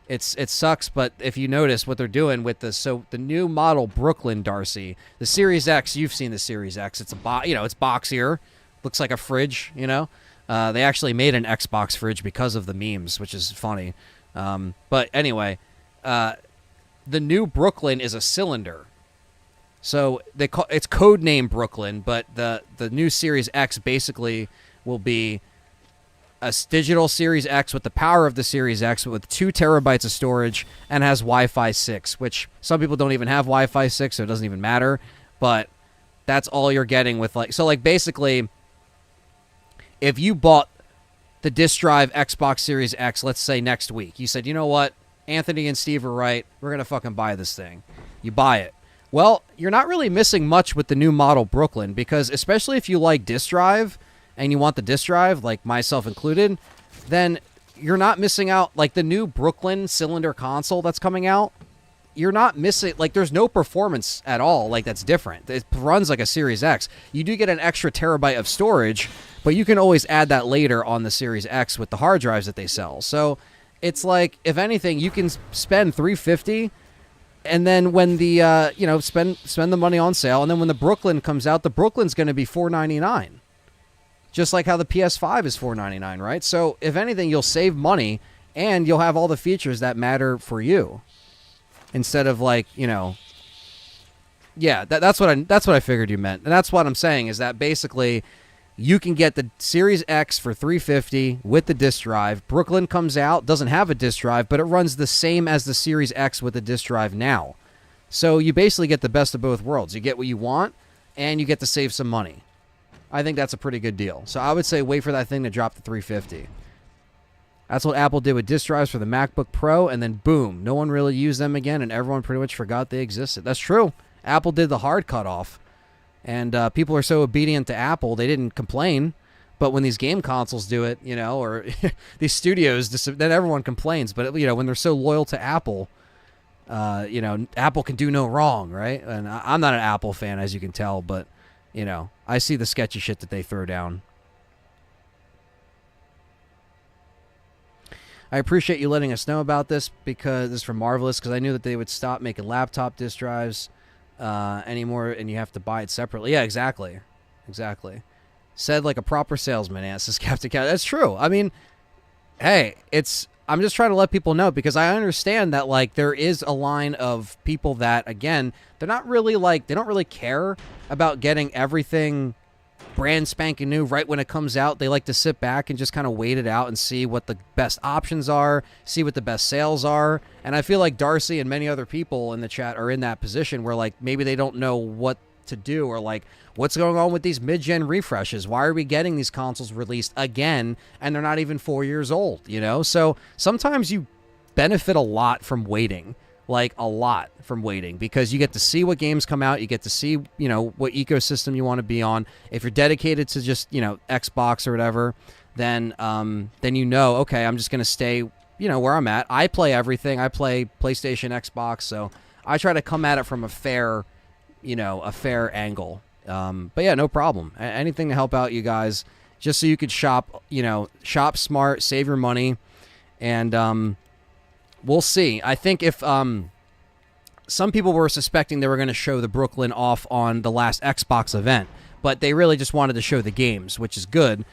it sucks, but if you notice what they're doing with the new model Brooklyn, Darcy, the Series X, you've seen the Series X. It's it's boxier, looks like a fridge, you know. They actually made an Xbox fridge because of the memes, which is funny. But anyway, the new Brooklyn is a cylinder. So it's codename Brooklyn, but the new Series X basically will be a digital Series X with the power of the Series X with 2 terabytes of storage and has Wi-Fi 6, which some people don't even have Wi-Fi 6, so it doesn't even matter. But that's all you're getting with basically, if you bought the disc drive Xbox Series X, let's say next week, you said, you know what, Anthony and Steve are right, we're going to fucking buy this thing. You buy it. Well, you're not really missing much with the new model Brooklyn, because especially if you like disc drive and you want the disc drive, like myself included, then you're not missing out. Like the new Brooklyn cylinder console that's coming out, you're not missing, like there's no performance at all, like that's different. It runs like a Series X. You do get an extra terabyte of storage, but you can always add that later on the Series X with the hard drives that they sell. So it's like, if anything, you can spend $350, and then when the spend the money on sale, and then when the Brooklyn comes out, the Brooklyn's going to be $499, just like how the PS5 is $499, right? So if anything, you'll save money and you'll have all the features that matter for you, instead of like, you know, yeah, that's what I figured you meant, and that's what I'm saying is that basically, you can get the Series X for $350 with the disc drive. Brooklyn comes out, doesn't have a disc drive, but it runs the same as the Series X with the disc drive now. So you basically get the best of both worlds. You get what you want, and you get to save some money. I think that's a pretty good deal. So I would say wait for that thing to drop to $350. That's what Apple did with disc drives for the MacBook Pro, and then boom, no one really used them again, and everyone pretty much forgot they existed. That's true. Apple did the hard cutoff, and people are so obedient to Apple, they didn't complain. But when these game consoles do it, you know, or these studios, then everyone complains. But, you know, when they're so loyal to Apple, you know, Apple can do no wrong, right? And I'm not an Apple fan, as you can tell, but, you know, I see the sketchy shit that they throw down. I appreciate you letting us know about this, because this is from Marvelous, because I knew that they would stop making laptop disk drives anymore, and you have to buy it separately. Yeah, exactly. Exactly. Said like a proper salesman, asks Captain Cat. That's true. I mean, hey, I'm just trying to let people know, because I understand that, like, there is a line of people that, again, they're not really, like, they don't really care about getting everything brand spanking new right when it comes out. They like to sit back and just kind of wait it out and see what the best options are, see what the best sales are. And I feel like Darcy and many other people in the chat are in that position where, like, maybe they don't know what to do, or like, what's going on with these mid-gen refreshes? Why are we getting these consoles released again and they're not even 4 years old, you know? So sometimes you benefit a lot from waiting, like a lot from waiting, because you get to see what games come out, you get to see, you know, what ecosystem you want to be on. If you're dedicated to just, you know, Xbox or whatever, then you know, okay, I'm just going to stay, you know, where I'm at. I play everything. I play PlayStation, Xbox, so I try to come at it from a fair angle. But yeah, no problem. Anything to help out you guys, just so you could shop, you know, shop smart, save your money, and we'll see. I think if some people were suspecting they were going to show the Brooklyn off on the last Xbox event, but they really just wanted to show the games, which is good.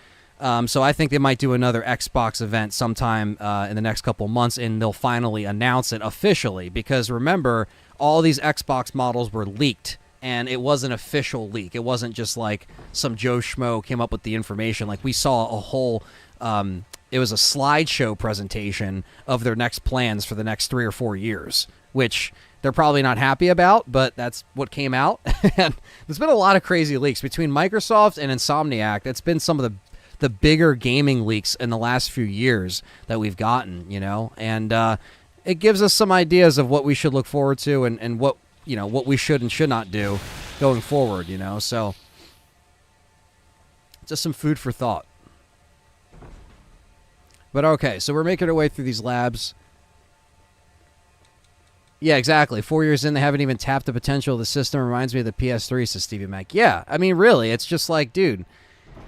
So I think they might do another Xbox event sometime in the next couple months, and they'll finally announce it officially, because remember, all these Xbox models were leaked, and it was an official leak. It wasn't just like some Joe Schmo came up with the information. Like, we saw a whole, it was a slideshow presentation of their next plans for the next 3 or 4 years, which they're probably not happy about, but that's what came out. And there's been a lot of crazy leaks between Microsoft and Insomniac. That's been some of the bigger gaming leaks in the last few years that we've gotten, you know, and it gives us some ideas of what we should look forward to, and what, you know, what we should and should not do going forward, you know. So just some food for thought. But okay, so we're making our way through these labs. Yeah, exactly. 4 years in, they haven't even tapped the potential of the system. Reminds me of the PS3, says Stevie Mac. Yeah, I mean, really, it's just like, dude,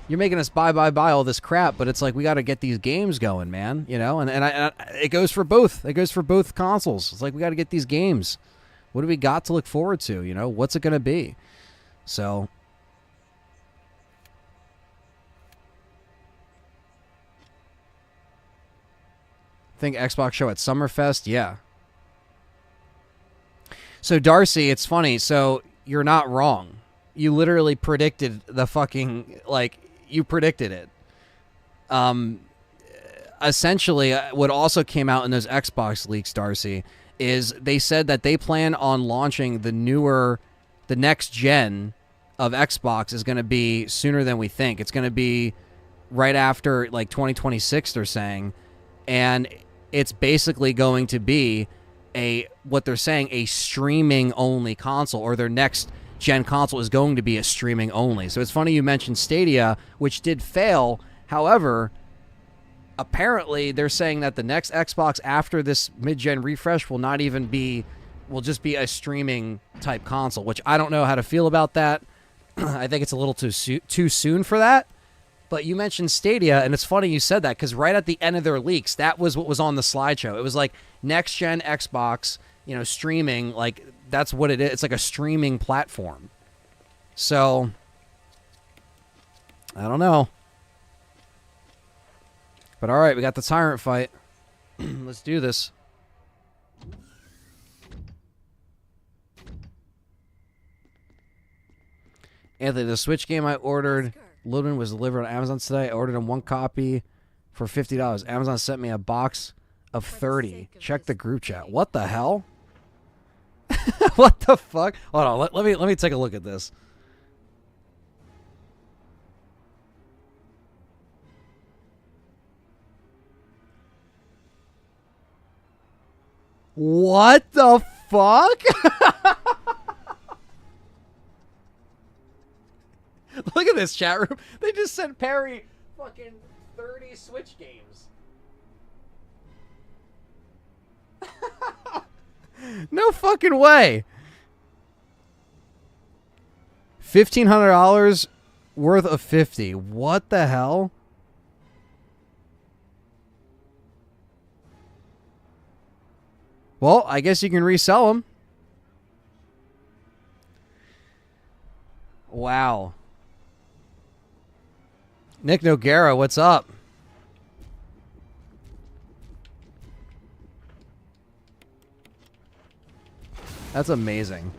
you're making us buy all this crap, but it's like, we got to get these games going, man. You know, and it goes for both. It goes for both consoles. It's like, we got to get these games. What do we got to look forward to? You know, what's it going to be? So, think Xbox show at Summerfest? Yeah. So, Darcy, it's funny. So, you're not wrong. You literally predicted the fucking, like, you predicted it. Essentially, what also came out in those Xbox leaks, Darcy, is they said that they plan on launching the next gen of Xbox is going to be sooner than we think. It's going to be right after, like, 2026, they're saying. And it's basically going to be what they're saying, a streaming only console, or their next gen console is going to be a streaming only. So it's funny you mentioned Stadia, which did fail. However, apparently they're saying that the next Xbox after this mid-gen refresh will just be a streaming type console, which I don't know how to feel about that. I think it's a little too soon for that. But you mentioned Stadia, and it's funny you said that, because right at the end of their leaks, that was what was on the slideshow. It was like next-gen Xbox, you know, streaming, like, that's what it is. It's like a streaming platform. So, I don't know. But all right, we got the Tyrant fight. Let's do this. Anthony, the Switch game I ordered, Loden, was delivered on Amazon today. I ordered him one copy for $50. Amazon sent me a box of 30. Check the group chat. What the hell? What the fuck? Hold on, let me take a look at this. What the fuck? Look at this chat room. They just sent Perry fucking 30 Switch games. No fucking way. $1,500 worth of 50. What the hell? Well, I guess you can resell them. Wow. Nick Noguera, what's up? That's amazing.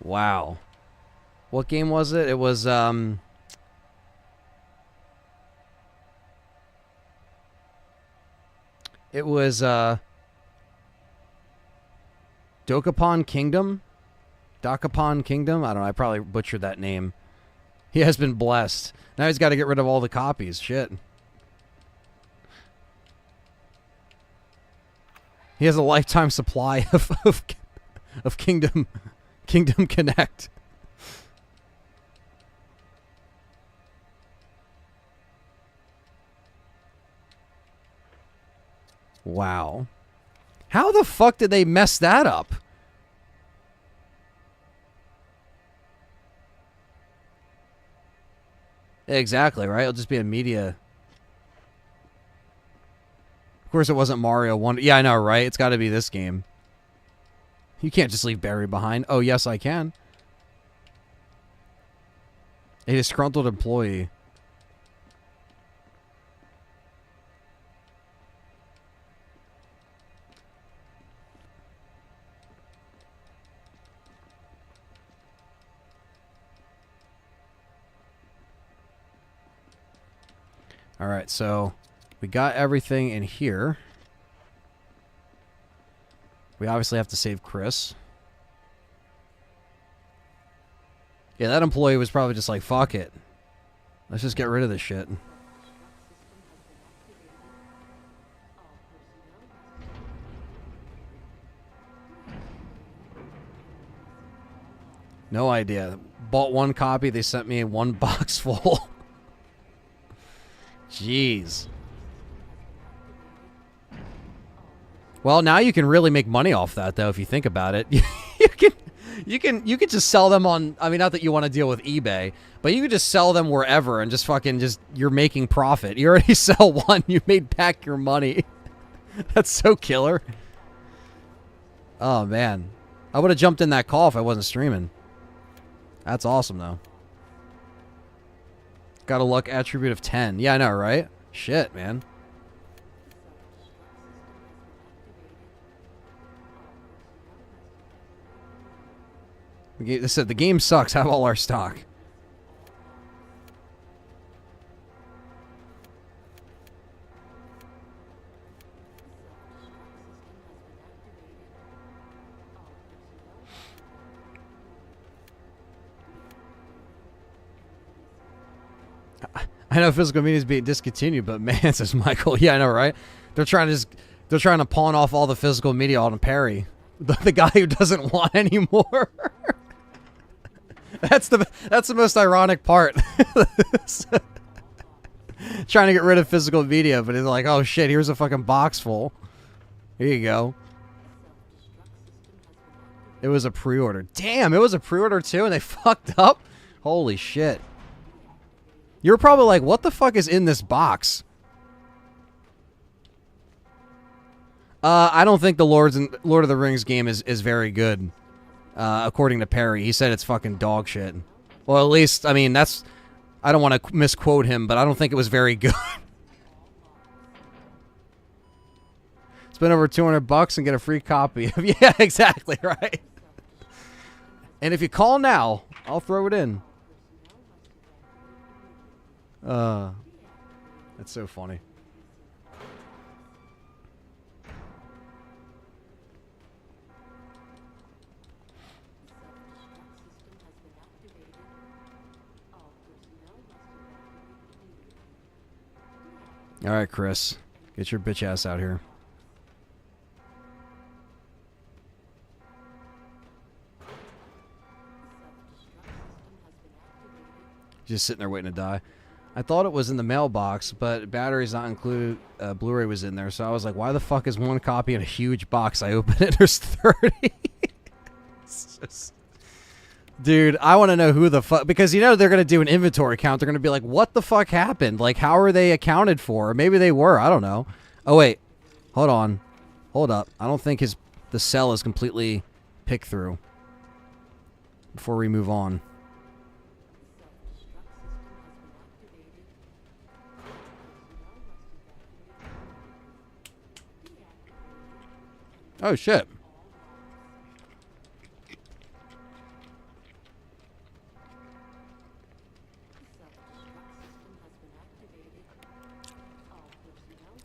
Wow. What game was it? It was Dokapon Kingdom? Dokapon Kingdom? I don't know. I probably butchered that name. He has been blessed. Now he's got to get rid of all the copies. Shit. He has a lifetime supply of Kingdom Connect. Wow. How the fuck did they mess that up? Exactly, right? It'll just be a media. Of course, it wasn't Mario 1. Yeah, I know, right? It's got to be this game. You can't just leave Barry behind. Oh, yes, I can. A disgruntled employee. All right, so we got everything in here. We obviously have to save Chris. Yeah, that employee was probably just like, fuck it. Let's just get rid of this shit. No idea. Bought one copy, they sent me one box full. Jeez. Well, now you can really make money off that, though, if you think about it. you can just sell them on. I mean, not that you want to deal with eBay, but you could just sell them wherever and just fucking you're making profit. You already sell one, you made back your money. That's so killer. Oh man, I would have jumped in that call if I wasn't streaming. That's awesome, though. Got a luck attribute of 10. Yeah, I know, right? Shit, man. They said the game sucks. Have all our stock. I know physical media is being discontinued, but man, says Michael. Yeah, I know, right? They're trying to pawn off all the physical media on Perry, the guy who doesn't want anymore. That's the most ironic part. Trying to get rid of physical media, but it's like, oh shit, here's a fucking box full. Here you go. It was a pre-order. Damn, it was a pre-order too, and they fucked up? Holy shit. You're probably like, what the fuck is in this box? I don't think the Lord of the Rings game is very good. According to Perry, he said it's fucking dog shit. Well, at least, I mean, that's... I don't want to misquote him, but I don't think it was very good. Spend over $200 and get a free copy. Yeah, exactly, right? And if you call now, I'll throw it in. That's so funny. All right, Chris, get your bitch ass out here. Just sitting there waiting to die. I thought it was in the mailbox, but batteries not included. Blu-ray was in there, so I was like, why the fuck is one copy in a huge box? I opened it, there's 30. It's just... Dude, I want to know who the fuck... Because, you know, they're going to do an inventory count. They're going to be like, what the fuck happened? Like, how are they accounted for? Maybe they were. I don't know. Oh, wait. Hold on. Hold up. I don't think the cell is completely picked through. Before we move on. Oh, shit.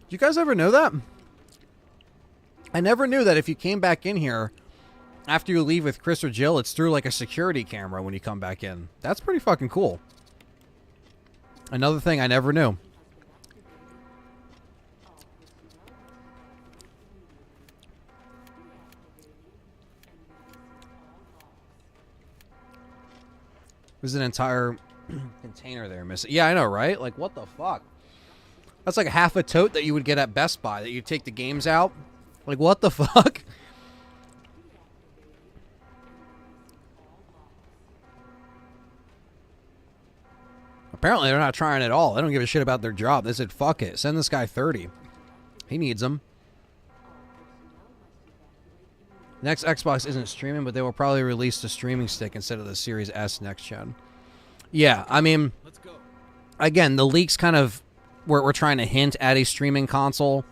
Did you guys ever know that? I never knew that if you came back in here after you leave with Chris or Jill, it's through like a security camera when you come back in. That's pretty fucking cool. Another thing I never knew. There's an entire container there missing. Yeah, I know, right? Like, what the fuck? That's like half a tote that you would get at Best Buy, that you take the games out. Like, what the fuck? Apparently, they're not trying at all. They don't give a shit about their job. They said, fuck it. Send this guy 30. He needs them. Next Xbox isn't streaming, but they will probably release the streaming stick instead of the Series S next gen. Yeah, I mean, Let's go. again, the leaks kind of we're trying to hint at a streaming console,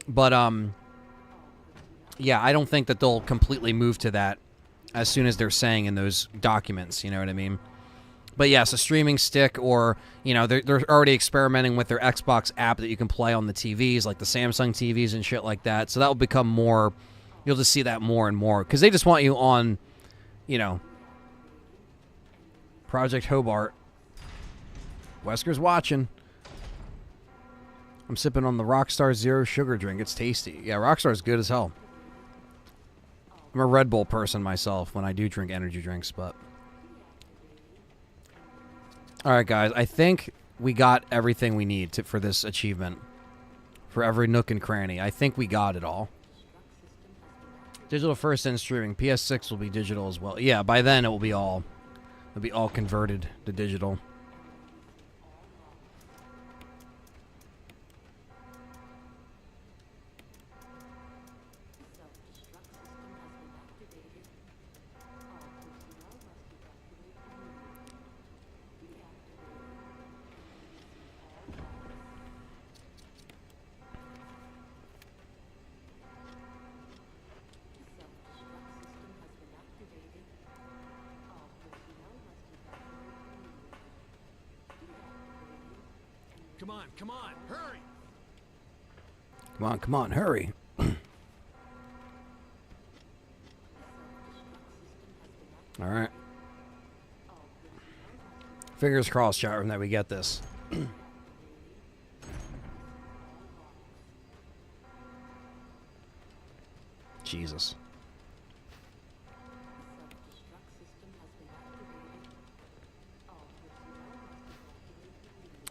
but yeah, I don't think that they'll completely move to that as soon as they're saying in those documents. You know what I mean? But yes, a streaming stick, or you know, they're already experimenting with their Xbox app that you can play on the TVs, like the Samsung TVs and shit like that. So that will become more. You'll just see that more and more because they just want you on, you know, Project Hobart. Wesker's watching. I'm sipping on the Rockstar Zero Sugar drink. It's tasty. Yeah, Rockstar's good as hell. I'm a Red Bull person myself when I do drink energy drinks, but... Alright, guys. I think we got everything we need for this achievement. For every nook and cranny. I think we got it all. Digital first and streaming. PS6 will be digital as well. Yeah, by then it will be all... It'll be all converted to digital. Come on, hurry! Come on, hurry. Alright. Fingers crossed, chat room, that we get this. Jesus.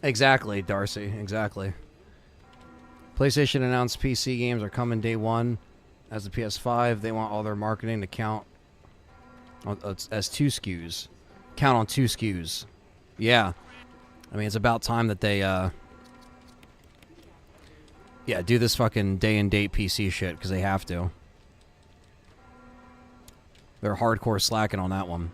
Exactly, Darcy. Exactly. PlayStation announced PC games are coming day one as the PS5. They want all their marketing to count as 2 SKUs. Count on 2 SKUs. Yeah. I mean, it's about time that they, yeah, do this fucking day and date PC shit, because they have to. They're hardcore slacking on that one.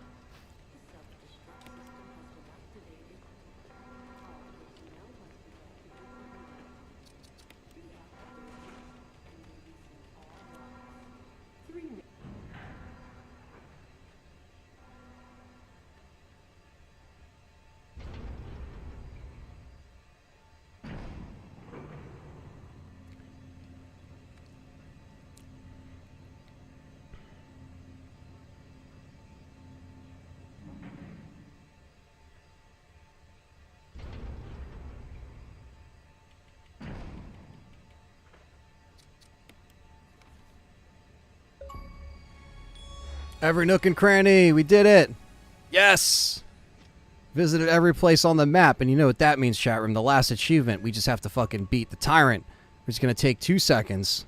Every nook and cranny, we did it. Yes. Visited every place on the map, and you know what that means, chat room. The last achievement, we just have to fucking beat the tyrant, which is going to take 2 seconds.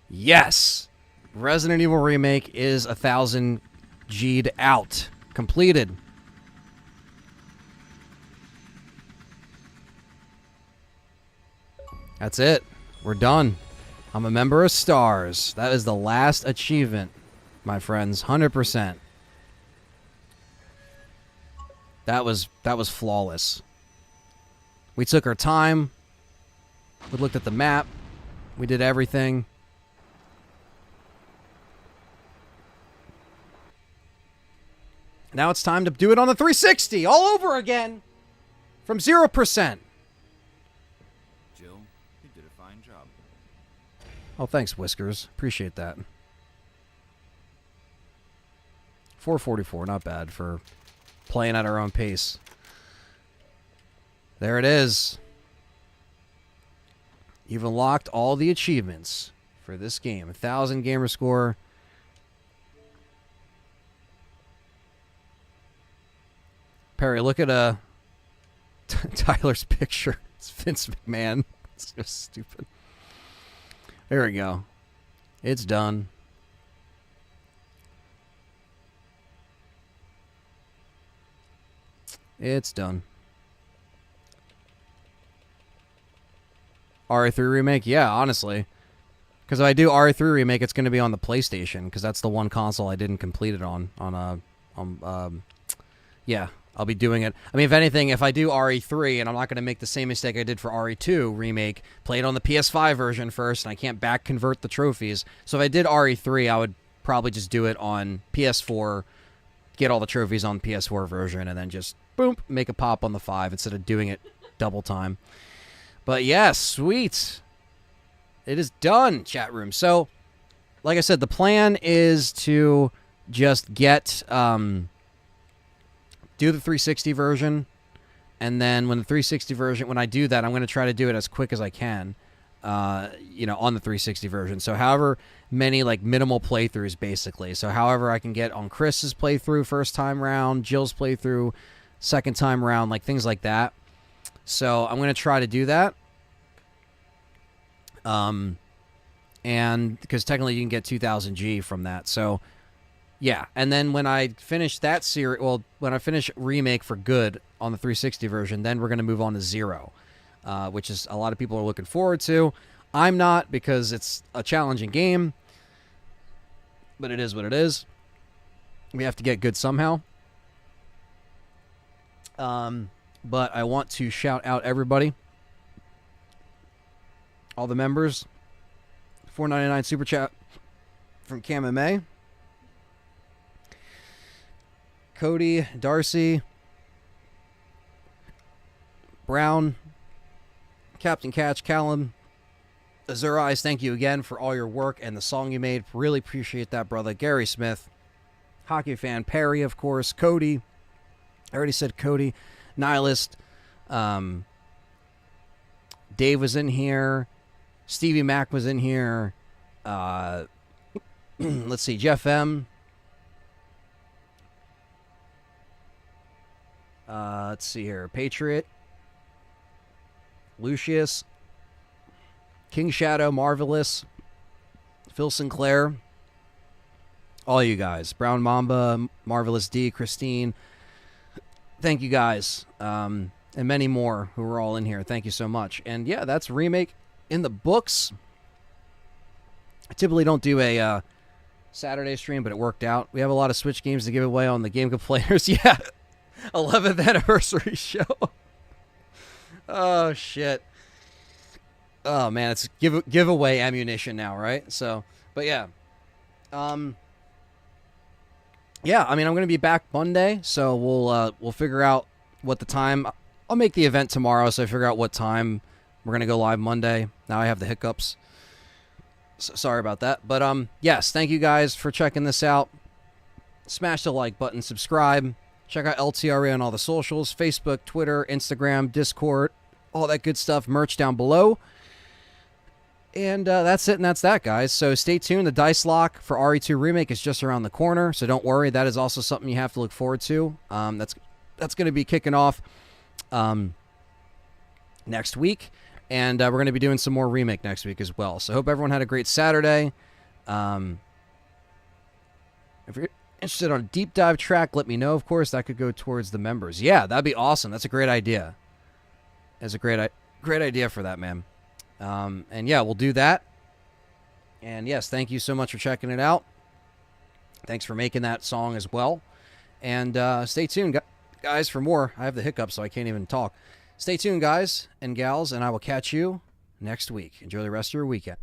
Yes! Resident Evil Remake is 1,000 G'd out. Completed. That's it. We're done. I'm a member of S.T.A.R.S. That is the last achievement, my friends. 100%. That was flawless. We took our time. We looked at the map. We did everything. Now it's time to do it on the 360 all over again from 0%. Jill, you did a fine job. Oh, thanks, Whiskers. Appreciate that. 444, not bad for playing at our own pace. There it is. You've unlocked all the achievements for this game. 1,000 gamer score. Perry, look at Tyler's picture. It's Vince McMahon. It's so stupid. There we go. It's done. It's done. RE3 Remake? Yeah, honestly. Because if I do RE3 Remake, it's going to be on the PlayStation, because that's the one console I didn't complete it on. Yeah, I'll be doing it. I mean, if anything, if I do RE3, and I'm not going to make the same mistake I did for RE2 Remake, play it on the PS5 version first, and I can't back convert the trophies. So if I did RE3, I would probably just do it on PS4, get all the trophies on PS4 version, and then just, boom, make a pop on the 5 instead of doing it double time. But yeah, sweet. It is done, chat room. So, like I said, the plan is to just get, do the 360 version, and then when the 360 version, when I do that, I'm going to try to do it as quick as I can, on the 360 version. So however many, like, minimal playthroughs, basically. So however I can get on Chris's playthrough first time round, Jill's playthrough second time round, like, things like that. So I'm going to try to do that. And because technically you can get 2000 G from that. So yeah. And then when I finish that series, well, when I finish Remake for good on the 360 version, then we're going to move on to Zero, which is a lot of people are looking forward to. I'm not, because it's a challenging game, but it is what it is. We have to get good somehow. But I want to shout out everybody, all the members. $4.99 super chat from Cam and May, Cody, Darcy, Brown, Captain Catch, Callum, Azure Eyes, thank you again for all your work and the song you made. Really appreciate that, brother. Gary Smith, hockey fan, Perry, of course, Cody. I already said Cody. Nihilist. Dave was in here. Stevie Mac was in here. Let's see. Jeff M. Let's see here. Patriot. Lucius. King Shadow. Marvelous. Phil Sinclair. All you guys. Brown Mamba. Marvelous D. Christine. Thank you guys. And many more who are all in here. Thank you so much. And yeah, that's Remake in the books. I typically don't do a Saturday stream, but it worked out. We have a lot of Switch games to give away on the Game Complaners. Yeah. 11th anniversary show. Oh, shit. Oh, man. It's giveaway ammunition now, right? So, but yeah. Yeah, I mean, I'm going to be back Monday, so we'll figure out what the time. I'll make the event tomorrow, so I figure out what time we're going to go live Monday. Now I have the hiccups. So, sorry about that. But, yes, thank you guys for checking this out. smash the like button, subscribe, check out LTRA on all the socials, Facebook, Twitter, Instagram, Discord, all that good stuff, merch down below. And that's it, and that's that, guys. So stay tuned. The dice lock for RE2 Remake is just around the corner, so don't worry. That is also something you have to look forward to. That's going to be kicking off next week, and we're going to be doing some more Remake next week as well. So hope everyone had a great Saturday. If you're interested on a deep dive track, let me know. Of course, that could go towards the members. Yeah, that'd be awesome. That's a great idea. That's a great idea for that, man. And yeah, we'll do that. And yes, thank you so much for checking it out. Thanks for making that song as well. And stay tuned, guys, for more. I have the hiccups, so I can't even talk. Stay tuned, guys and gals, and I will catch you next week. Enjoy the rest of your weekend.